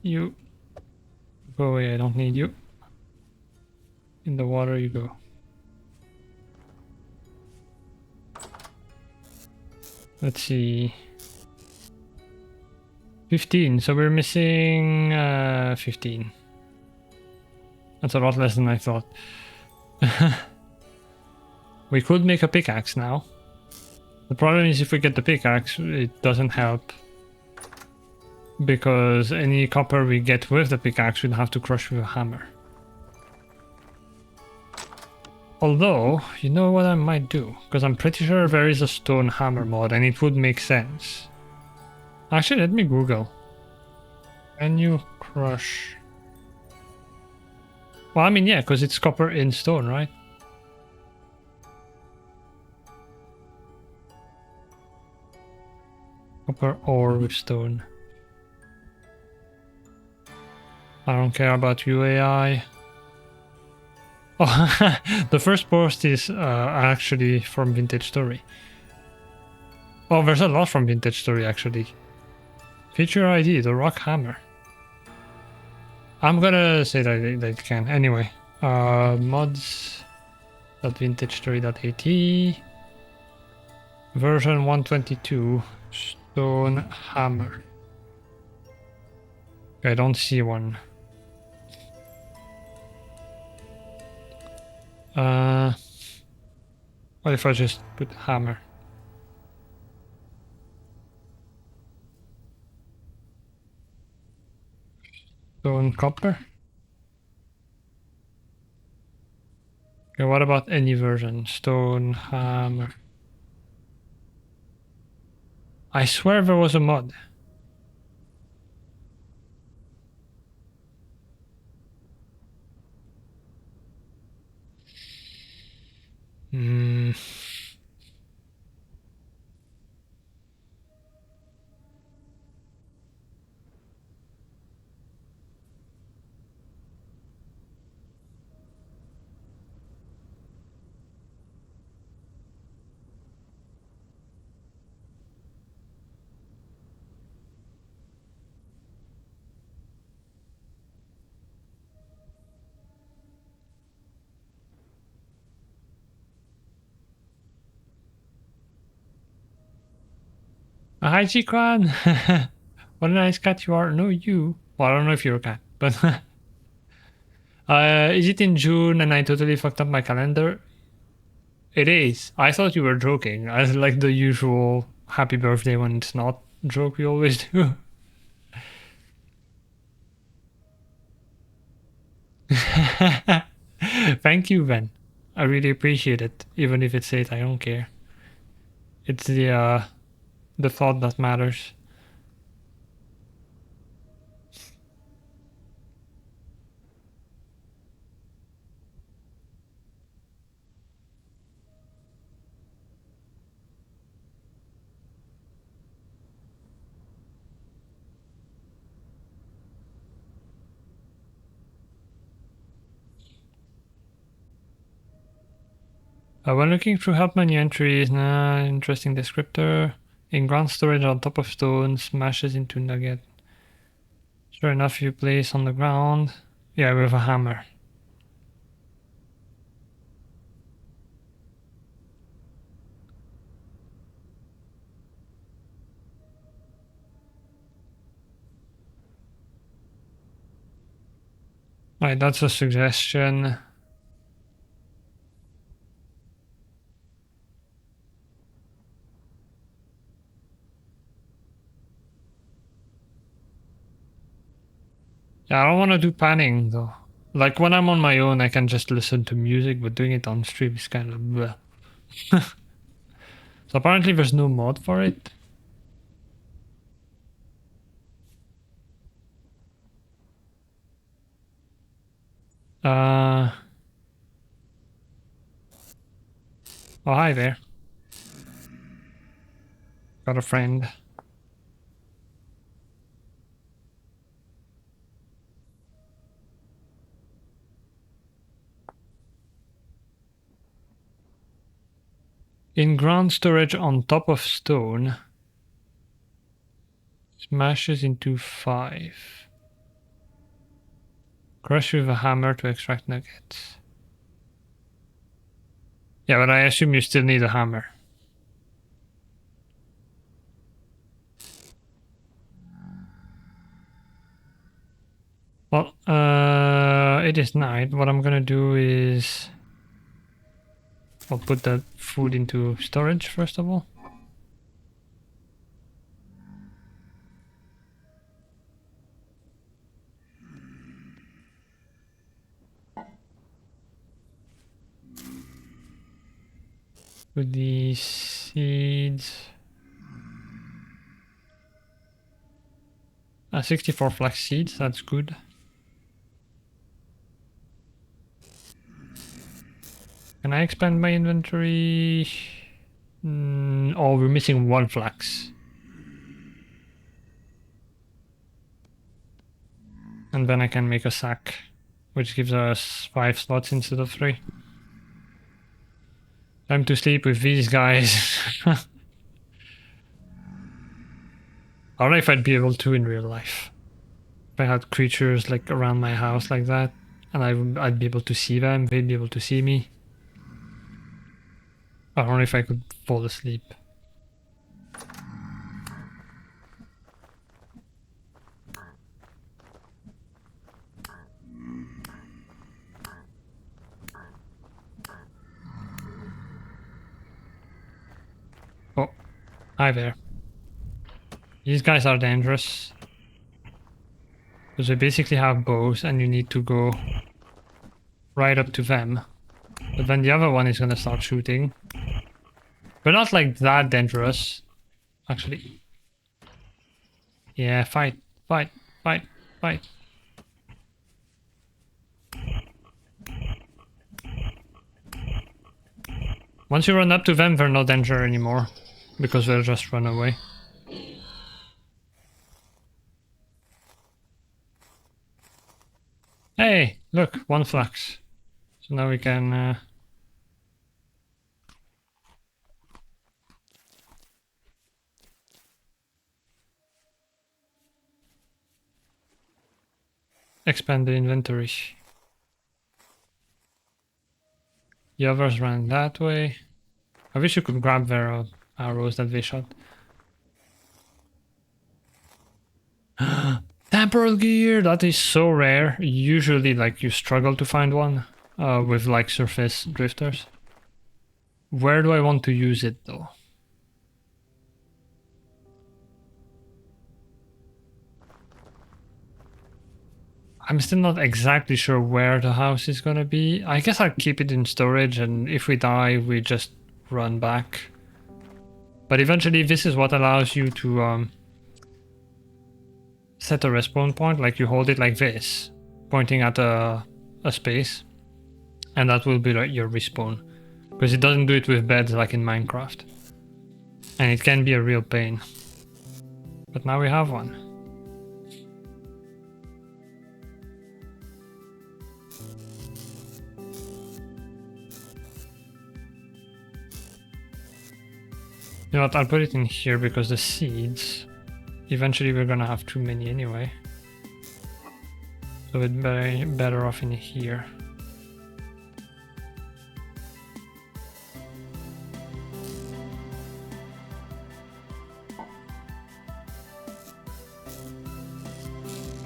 You go away, I don't need you. In the water you go. Let's see. 15, so we're missing 15. That's a lot less than I thought. We could make a pickaxe now. The problem is if we get the pickaxe, it doesn't help. Because any copper we get with the pickaxe we'd have to crush with a hammer. Although, you know what I might do? Because I'm pretty sure there is a stone hammer mod and it would make sense. Actually, let me Google. Can you crush? Well, I mean, yeah, because it's copper in stone, right? Copper ore with stone. I don't care about you, AI. Oh, the first post is actually from Vintage Story. Oh, there's a lot from Vintage Story, actually. Feature ID, the rock hammer. I'm gonna say that it can. Anyway, mods.vintagestory.at version 122 stone hammer. I don't see one. What if I just put hammer? Stone copper? Okay, what about any version? Stone hammer. I swear there was a mod. Hmm. Hi, Chikwan. What a nice cat you are. No, you. Well, I don't know if you're a cat, but is it in June and I totally fucked up my calendar? It is. I thought you were joking. I like the usual happy birthday when it's not joke we always do. Thank you, Ben. I really appreciate it. Even if it's late, I don't care. It's the thought that matters. When looking through help menu entries, interesting descriptor. In ground storage on top of stone, smashes into nugget. Sure enough, you place on the ground. Yeah, with a hammer. Right, that's a suggestion. Yeah, I don't want to do panning though. Like when I'm on my own, I can just listen to music, but doing it on stream is kind of bleh. So apparently there's no mod for it. Oh, hi there. Got a friend. In ground storage on top of stone. Smashes into 5. Crush with a hammer to extract nuggets. Yeah, but I assume you still need a hammer. Well, it is night. What I'm gonna do is I'll put that food into storage first of all. With the seeds. 64 flax seeds, that's good. Can I expand my inventory? Oh, we're missing 1 flax. And then I can make a sack, which gives us 5 slots instead of 3. Time to sleep with these guys. I don't know if I'd be able to in real life. If I had creatures like around my house like that, and I'd be able to see them, they'd be able to see me. I don't know if I could fall asleep. Oh, hi there. These guys are dangerous. Because they basically have bows and you need to go right up to them. But then the other one is gonna start shooting. But not like that dangerous, actually. Yeah, fight, fight, fight, fight. Once you run up to them, they're no danger anymore. Because they'll just run away. Hey, look, 1 flax. So now we can... expand the inventory. The others ran that way. I wish you could grab their arrows that they shot. temporal gear, that is so rare. Usually like you struggle to find one with like surface drifters. Where do I want to use it though? I'm still not exactly sure where the house is gonna be. I guess I'll keep it in storage, and if we die, we just run back. But eventually this is what allows you to set a respawn point. Like you hold it like this, pointing at a space, and that will be like your respawn. Because it doesn't do it with beds like in Minecraft. And it can be a real pain. But now we have one. You know what, I'll put it in here because the seeds, eventually we're gonna have too many anyway. So it's better off in here.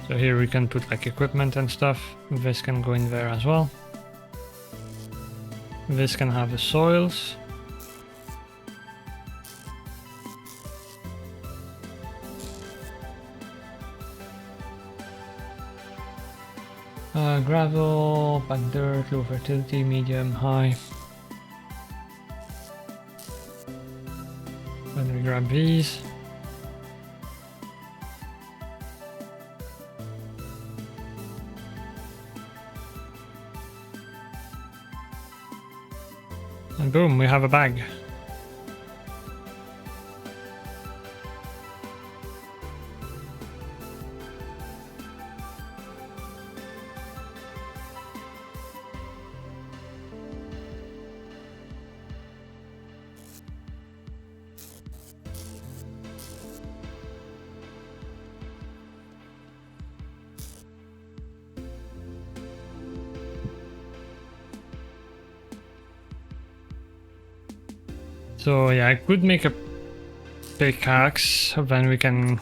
So here we can put like equipment and stuff. This can go in there as well. This can have the soils. Gravel, back dirt, low fertility, medium, high. Then we grab these. And boom, we have a bag. So yeah, I could make a pickaxe, then we can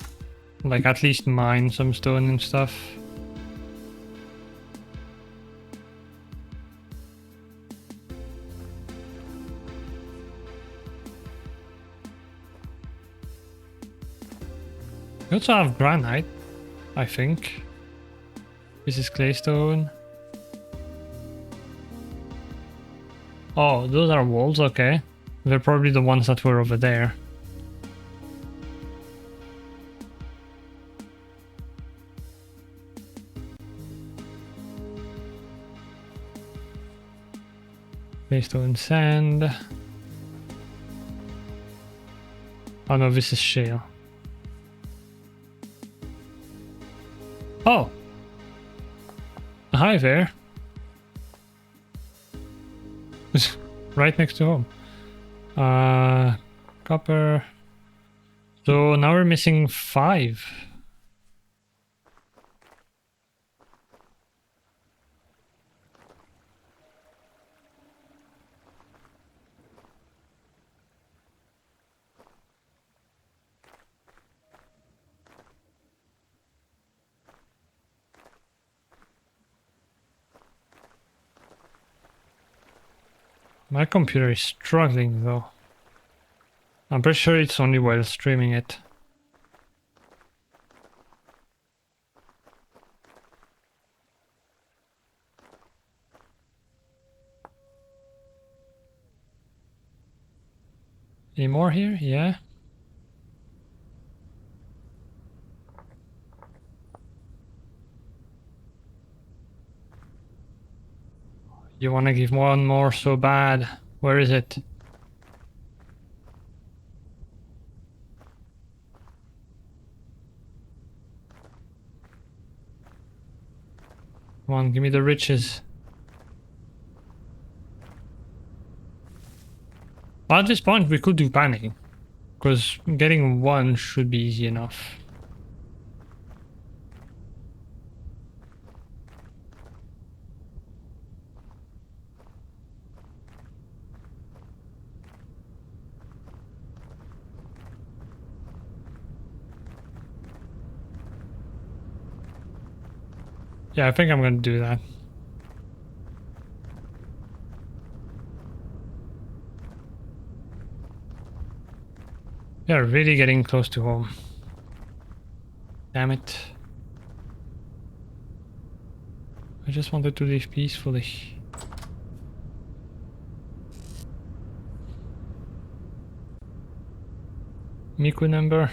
like at least mine some stone and stuff. We also have granite, I think. This is claystone. Oh, those are walls, okay. They're probably the ones that were over there. Claystone sand. Oh no, this is shale. Oh! Hi there. Right next to home. Copper. So now we're missing 5. My computer is struggling though. I'm pretty sure it's only while streaming it. Any more here? Yeah. You want to give one more so bad. Where is it? Come on, give me the riches. At this point, we could do panicking, because getting one should be easy enough. Yeah, I think I'm gonna do that. Yeah, really getting close to home. Damn it. I just wanted to live peacefully. Miku number.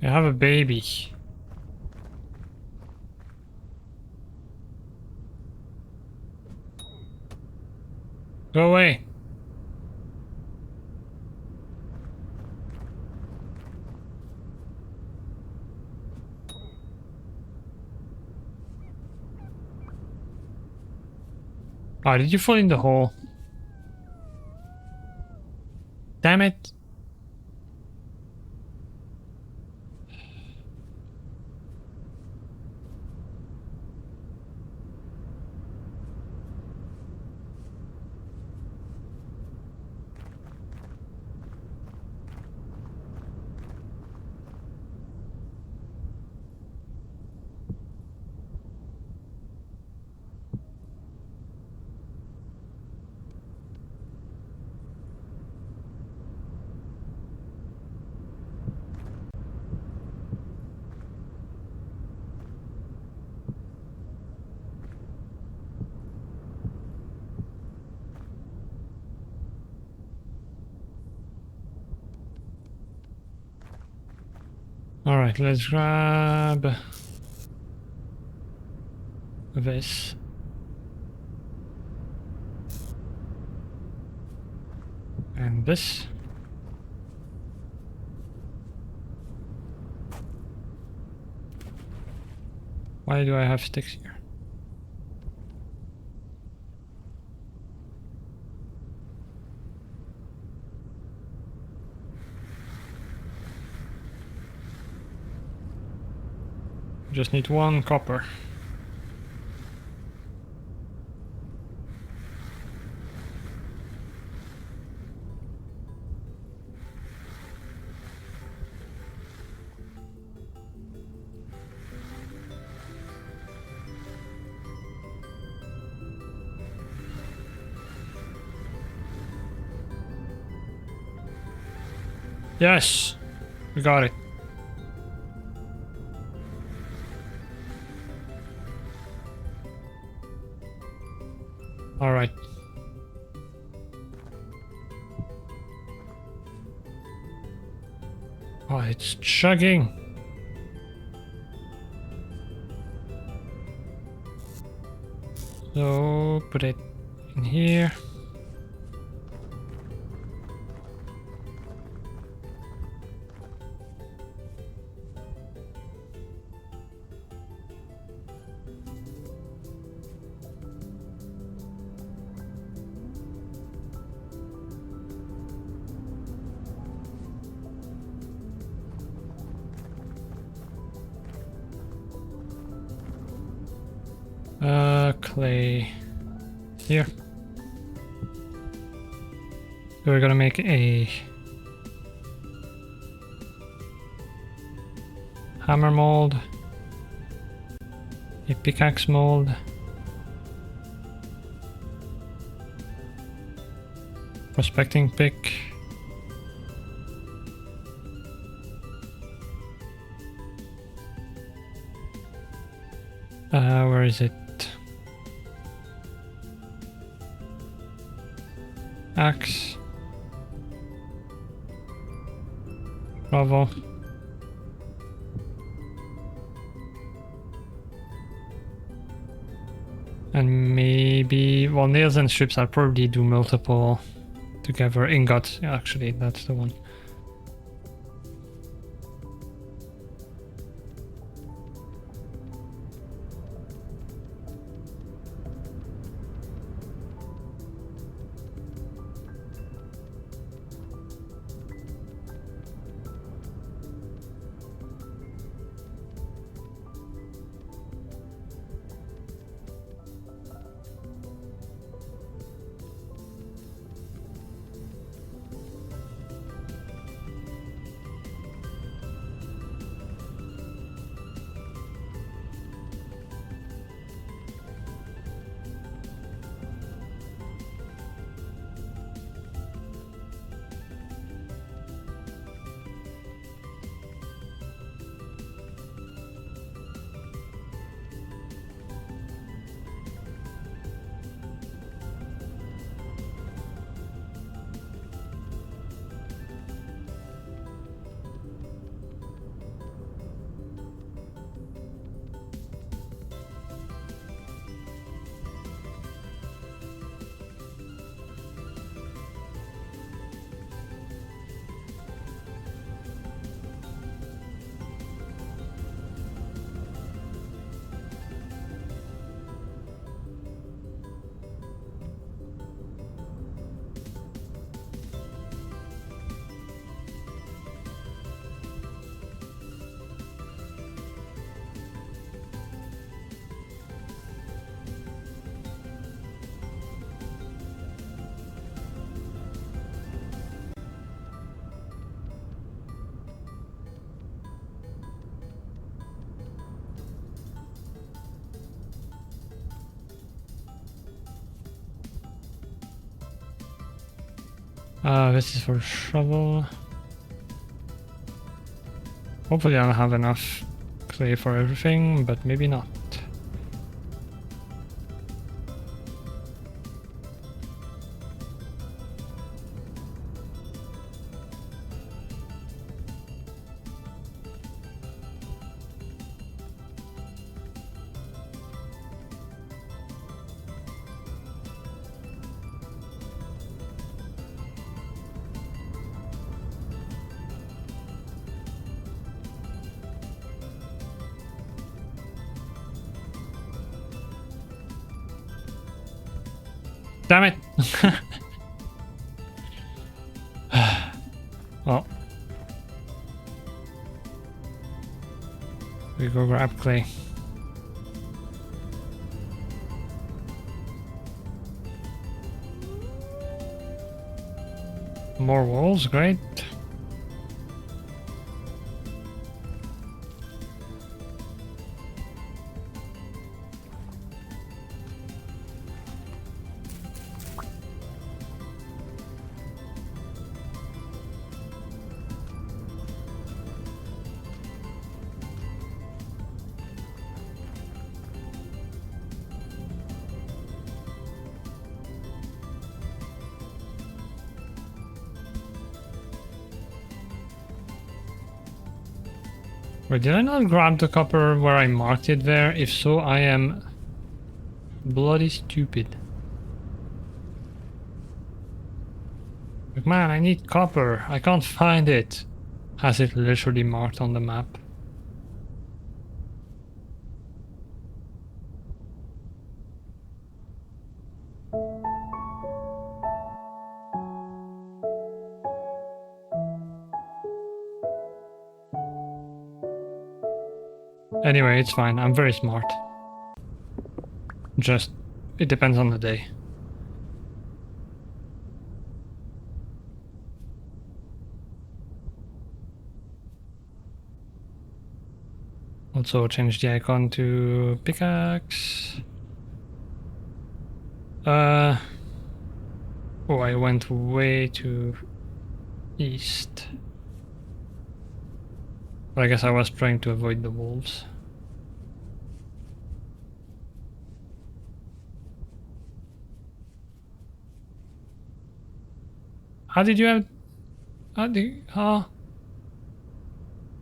I have a baby. Go away. Oh, did you fall in the hole? Damn it. Alright, let's grab this. And this. Why do I have sticks here? Just need one copper. Yes, we got it. All right. Oh, it's chugging. So put it in here. Clay here. So we're gonna make a hammer mold. A pickaxe mold. Prospecting pick. Where is it? Axe. Bravo. And maybe, well, nails and strips I'll probably do multiple together. Ingot, actually, that's the one. This is for shovel. Hopefully I'll have enough clay for everything, but maybe not. Damn it! Well, we go grab clay. More walls, great. Wait, did I not grab the copper where I marked it there? If so, I am bloody stupid. Like, man, I need copper. I can't find it. Has it literally marked on the map? Anyway, it's fine. I'm very smart. Just, it depends on the day. Also change the icon to pickaxe. Oh, I went way too east. But I guess I was trying to avoid the wolves. How did you have... How...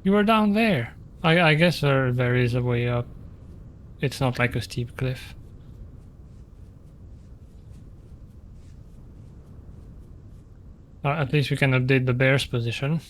You were down there. I guess there is a way up. It's not like a steep cliff. At least we can update the bear's position.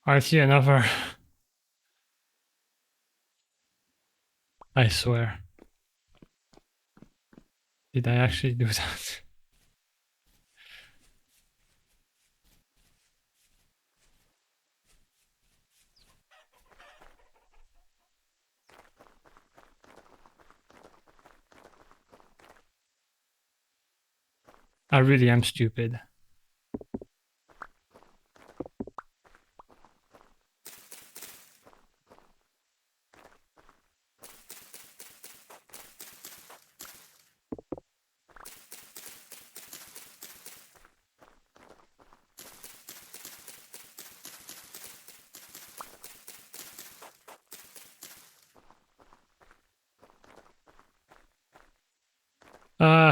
I see another. I swear. Did I actually do that? I really am stupid.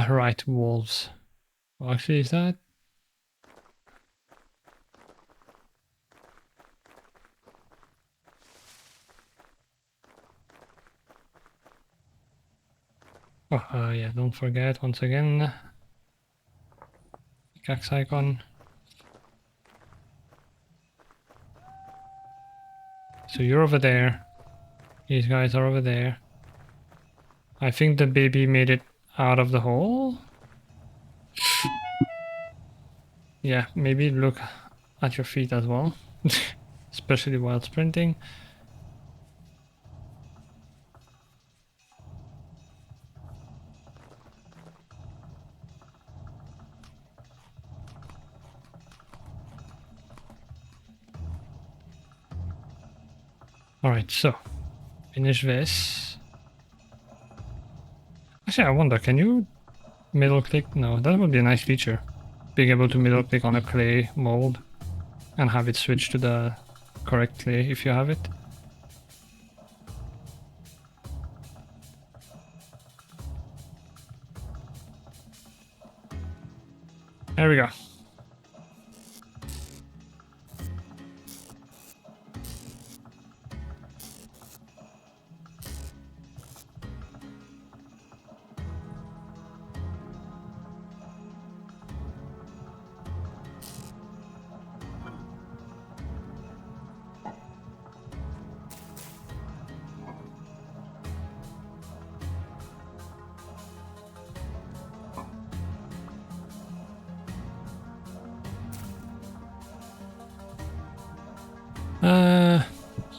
Right, wolves. Well, actually, is that? Oh, yeah, don't forget, once again, pickaxe icon. So you're over there. These guys are over there. I think the baby made it out of the hole. Yeah, maybe look at your feet as well, especially while sprinting. Alright, so finish this. Actually, I wonder, can you middle click? No, that would be a nice feature. Being able to middle click on a clay mold and have it switch to the correct clay if you have it. There we go.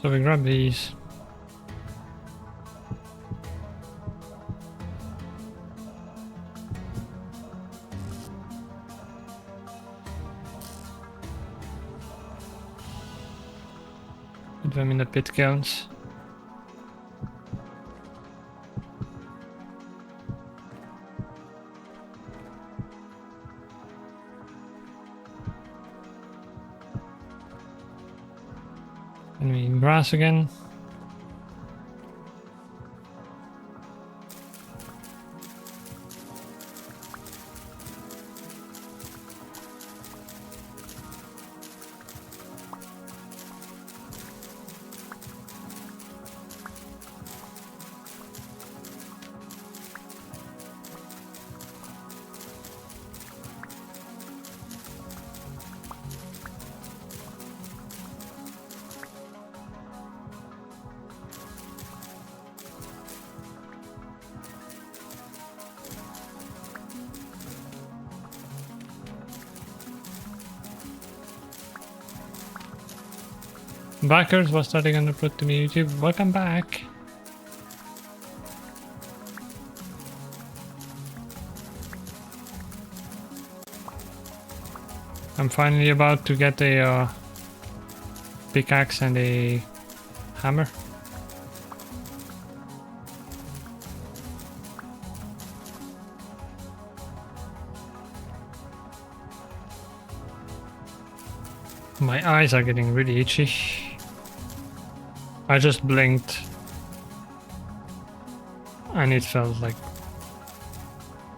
So we grab these. Put them in the pit cones. And we grass again. Backers, what's that gonna put to me YouTube? Welcome back. I'm finally about to get a pickaxe and a hammer. My eyes are getting really itchy. I just blinked and it felt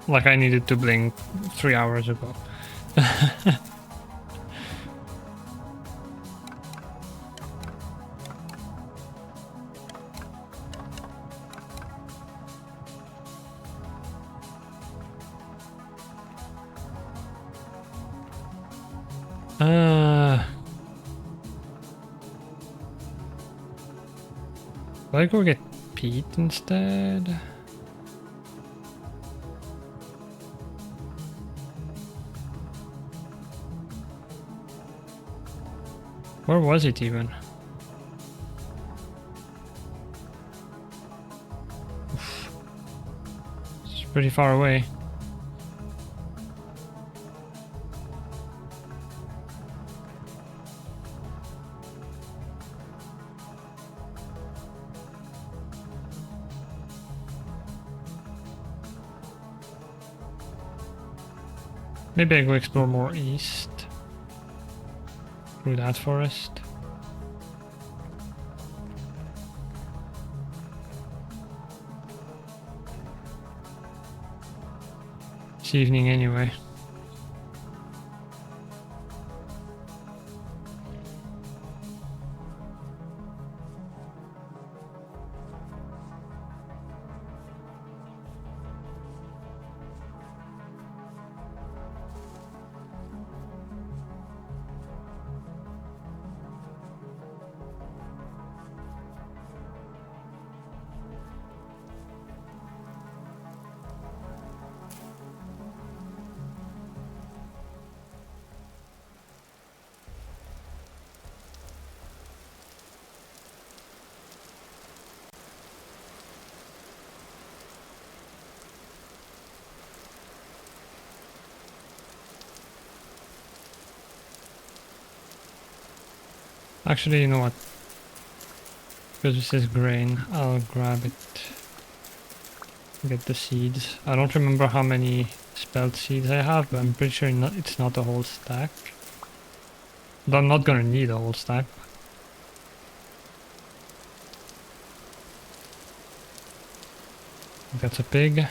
like I needed to blink 3 hours ago. Will I go get peat instead? Where was it even? Oof. It's pretty far away. Maybe I go explore more east through that forest. It's evening anyway. Actually, you know what? Because this is grain, I'll grab it. Get the seeds. I don't remember how many spelt seeds I have, but I'm pretty sure it's not a whole stack. But I'm not gonna need a whole stack. That's a pig.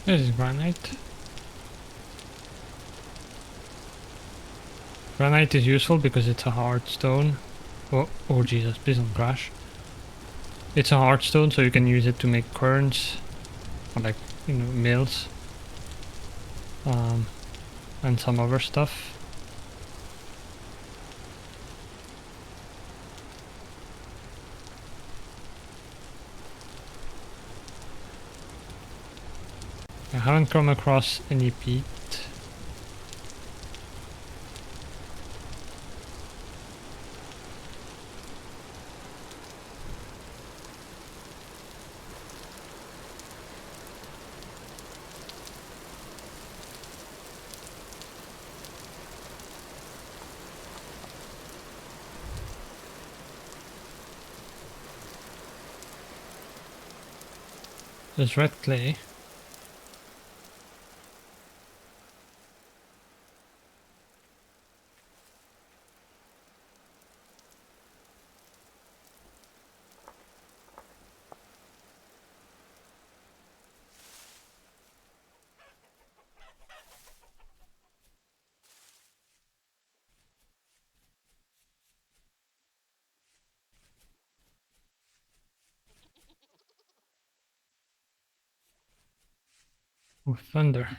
This is granite. Granite is useful because it's a hard stone. Oh Jesus, please don't crash. It's a hard stone, so you can use it to make querns, or like, you know, mills, and some other stuff. I haven't come across any peat. There's red clay. Oh, thunder.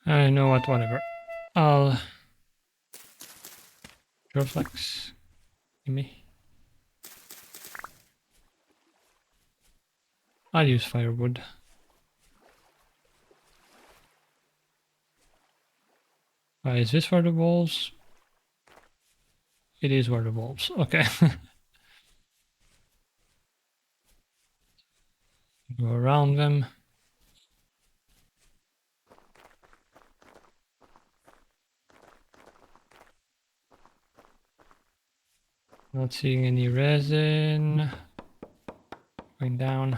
I know what, whatever. I'll... Flex. Gimme. I'll use firewood. Is this where the walls? It is where the walls. Okay. Go around them. Not seeing any resin. Going down.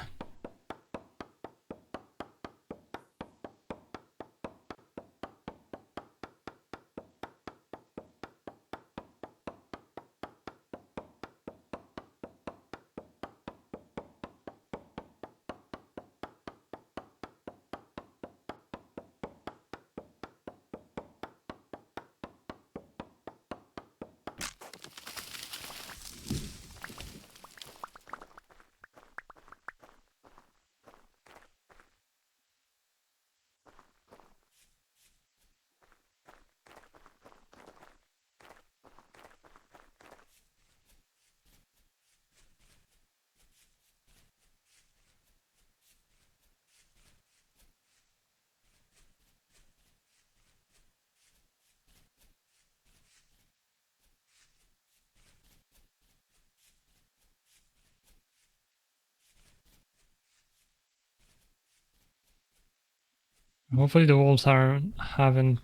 Hopefully the walls haven't...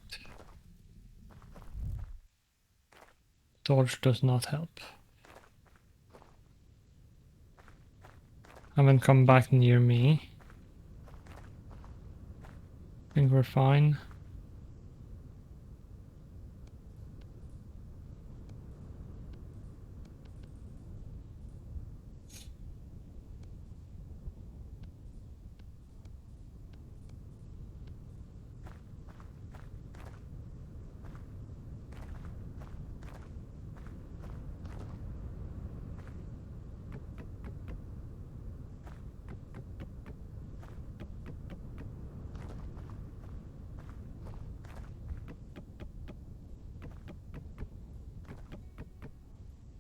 Torch does not help. Haven't come back near me. I think we're fine.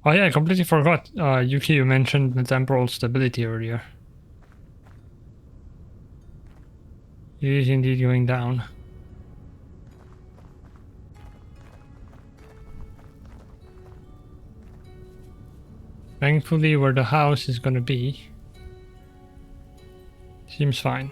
Oh yeah, I completely forgot. Yuki, you mentioned the temporal stability earlier. It is indeed going down. Thankfully, where the house is gonna be, Seems fine.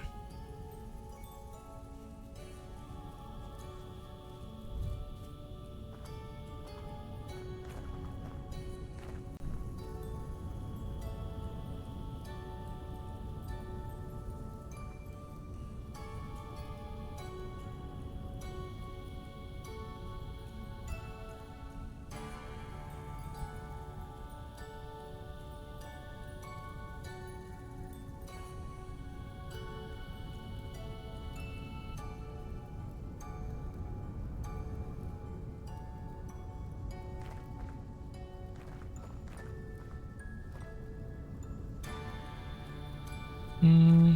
Hmm.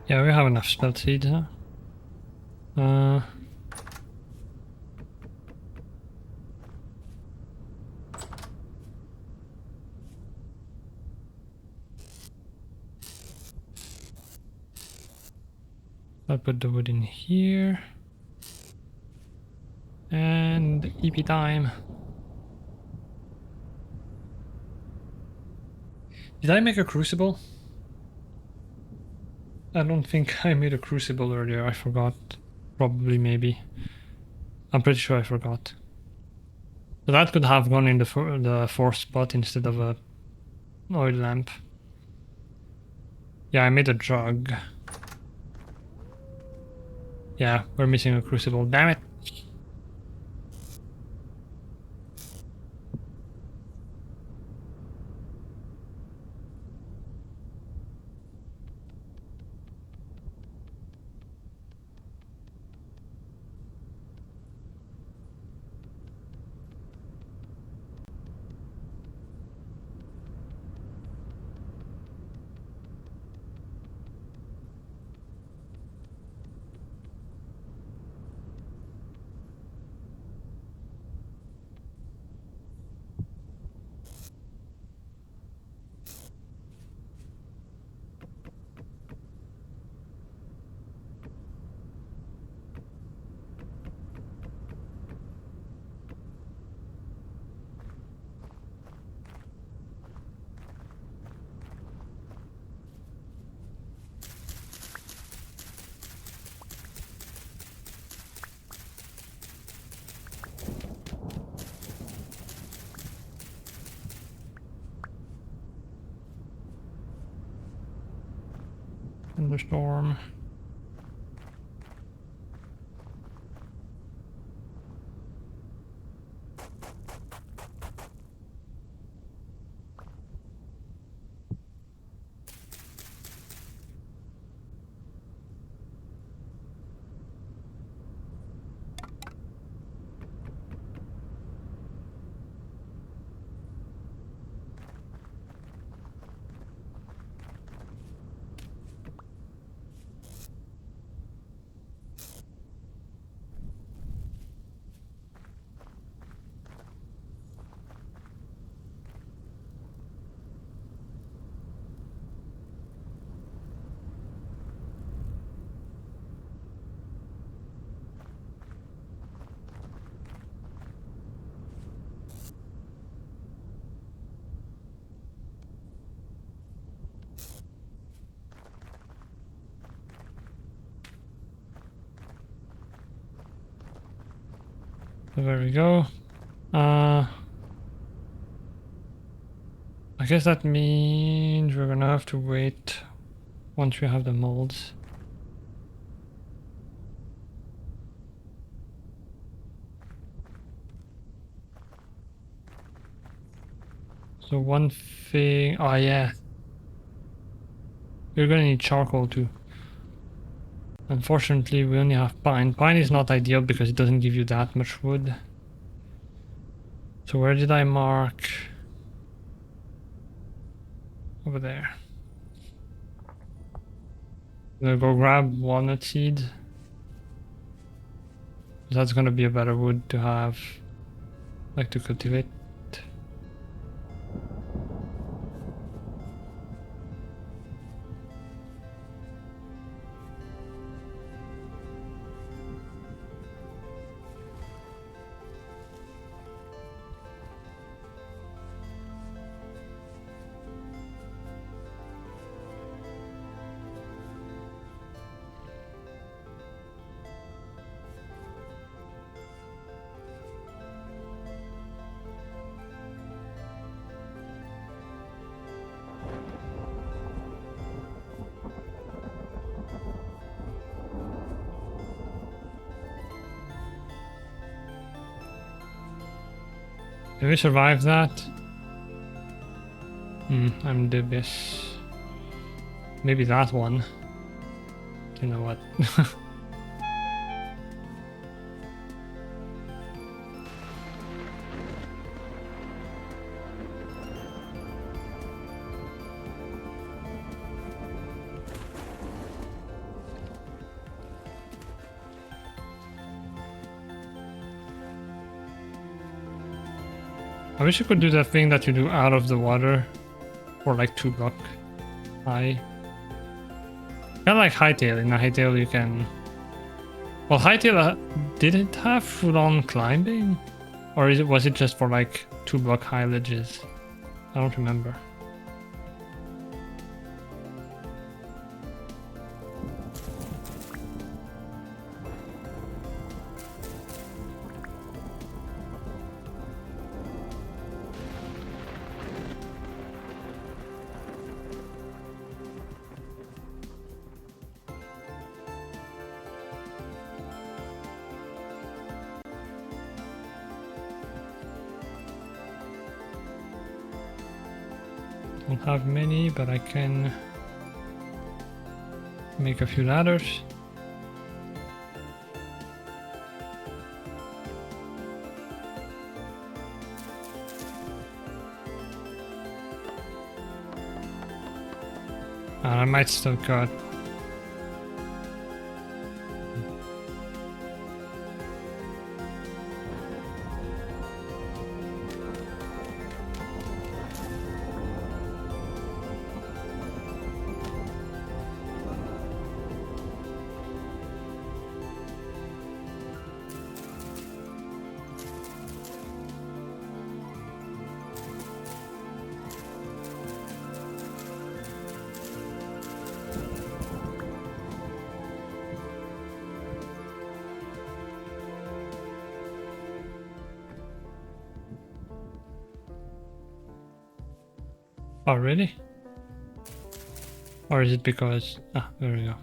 Yeah, we have enough spell seeds, huh? I'll put the wood in here. And EP time. Did I make a crucible? I don't think I made a crucible earlier. I forgot. Probably, maybe. I'm pretty sure I forgot. So that could have gone in the fourth spot instead of a oil lamp. Yeah, I made a jug. Yeah, we're missing a crucible. Damn it. Thunderstorm. So there we go. I guess that means we're gonna have to wait once we have the molds. So one thing, oh yeah, we're gonna need charcoal too. Unfortunately, we only have pine. Pine is not ideal because it doesn't give you that much wood. So where did I mark? over there. I'm gonna go grab walnut seeds. That's gonna be a better wood to have, like to cultivate. Did we survive that? I'm dubious. Maybe that one. You know what? I wish you could do that thing that you do out of the water for like 2 block high. Kind of like Hytale. In a Hytale you can... Well, Hytale, did it have full-on climbing? Or was it just for like 2 block high ledges? I don't remember. Don't have many, but I can make a few ladders. And I might still cut. Oh, really? Or is it because... Ah, there we go.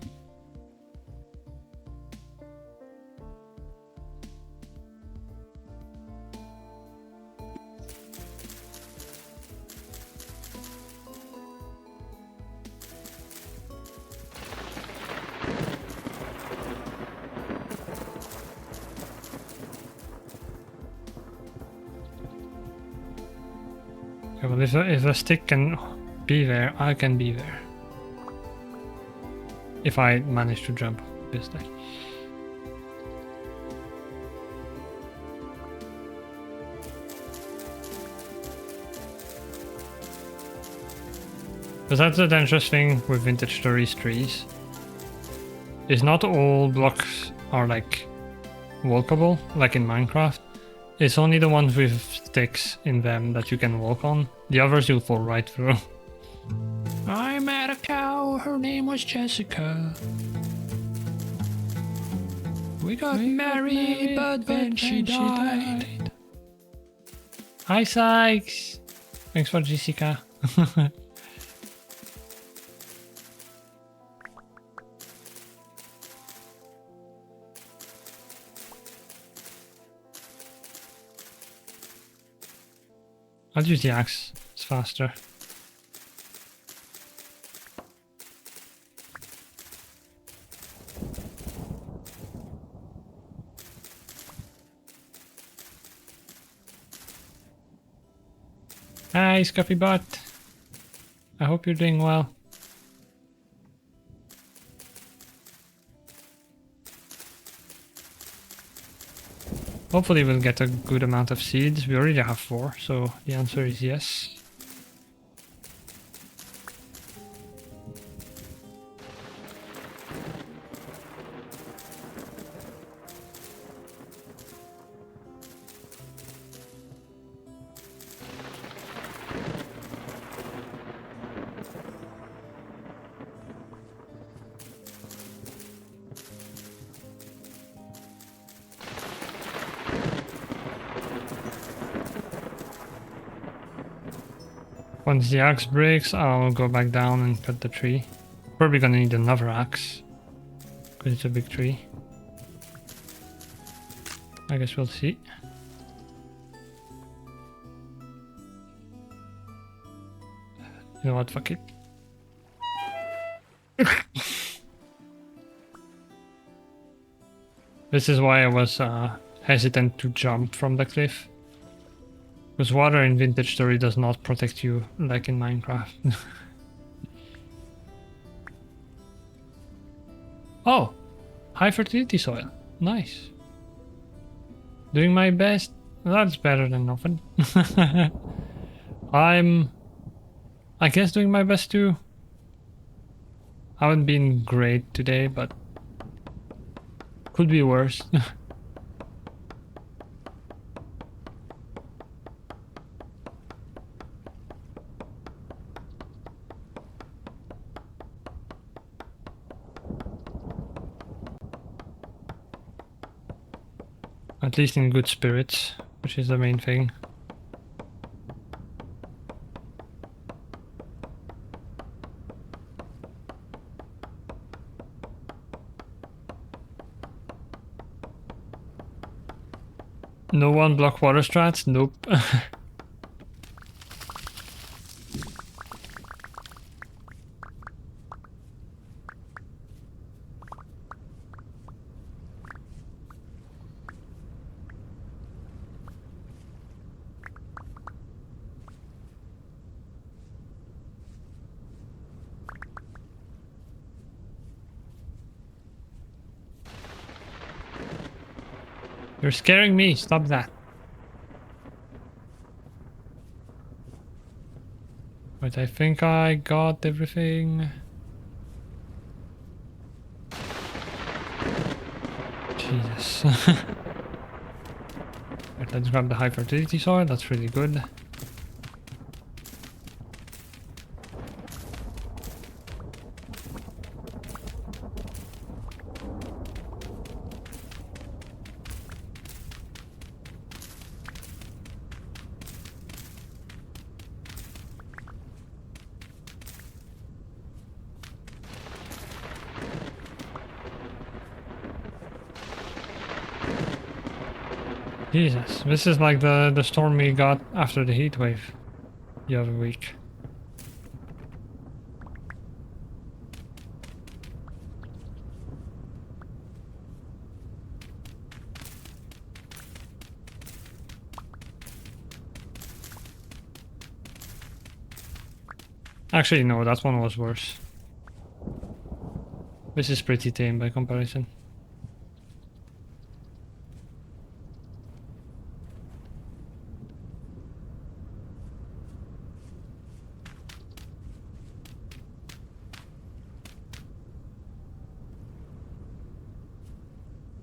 Okay, well, if a stick can be there, I can be there. If I manage to jump this day. Because that's the dangerous thing with Vintage Stories trees. Is not all blocks are like walkable, like in Minecraft. It's only the ones with sticks in them that you can walk on. The others you'll fall right through. I met a cow, her name was Jessica. We got married, but then she died. Hi Sykes! Thanks for Jessica. I'll use the axe, it's faster. Hi, Scuffy Bot. I hope you're doing well. Hopefully we'll get a good amount of seeds. We already have 4, so the answer is yes. Once the axe breaks, I'll go back down and cut the tree. Probably gonna need another axe, because it's a big tree. I guess we'll see. You know what, fuck it. This is why I was hesitant to jump from the cliff. Because water in Vintage Story does not protect you like in Minecraft. Oh! High fertility soil. Nice. Doing my best. That's better than nothing. I guess doing my best too. I haven't been great today, but could be worse. At least in good spirits, which is the main thing. No one block water strats? Nope. You're scaring me, stop that. But I think I got everything. Jesus. Right, let's grab the high fertility soil, that's really good. Jesus, this is like the storm we got after the heat wave the other week. Actually, no, that one was worse. This is pretty tame by comparison.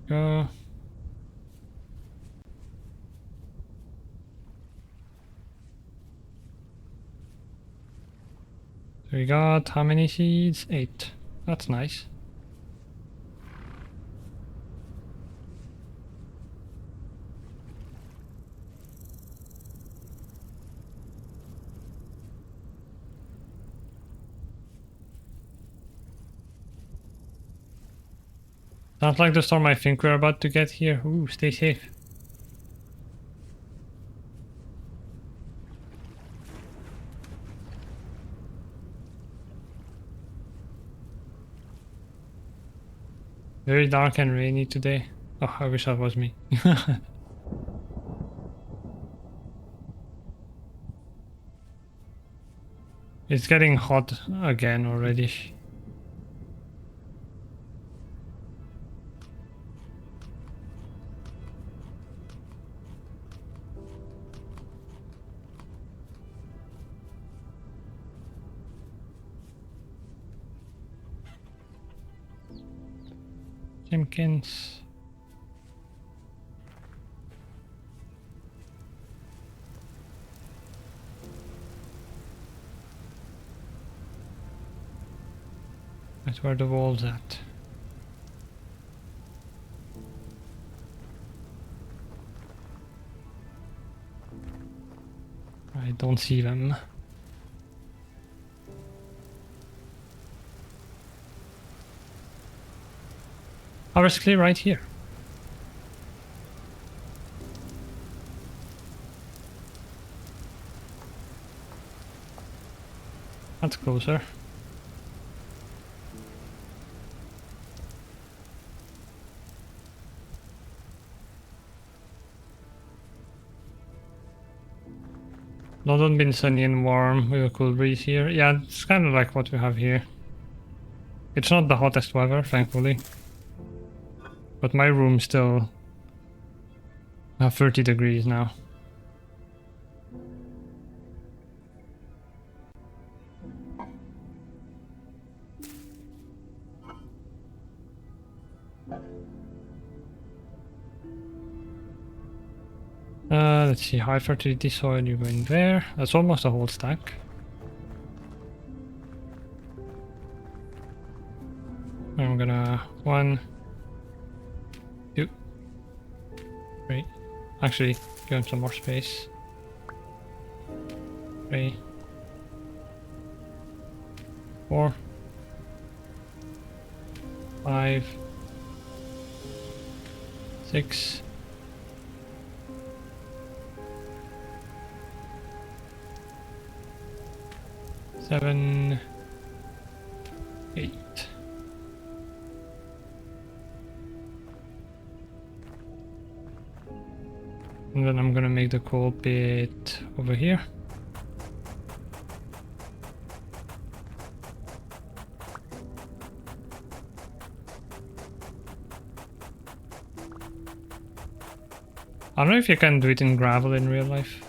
Go. So we got how many seeds? 8. That's nice. Sounds like the storm I think we're about to get here. Ooh, stay safe. Very dark and rainy today. Oh, I wish that was me. It's getting hot again already. Simpkins. That's where the wall's at. I don't see them. Obviously right here. That's closer. London been sunny and warm with a cool breeze here. Yeah, it's kind of like what we have here. It's not the hottest weather, thankfully. But my room still have 30 degrees now. Let's see, high fertility soil, you go in there. That's almost a whole stack. I'm gonna 1, 2, 3. Actually, give him some more space. 3, 4, 5, 6. 7, 8. And then I'm gonna make the coal pit over here. I don't know if you can do it in gravel in real life.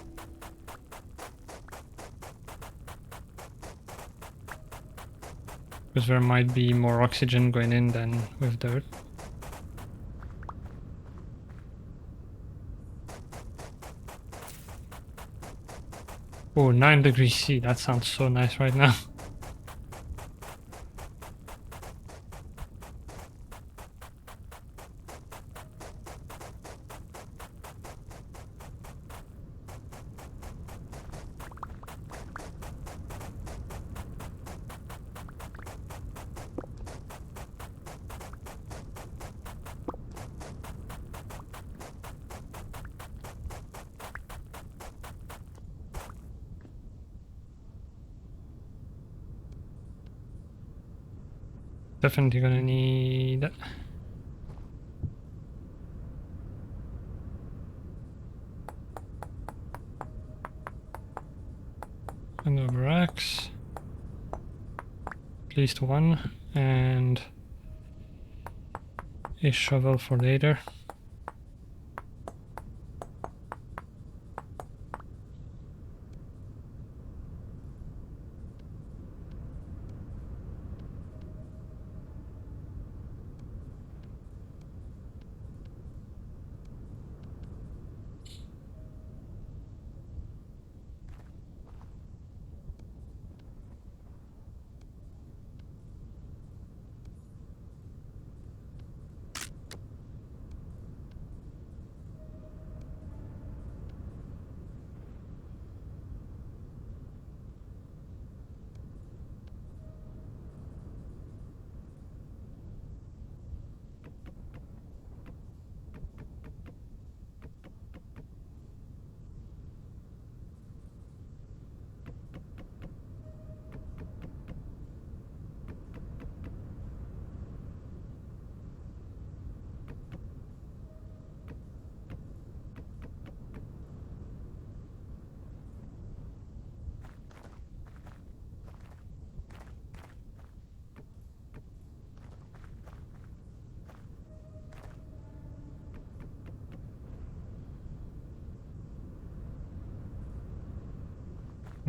Because there might be more oxygen going in than with dirt. Oh, 9 degrees C, that sounds so nice right now. Definitely gonna need another axe, at least one, and a shovel for later.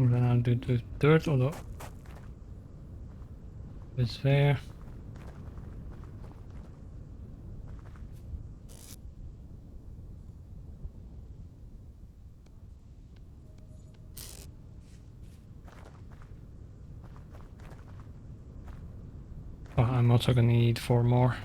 And then I'll do the dirt, although it's there. Oh, I'm also gonna need 4 more.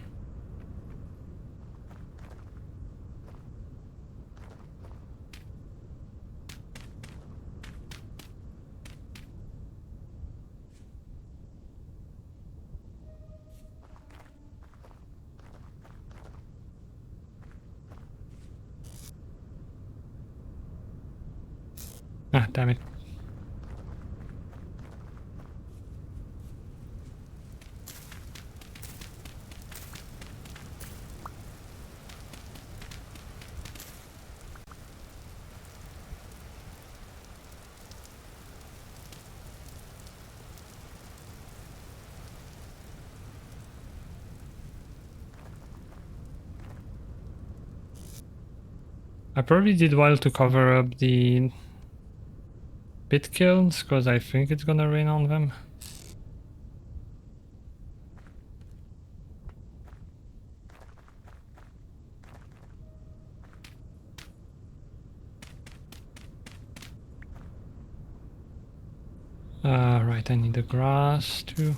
Ah, damn it. I probably did well to cover up the pit kilns, because I think it's gonna rain on them. Right, I need the grass too.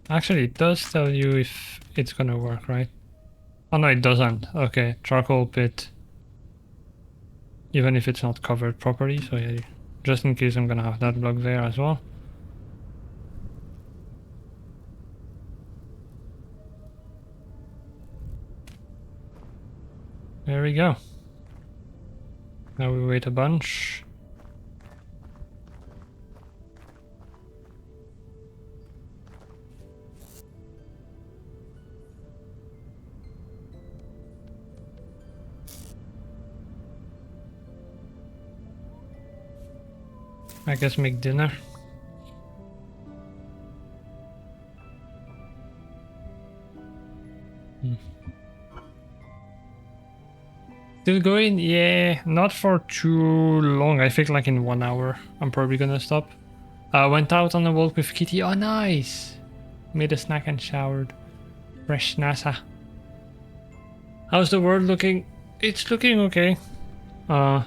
Actually, it does tell you if it's gonna work, right? Oh no, it doesn't. Okay, charcoal pit. Even if it's not covered properly, so yeah, just in case I'm gonna have that block there as well. There we go. Now we wait a bunch. I guess make dinner. Still going? Yeah, not for too long. I think like in 1 hour. I'm probably gonna stop. Went out on a walk with Kitty. Oh, nice! Made a snack and showered. Fresh NASA. How's the world looking? It's looking okay. I'm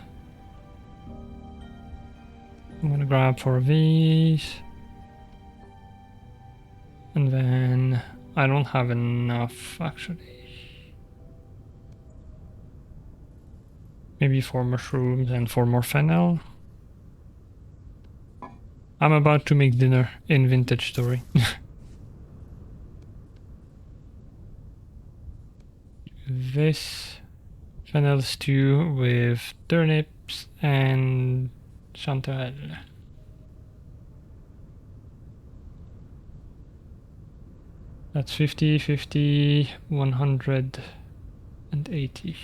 gonna grab 4 of these. And then I don't have enough actually. Maybe 4 mushrooms and 4 more fennel. I'm about to make dinner in Vintage Story. This fennel stew with turnips and chanterelle. That's 50, 50, 180.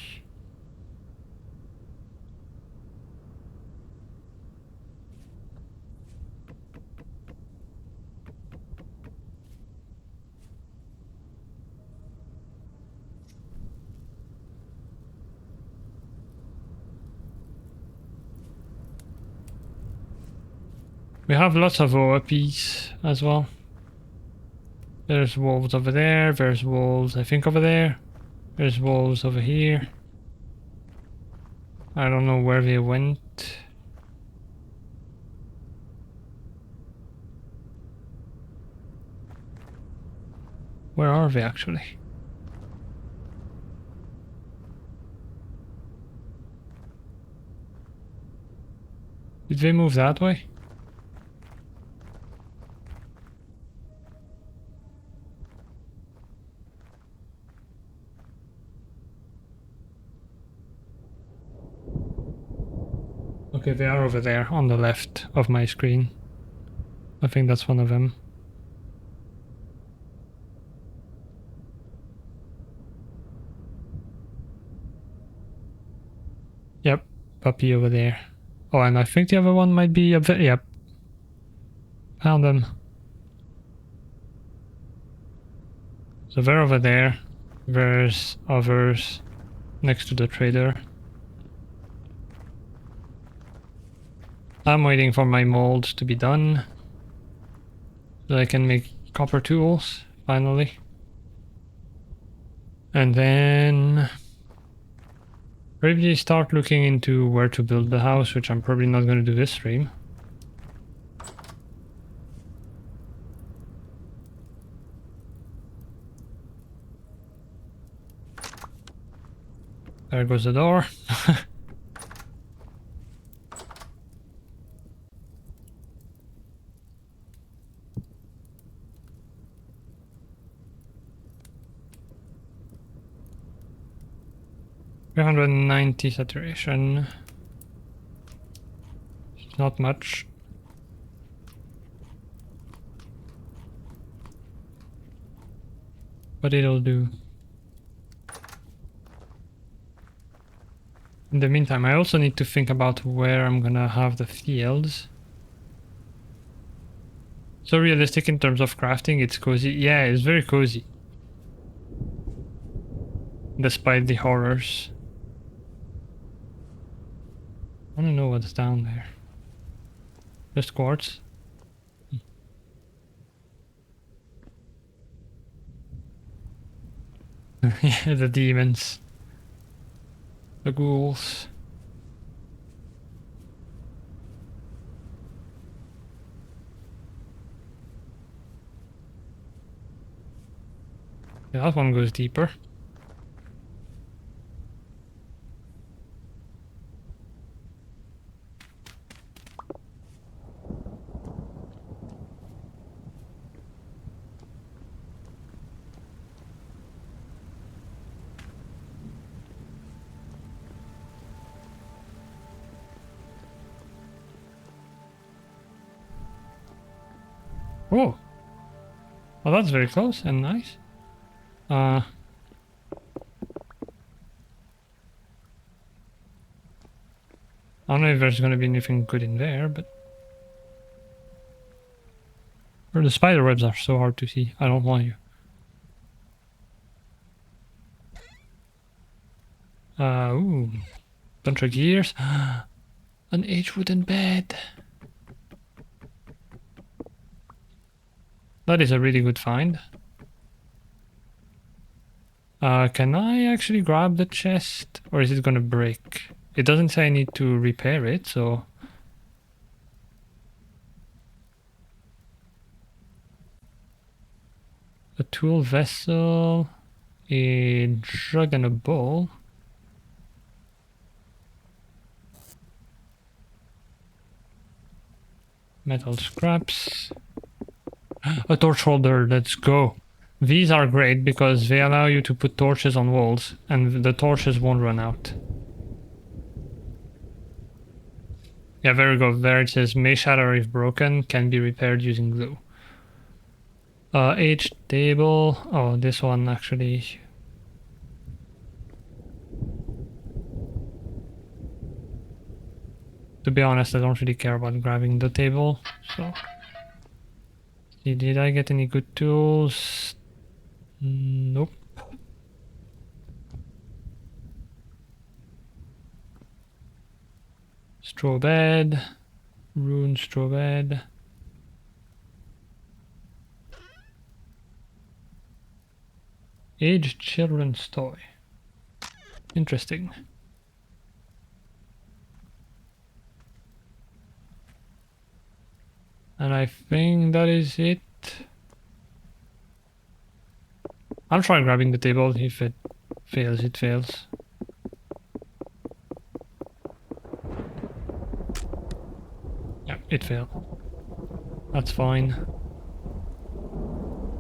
We have lots of OPs as well. There's wolves over there, there's wolves I think over there. There's wolves over here. I don't know where they went. Where are they actually? Did they move that way? Okay, they are over there on the left of my screen. I think that's one of them. Yep, puppy over there. Oh, and I think the other one might be up there. Yep. Found them. So they're over there. There's others next to the trader. I'm waiting for my mold to be done so I can make copper tools finally. And then probably start looking into where to build the house, which I'm probably not going to do this stream. There goes the door. 390 saturation. Not much. But it'll do. In the meantime, I also need to think about where I'm gonna have the fields. So realistic in terms of crafting, it's cozy. Yeah, it's very cozy. Despite the horrors. I don't know what's down there. Just quartz. Yeah, the demons. The ghouls. Yeah, that one goes deeper. Oh, well, that's very close and nice. I don't know if there's gonna be anything good in there, but or the spider webs are so hard to see. I don't want you. Ooh, bunch of gears. An aged wooden bed. That is a really good find. Can I actually grab the chest, or is it gonna break? It doesn't say I need to repair it, so... A tool vessel, a jug and a bowl. Metal scraps. A torch holder, let's go. These are great because they allow you to put torches on walls and the torches won't run out. Yeah, there we go. There it says, may shatter if broken, can be repaired using glue. Aged table. Oh, this one actually. To be honest, I don't really care about grabbing the table, so... Did I get any good tools? Nope. Straw bed. Ruined straw bed. Aged children's toy. Interesting. And I think that is it. I'll try grabbing the table. If it fails, it fails. Yeah, it failed. That's fine.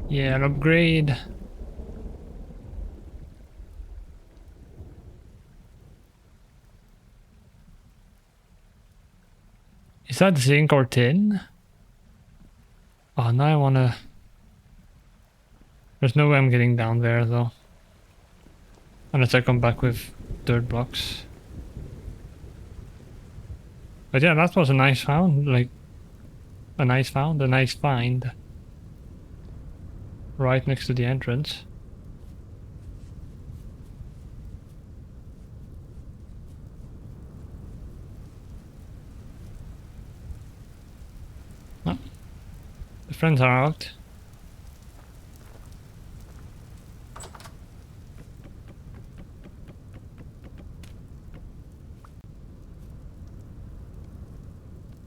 Yeah, an upgrade. Is that zinc or tin? Oh, now I wanna... There's no way I'm getting down there though. Unless I come back with dirt blocks. But yeah, that was a nice found, like... A nice find. Right next to the entrance. friends are out.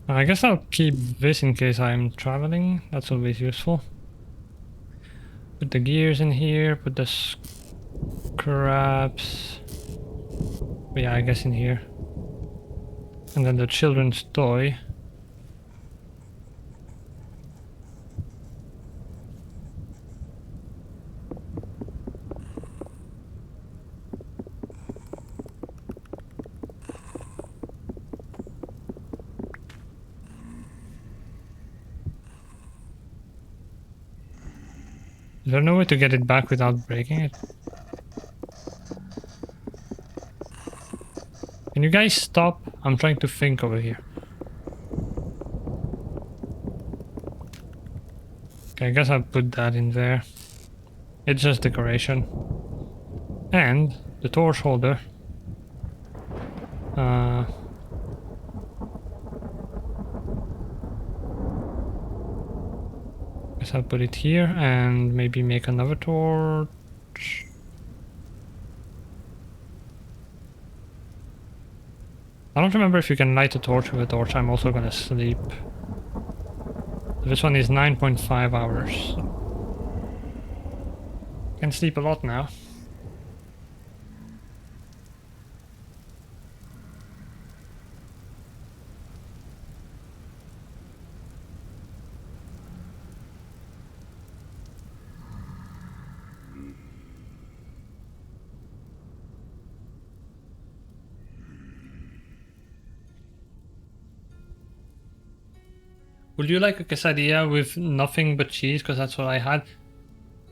I guess I'll keep this in case I'm traveling. That's always useful. Put the gears in here, put the scraps. But yeah, I guess in here. And then the children's toy. Is there no way to get it back without breaking it? Can you guys stop? I'm trying to think over here. Okay, I guess I'll put that in there. It's just decoration. And the torch holder. Guess I'll put it here and maybe make another torch. I don't remember if you can light a torch with a torch. I'm also gonna sleep. This one is 9.5 hours. Can sleep a lot now. Would you like a quesadilla with nothing but cheese? Because that's what I had.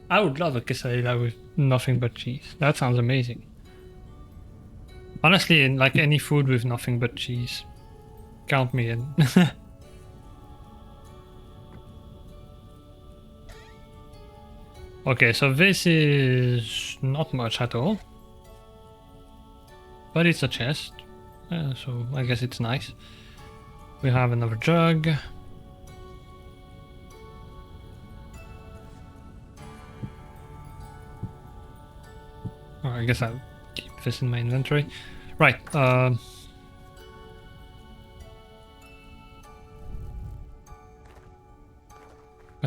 I would love a quesadilla with nothing but cheese. That sounds amazing. Honestly, like any food with nothing but cheese. Count me in. Okay, so this is not much at all. But it's a chest. So I guess it's nice. We have another jug. Oh, I guess I'll keep this in my inventory. Right, got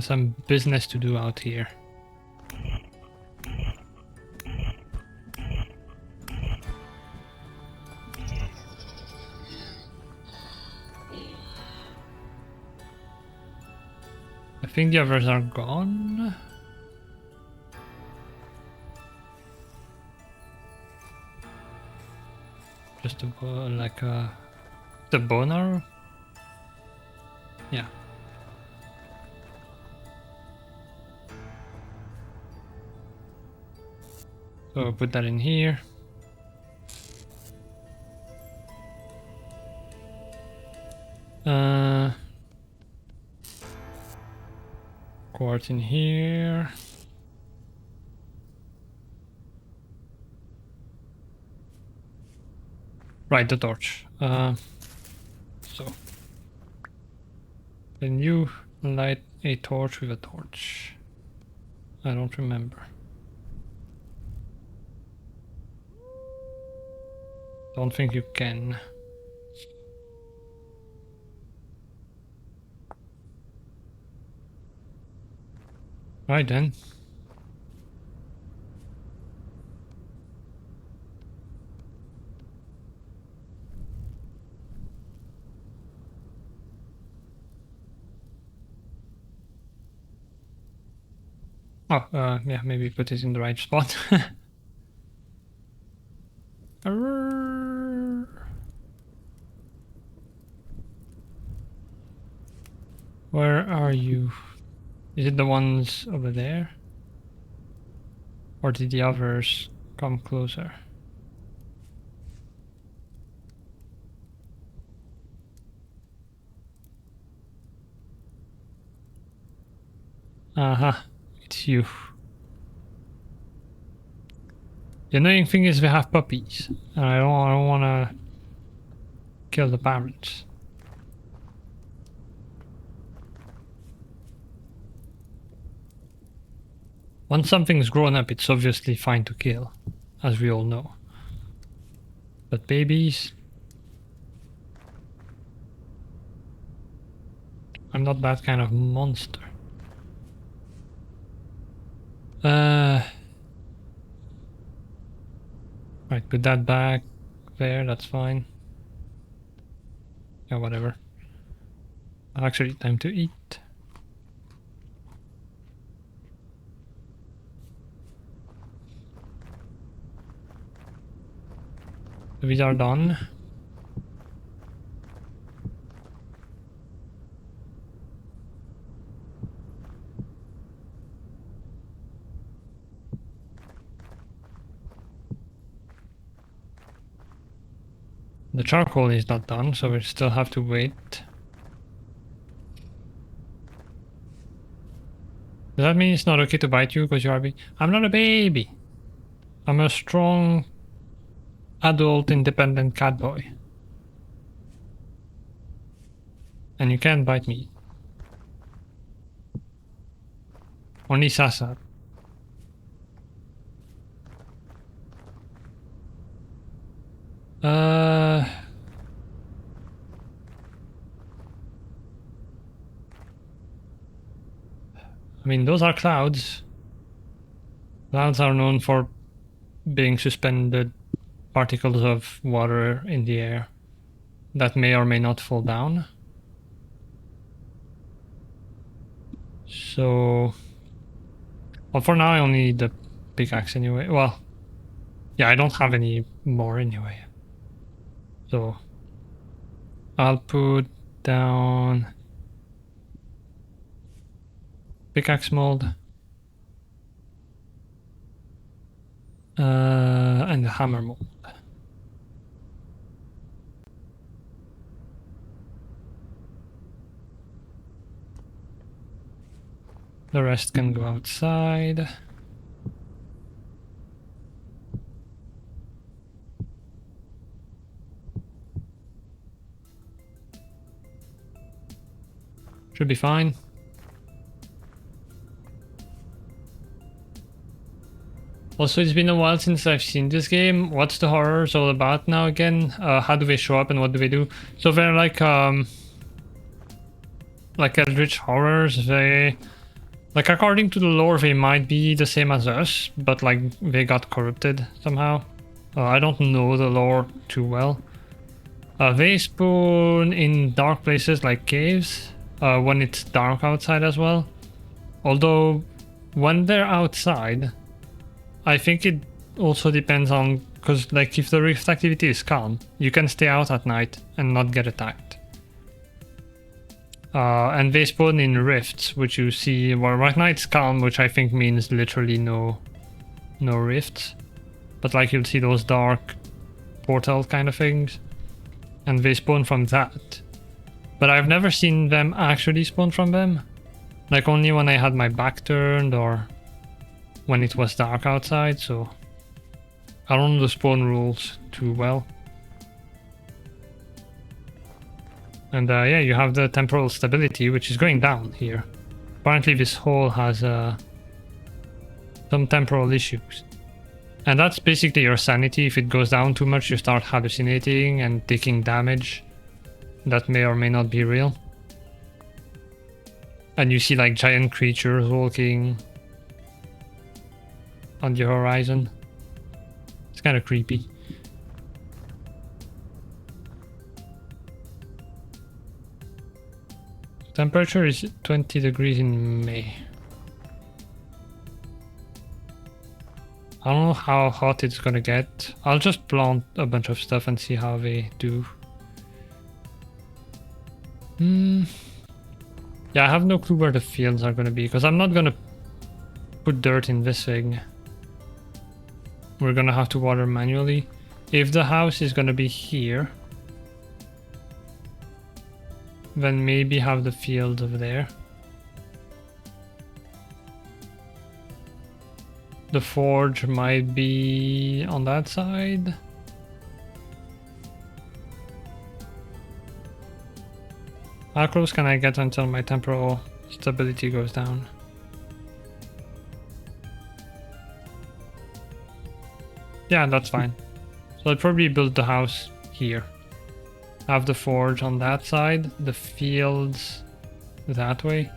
some business to do out here. I think the others are gone. Just like the bone arrow? Yeah. So I'll put that in here. Quartz in here. Right, the torch. So can you light a torch with a torch? I don't remember. Don't think you can. Right then. Oh, yeah, maybe put it in the right spot. Where are you? Is it the ones over there? Or did the others come closer? Aha, it's you. The annoying thing is we have puppies, and I don't want to kill the parents. Once something's grown up, it's obviously fine to kill, as we all know. But babies... I'm not that kind of monster. Right, put that back there, that's fine. Yeah, whatever. Actually, time to eat. We are done. The charcoal is not done, so we still have to wait. Does that mean it's not okay to bite you because you are a baby? I'm not a baby. I'm a strong, adult, independent cat boy. And you can't bite me. Only Sasa. I mean, those are clouds. Clouds are known for being suspended particles of water in the air that may or may not fall down. So, well, for now I only need the pickaxe anyway. Well, yeah, I don't have any more anyway. So, I'll put down pickaxe mold. And the hammer mold. The rest can go outside. Should be fine. Also, it's been a while since I've seen this game. What's the horrors all about now again? How do they show up and what do they do? So they're like eldritch horrors. They, like, according to the lore, they might be the same as us, but like they got corrupted somehow. I don't know the lore too well. They spawn in dark places like caves when it's dark outside as well. Although when they're outside, I think it also depends on, because like if the rift activity is calm, you can stay out at night and not get attacked. And they spawn in rifts, which you see, well, right now it's calm, which I think means literally no rifts. But like you'll see those dark portal kind of things, and they spawn from that. But I've never seen them actually spawn from them. Like only when I had my back turned or when it was dark outside, so I don't know the spawn rules too well. And yeah, you have the temporal stability, which is going down here. Apparently this hole has some temporal issues. And that's basically your sanity. If it goes down too much, you start hallucinating and taking damage that may or may not be real. And you see like giant creatures walking on the horizon. It's kind of creepy. Temperature is 20 degrees in May. I don't know how hot it's gonna get. I'll just plant a bunch of stuff and see how they do. Yeah, I have no clue where the fields are gonna be, because I'm not gonna put dirt in this thing. We're gonna have to water manually. If the house is gonna be here, then maybe have the field over there. The forge might be on that side. How close can I get until my temporal stability goes down? Yeah, that's fine. So I'll probably build the house here. Have the forge on that side, the fields that way.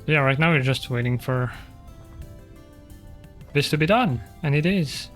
Yeah, right now we're just waiting for this to be done, and it is.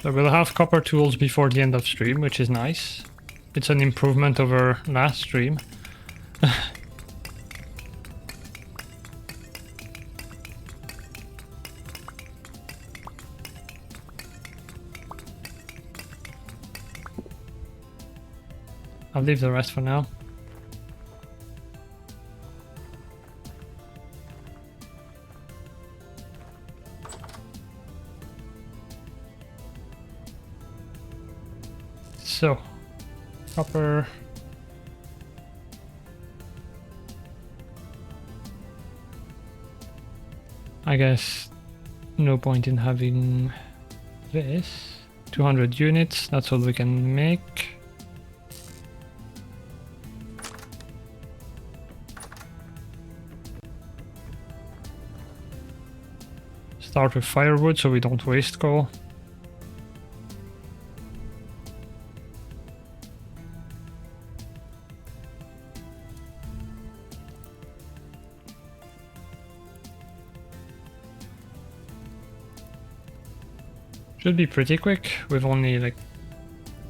So we'll have copper tools before the end of stream, which is nice. It's an improvement over last stream. I'll leave the rest for now. So, copper. I guess no point in having this. 200 units, that's all we can make. Start with firewood so we don't waste coal. Should be pretty quick with only like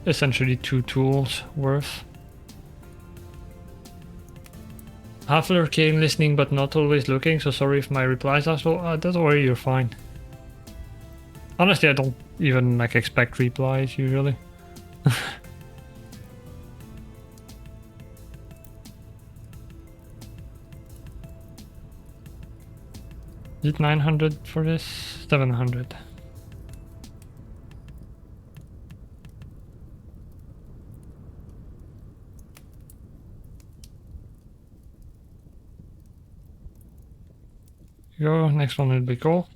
essentially 2 tools worth. Half-Lurk came listening but not always looking, so sorry if my replies are slow. Don't worry, you're fine. Honestly, I don't even like expect replies usually. Is it 900 for this? 700. Go, next one will be cool.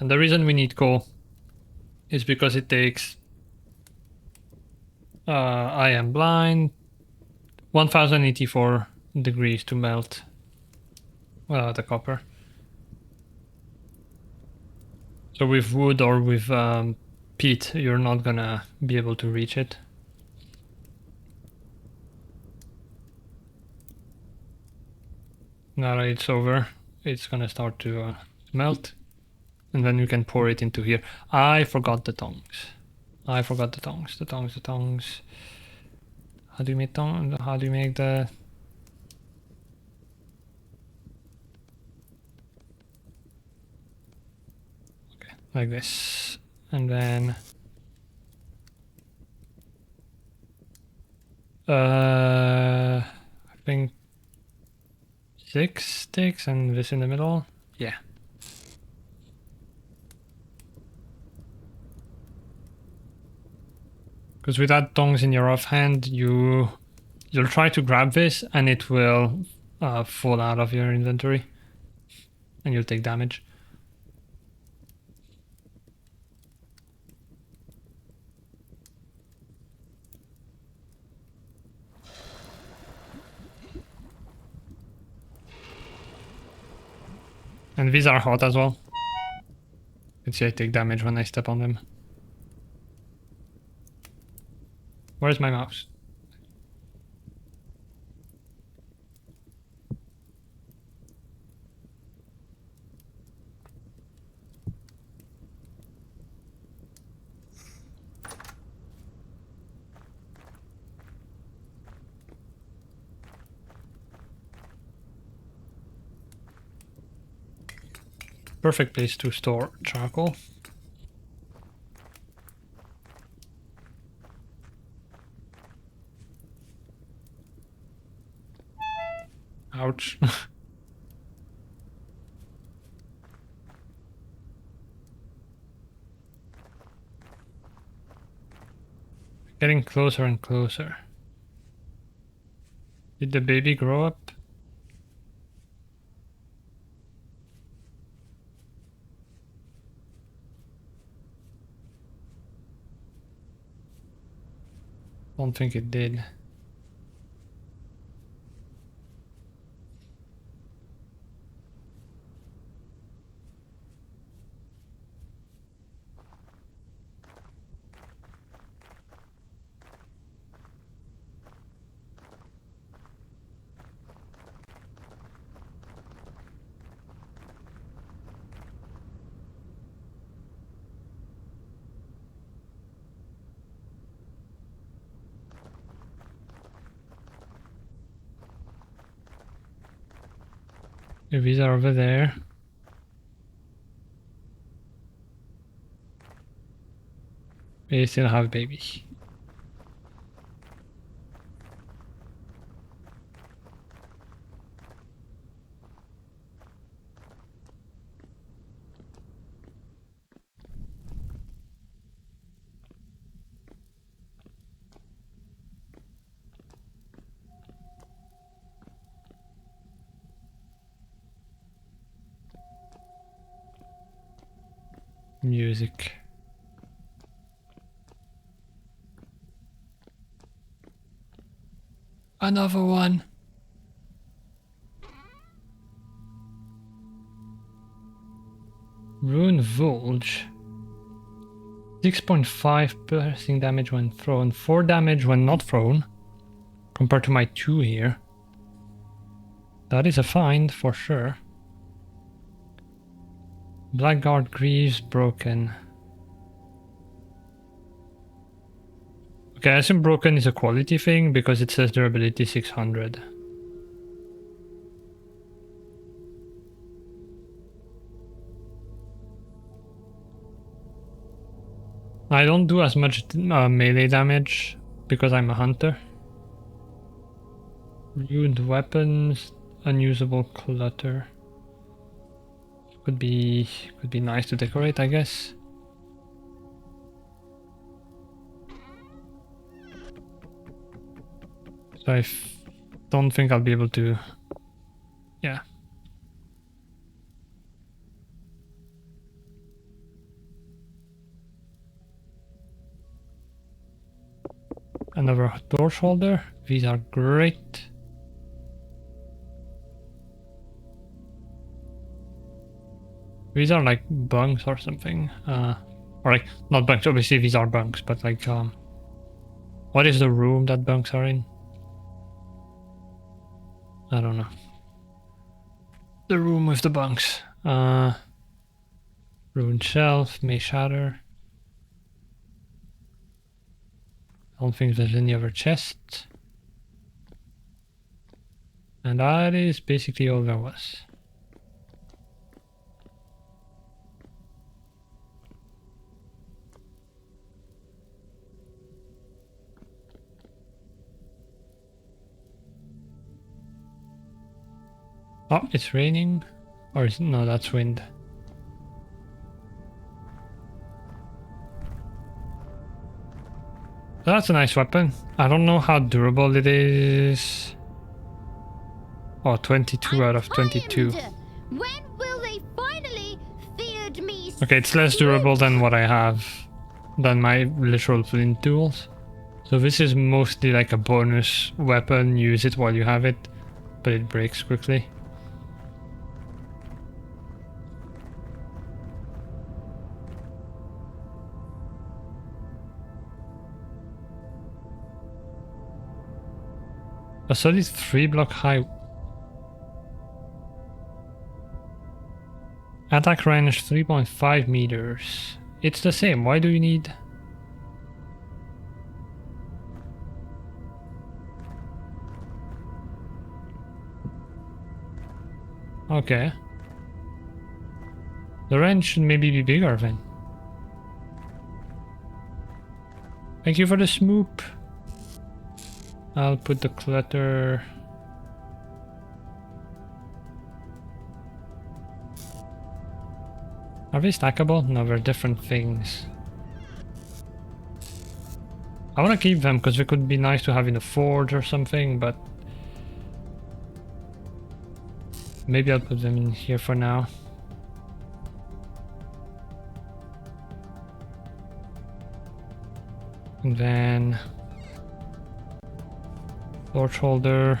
And the reason we need coal is because it takes I am blind 1084 degrees to melt the copper. So with wood or with peat, you're not gonna be able to reach it. Now that it's over, it's gonna start to melt. And then you can pour it into here. I forgot the tongs. I forgot the tongs. The tongs. How do you make tongs? How do you make the... Okay, like this. And then... I think 6 sticks and this in the middle. Yeah. Because without tongs in your offhand, you'll try to grab this and it will fall out of your inventory and you'll take damage. And these are hot as well. You can see I take damage when I step on them. Where's my mouse? Perfect place to store charcoal. Ouch. Getting closer and closer. Did the baby grow up? Don't think it did. Babies are over there. They still have baby. Music. Another one. Rune Vulge. 6.5 piercing damage when thrown, 4 damage when not thrown, compared to my 2 here. That is a find for sure. Blackguard Greaves broken. Okay, I assume broken is a quality thing because it says durability 600. I don't do as much melee damage because I'm a hunter. Ruined weapons, unusable clutter. Could be nice to decorate, I guess. So I don't think I'll be able to. Yeah. Another torch holder. These are great. These are like bunks or something. Or like, not bunks, obviously these are bunks, but like, what is the room that bunks are in? I don't know. The room with the bunks. Ruined shelf, may shatter. I don't think there's any other chest. And that is basically all there was. Oh, it's raining. Or is no, that's wind. That's a nice weapon. I don't know how durable it is. Oh, 22 out of 22. When will they finally feed me? Okay, it's less durable than what I have, than my literal flint tools. So this is mostly like a bonus weapon. Use it while you have it, but it breaks quickly. A solid 3-block high. Attack range 3.5 meters. It's the same. Why do you need... Okay. The range should maybe be bigger then. Thank you for the smoop. I'll put the clutter... Are they stackable? No, they're different things. I want to keep them because they could be nice to have in a forge or something, but... Maybe I'll put them in here for now. And then... Torch holder.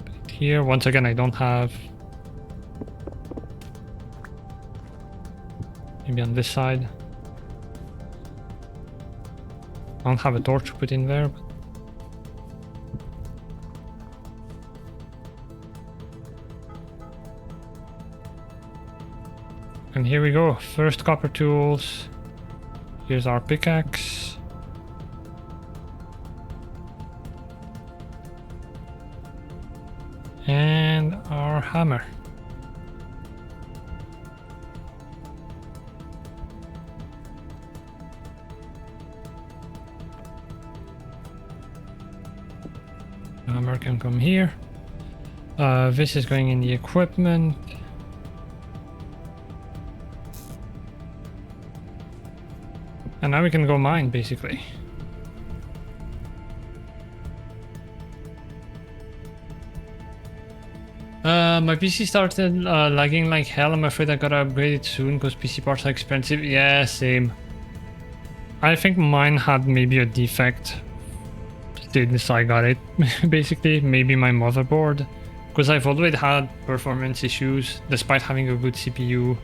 Put it here. Once again, I don't have... Maybe on this side. I don't have a torch to put in there. But... And here we go. First copper tools. Here's our pickaxe. And our hammer. Hammer can come here. This is going in the equipment. And now we can go mine, basically. My PC started lagging like hell. I'm afraid I gotta upgrade it soon because PC parts are expensive. Yeah, same. I think mine had maybe a defect since I got it, basically. Maybe my motherboard. Because I've always had performance issues despite having a good CPU.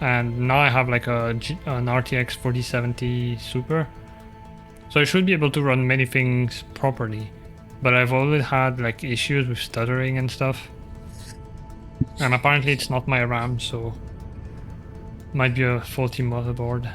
And now I have like an RTX 4070 Super. So I should be able to run many things properly. But I've always had like issues with stuttering and stuff. And apparently it's not my RAM, so might be a faulty motherboard.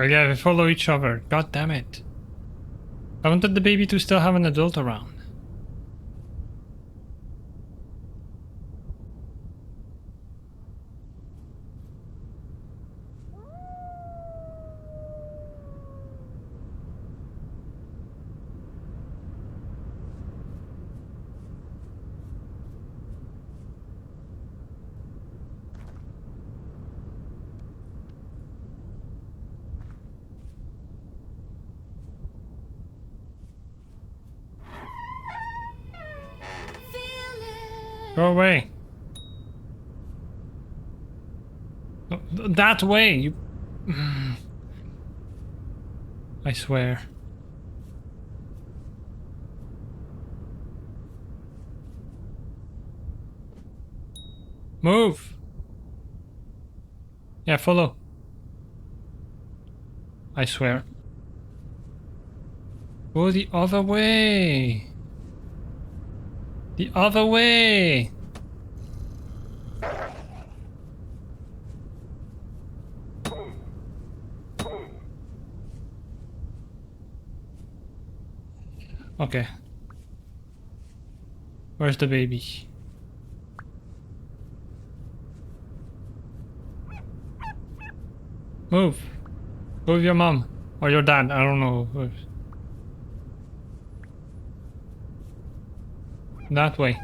Yeah, they follow each other. God damn it. I wanted the baby to still have an adult around. Go away. No, that way, you... I swear. Move! Yeah, follow. I swear. Go the other way! The other way! Okay. Where's the baby? Move. Move your mom. Or your dad. I don't know. That way.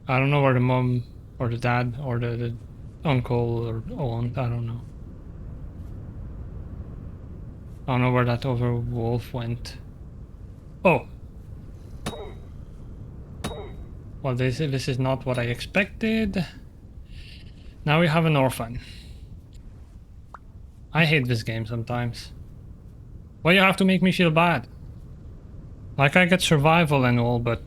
I don't know where the mom or the dad or the uncle or aunt, I don't know. I don't know where that other wolf went. Oh! Well, this is not what I expected. Now we have an orphan. I hate this game sometimes. Why you have to make me feel bad? Like, I get survival and all, but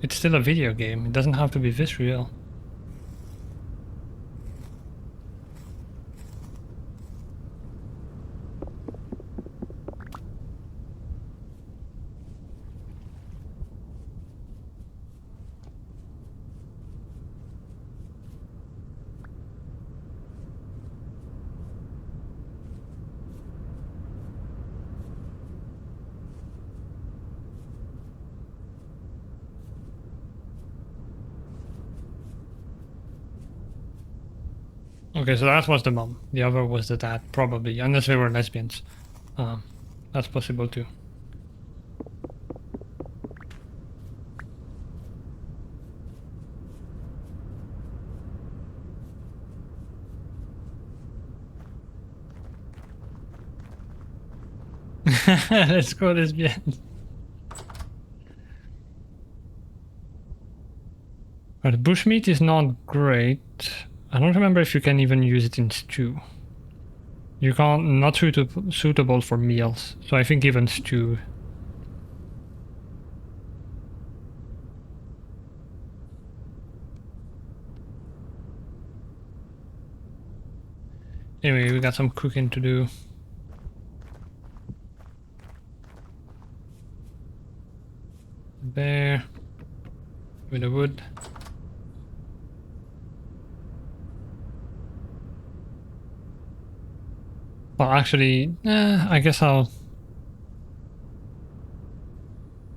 it's still a video game. It doesn't have to be this real. Okay, so that was the mom. The other was the dad, probably, unless they were lesbians. That's possible too. Let's go lesbians. But bushmeat is not great. I don't remember if you can even use it in stew. You can't, not suitable for meals. So I think even stew. Anyway, we got some cooking to do. There. With the wood. Well, actually, I guess I'll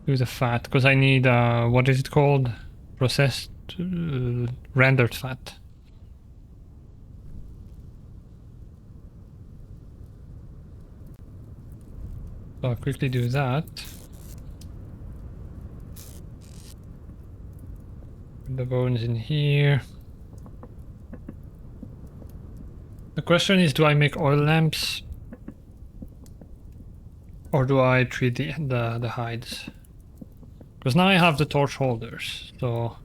do the fat, because I need, what is it called? Processed, rendered fat. So I'll quickly do that. Put the bones in here. The question is, do I make oil lamps? Or do I treat the hides? Because now I have the torch holders, so...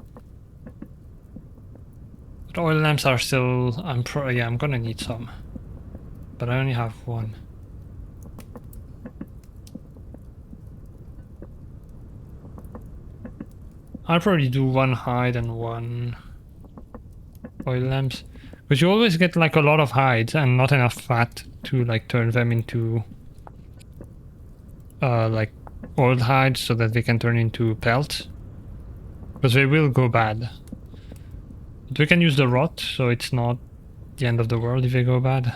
But oil lamps are still... yeah, I'm gonna need some. But I only have one. I'll probably do one hide and one oil lamps. Because you always get like a lot of hides and not enough fat to like turn them into like old hides so that they can turn into pelts. Because they will go bad. But we can use the rot, so it's not the end of the world if they go bad.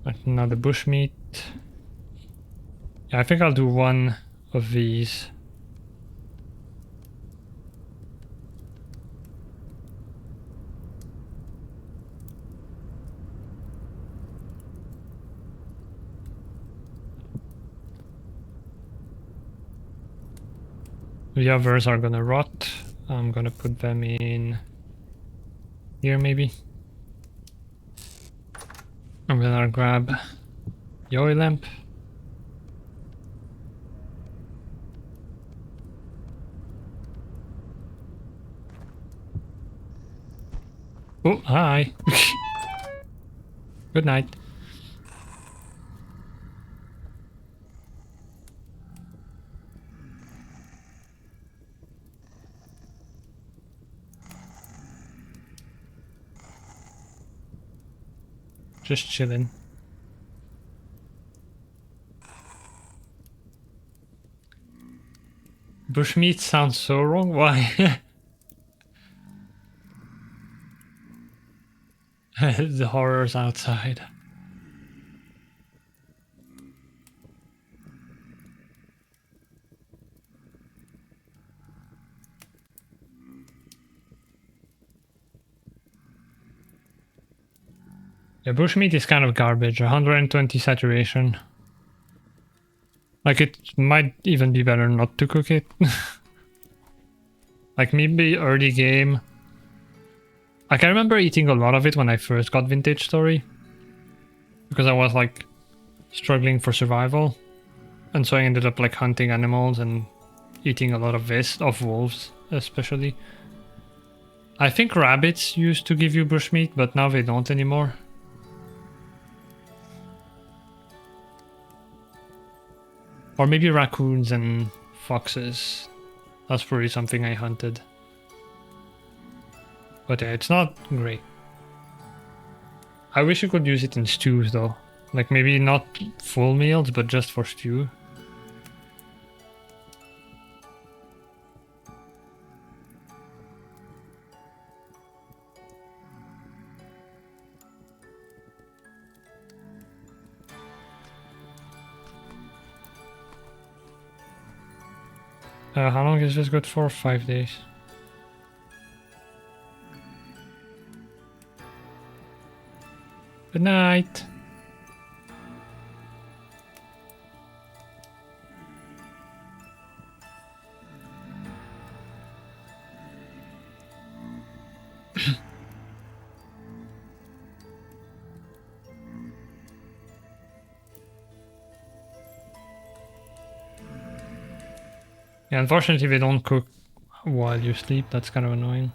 Right, now the bushmeat. Yeah, I think I'll do one of these. The others are gonna rot. I'm gonna put them in here maybe. I'm gonna grab the oil lamp. Oh, hi. Good night. Just chilling. Bushmeat sounds so wrong. Why? The horrors outside. Yeah, bushmeat is kind of garbage. 120 saturation. Like, it might even be better not to cook it. Like, maybe early game. Like, I remember eating a lot of it when I first got Vintage Story. Because I was, like, struggling for survival. And so I ended up, like, hunting animals and eating a lot of this, of wolves, especially. I think rabbits used to give you bushmeat, but now they don't anymore. Or maybe raccoons and foxes. That's probably something I hunted. But yeah, it's not great. I wish you could use it in stews though. Like maybe not full meals, but just for stew. How long is this good for? 5 days. Good night. Yeah, unfortunately they don't cook while you sleep. That's kind of annoying.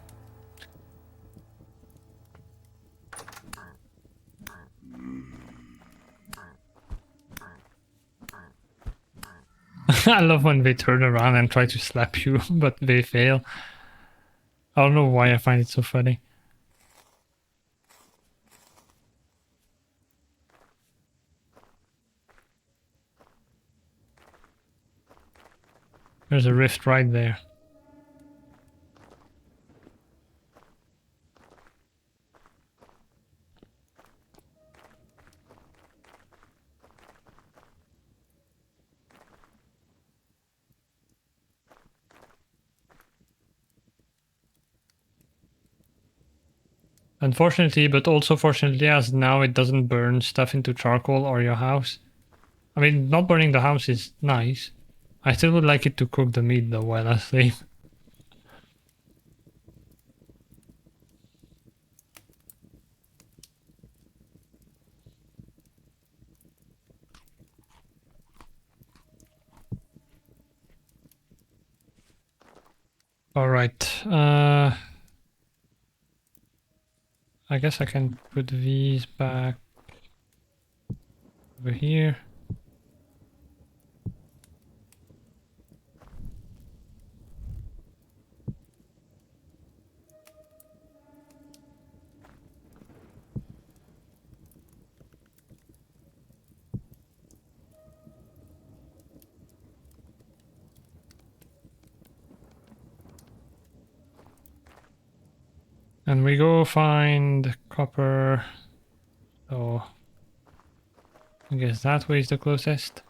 I love when they turn around and try to slap you, but they fail. I don't know why I find it so funny. There's a rift right there. Unfortunately, but also fortunately, as now it doesn't burn stuff into charcoal or your house. I mean, not burning the house is nice. I still would like it to cook the meat though while I sleep. Alright, I guess I can put these back over here. And we go find copper. So I guess that way is the closest.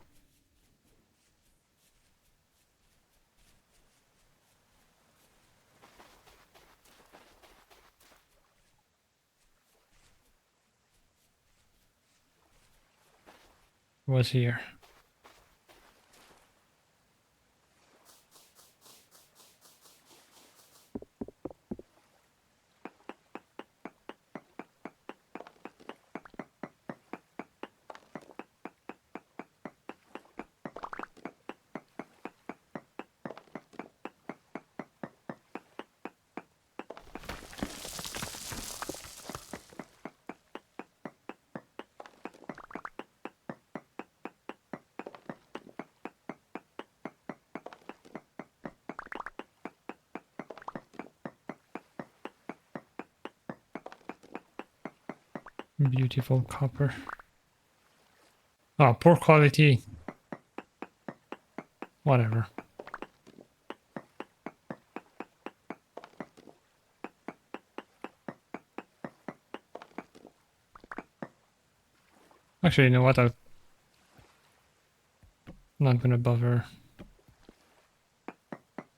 Was here. Beautiful copper. Oh, poor quality. Whatever. Actually, you know what? I'm not gonna bother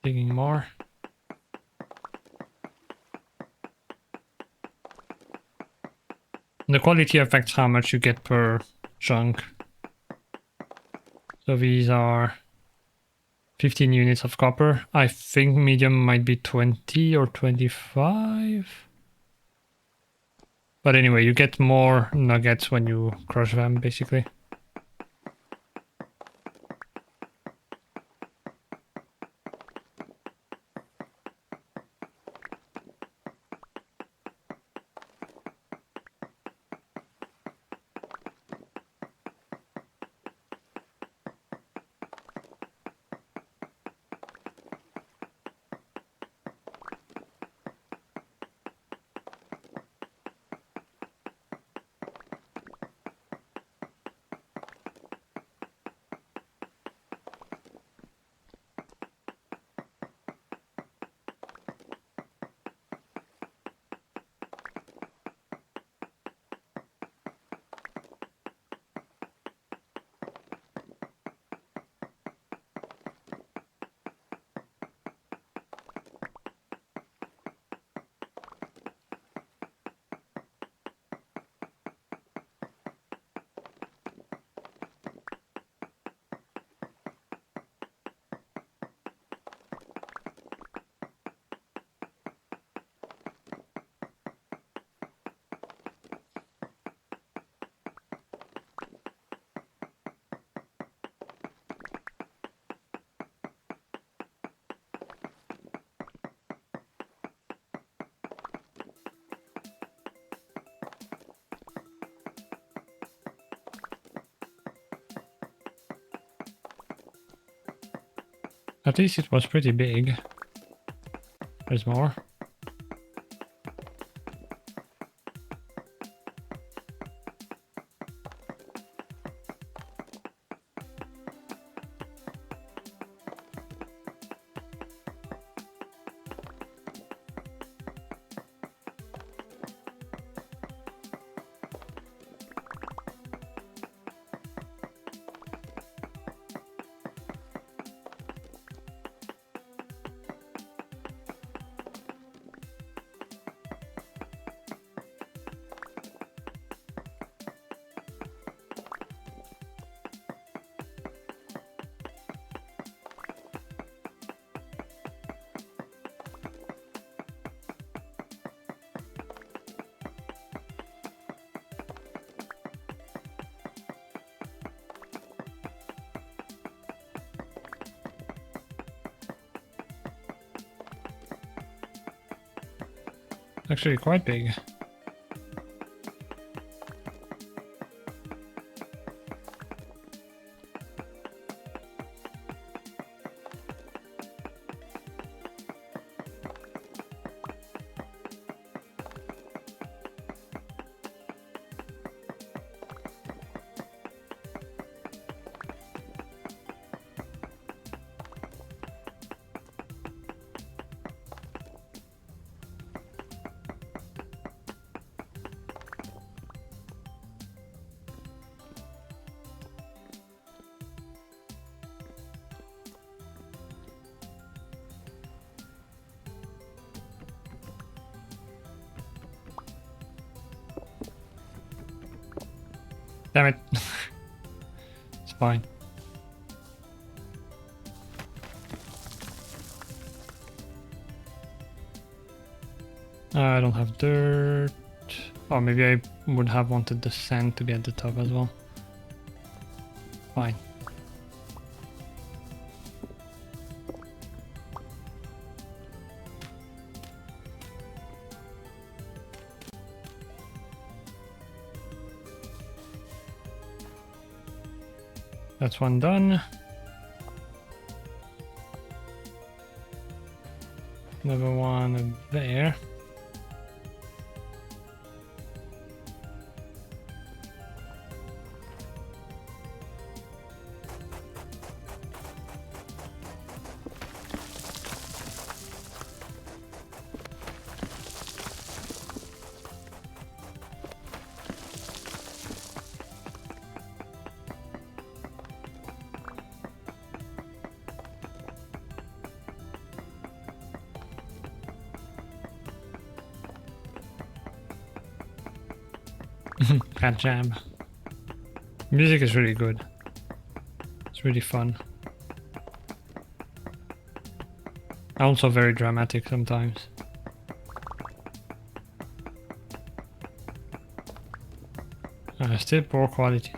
digging more. The quality affects how much you get per chunk. So these are 15 units of copper. I think medium might be 20 or 25. But anyway, you get more nuggets when you crush them, basically. At least it was pretty big. There's more. Actually quite big. Damn it. It's fine. I don't have dirt. Oh, maybe I would have wanted the sand to get the top as well. Fine. That's one done. Another one there. Cat jam. Music is really good. It's really fun. Also very dramatic sometimes. Still poor quality.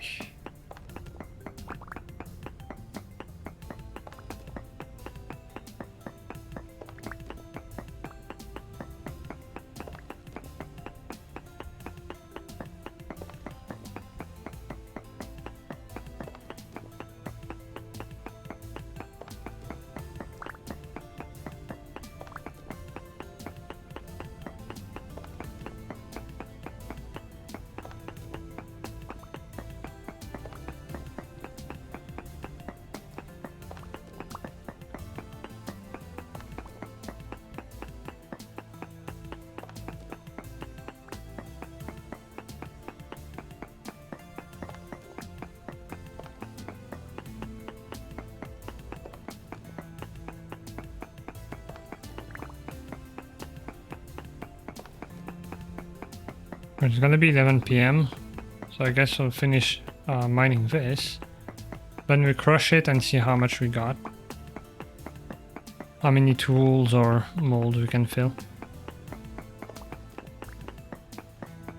It's gonna be 11 p.m. So I guess I'll finish mining this. Then we crush it and see how much we got. How many tools or molds we can fill.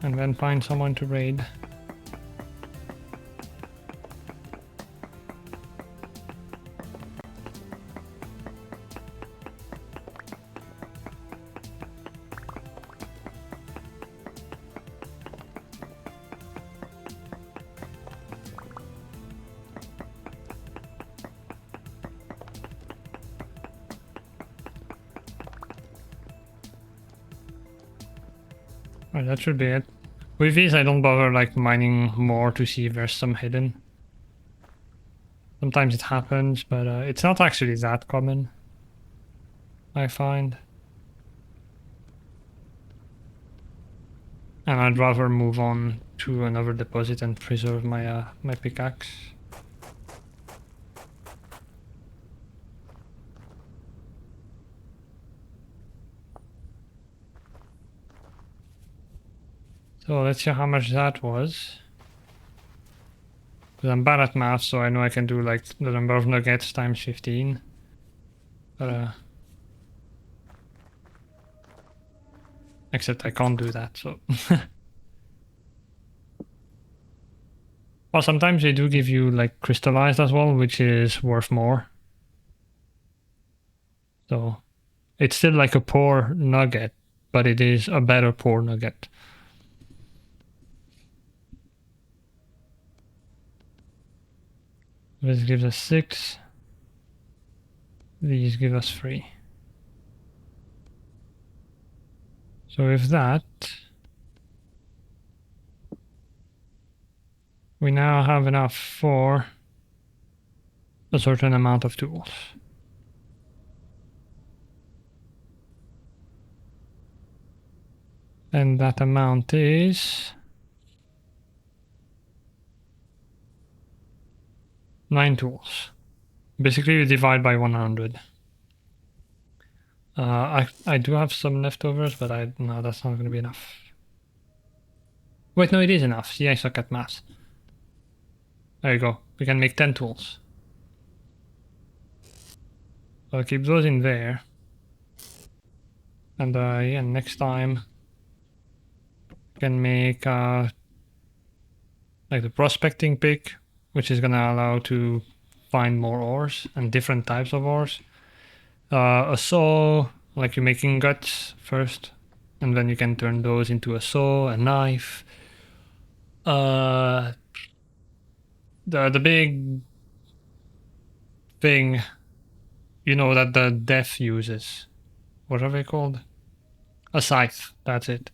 And then find someone to raid. Right, that should be it. With these I don't bother like mining more to see if there's some hidden. Sometimes it happens, but it's not actually that common, I find. And I'd rather move on to another deposit and preserve my my pickaxe. So let's see how much that was. Because I'm bad at math, so I know I can do like the number of nuggets times 15. But except I can't do that, so. Well, sometimes they do give you like crystallized as well, which is worth more. So it's still like a poor nugget, but it is a better poor nugget. This gives us 6. These give us 3. So with that, we now have enough for a certain amount of tools. And that amount is 9 tools. Basically, you divide by 100. I do have some leftovers, but no, that's not going to be enough. Wait, no, it is enough. See, I suck at math. There you go. We can make 10 tools. So I'll keep those in there. And yeah, next time we can make like the prospecting pick, which is gonna allow to find more ores and different types of ores. A saw, like you're making guts first, and then you can turn those into a saw, a knife. The big thing, you know, that the death uses. What are they called? A scythe, that's it.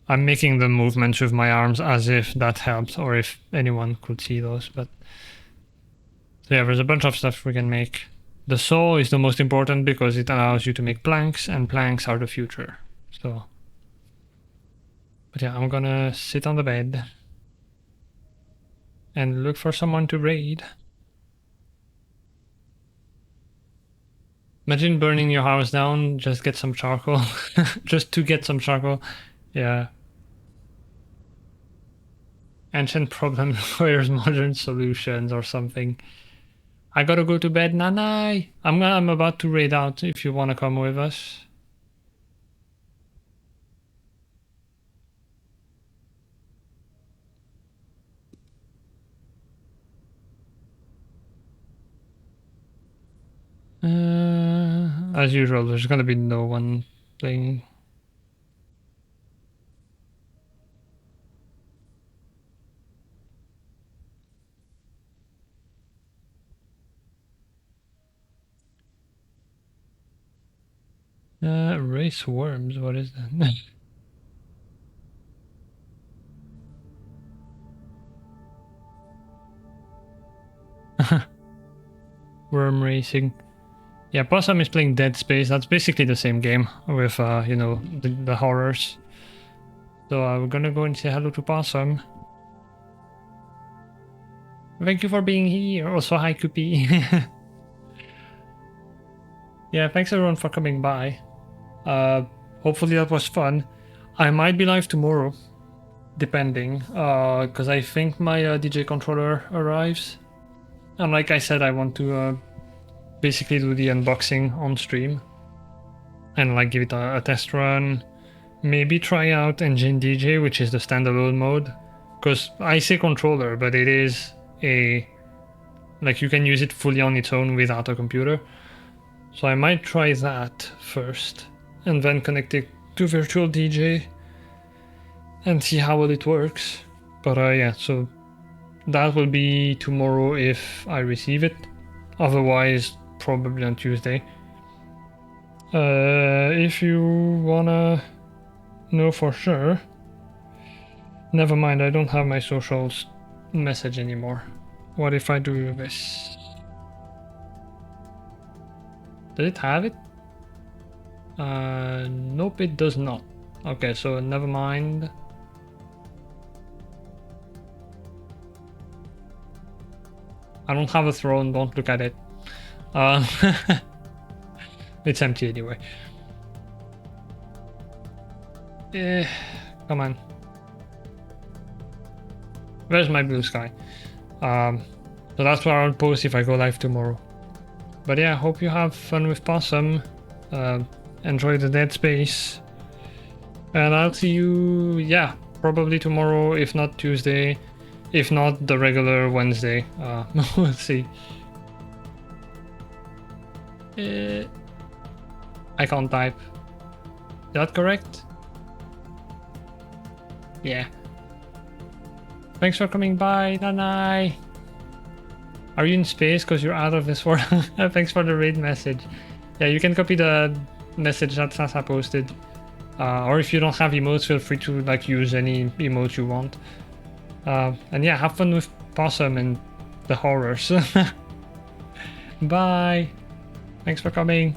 I'm making the movements with my arms as if that helps, or if anyone could see those, but yeah, there's a bunch of stuff we can make. The saw is the most important because it allows you to make planks, and planks are the future. So, but yeah, I'm gonna sit on the bed and look for someone to raid. Imagine burning your house down, just get some charcoal. Just to get some charcoal. Yeah. Ancient problem requires modern solutions or something. I gotta go to bed, Nanai. I'm about to raid out if you wanna come with us. As usual, there's gonna be no one playing. Race worms, what is that? Worm racing. Yeah, Possum is playing Dead Space. That's basically the same game with, you know, the horrors. So we're gonna go and say hello to Possum. Thank you for being here. Also, hi, Koopy. Yeah, thanks everyone for coming by. Hopefully that was fun. I might be live tomorrow, depending, because I think my DJ controller arrives. And like I said, I want to basically do the unboxing on stream and like give it a test run. Maybe try out Engine DJ, which is the standalone mode, because I say controller, but it is a, like, you can use it fully on its own without a computer. So I might try that first and then connect it to Virtual DJ and see how well it works. But yeah, so that will be tomorrow if I receive it. Otherwise, probably on Tuesday. If you wanna know for sure, never mind, I don't have my socials message anymore. What if I do this? Did it have it? Nope, it does not. Okay, so never mind. I don't have a throne, don't look at it. It's empty anyway. Come on. Where's my blue sky? So that's where I'll post if I go live tomorrow. But yeah, hope you have fun with Possum. Enjoy the Dead Space. And I'll see you, yeah, probably tomorrow, if not Tuesday. If not, the regular Wednesday. We'll see. I can't type. Is that correct? Yeah. Thanks for coming by, Nanai. Are you in space because you're out of this world? Thanks for the raid message. Yeah, you can copy the message that Sasa posted. Or if you don't have emotes, feel free to like use any emote you want. And yeah, have fun with Possum and the horrors. Bye. Thanks for coming.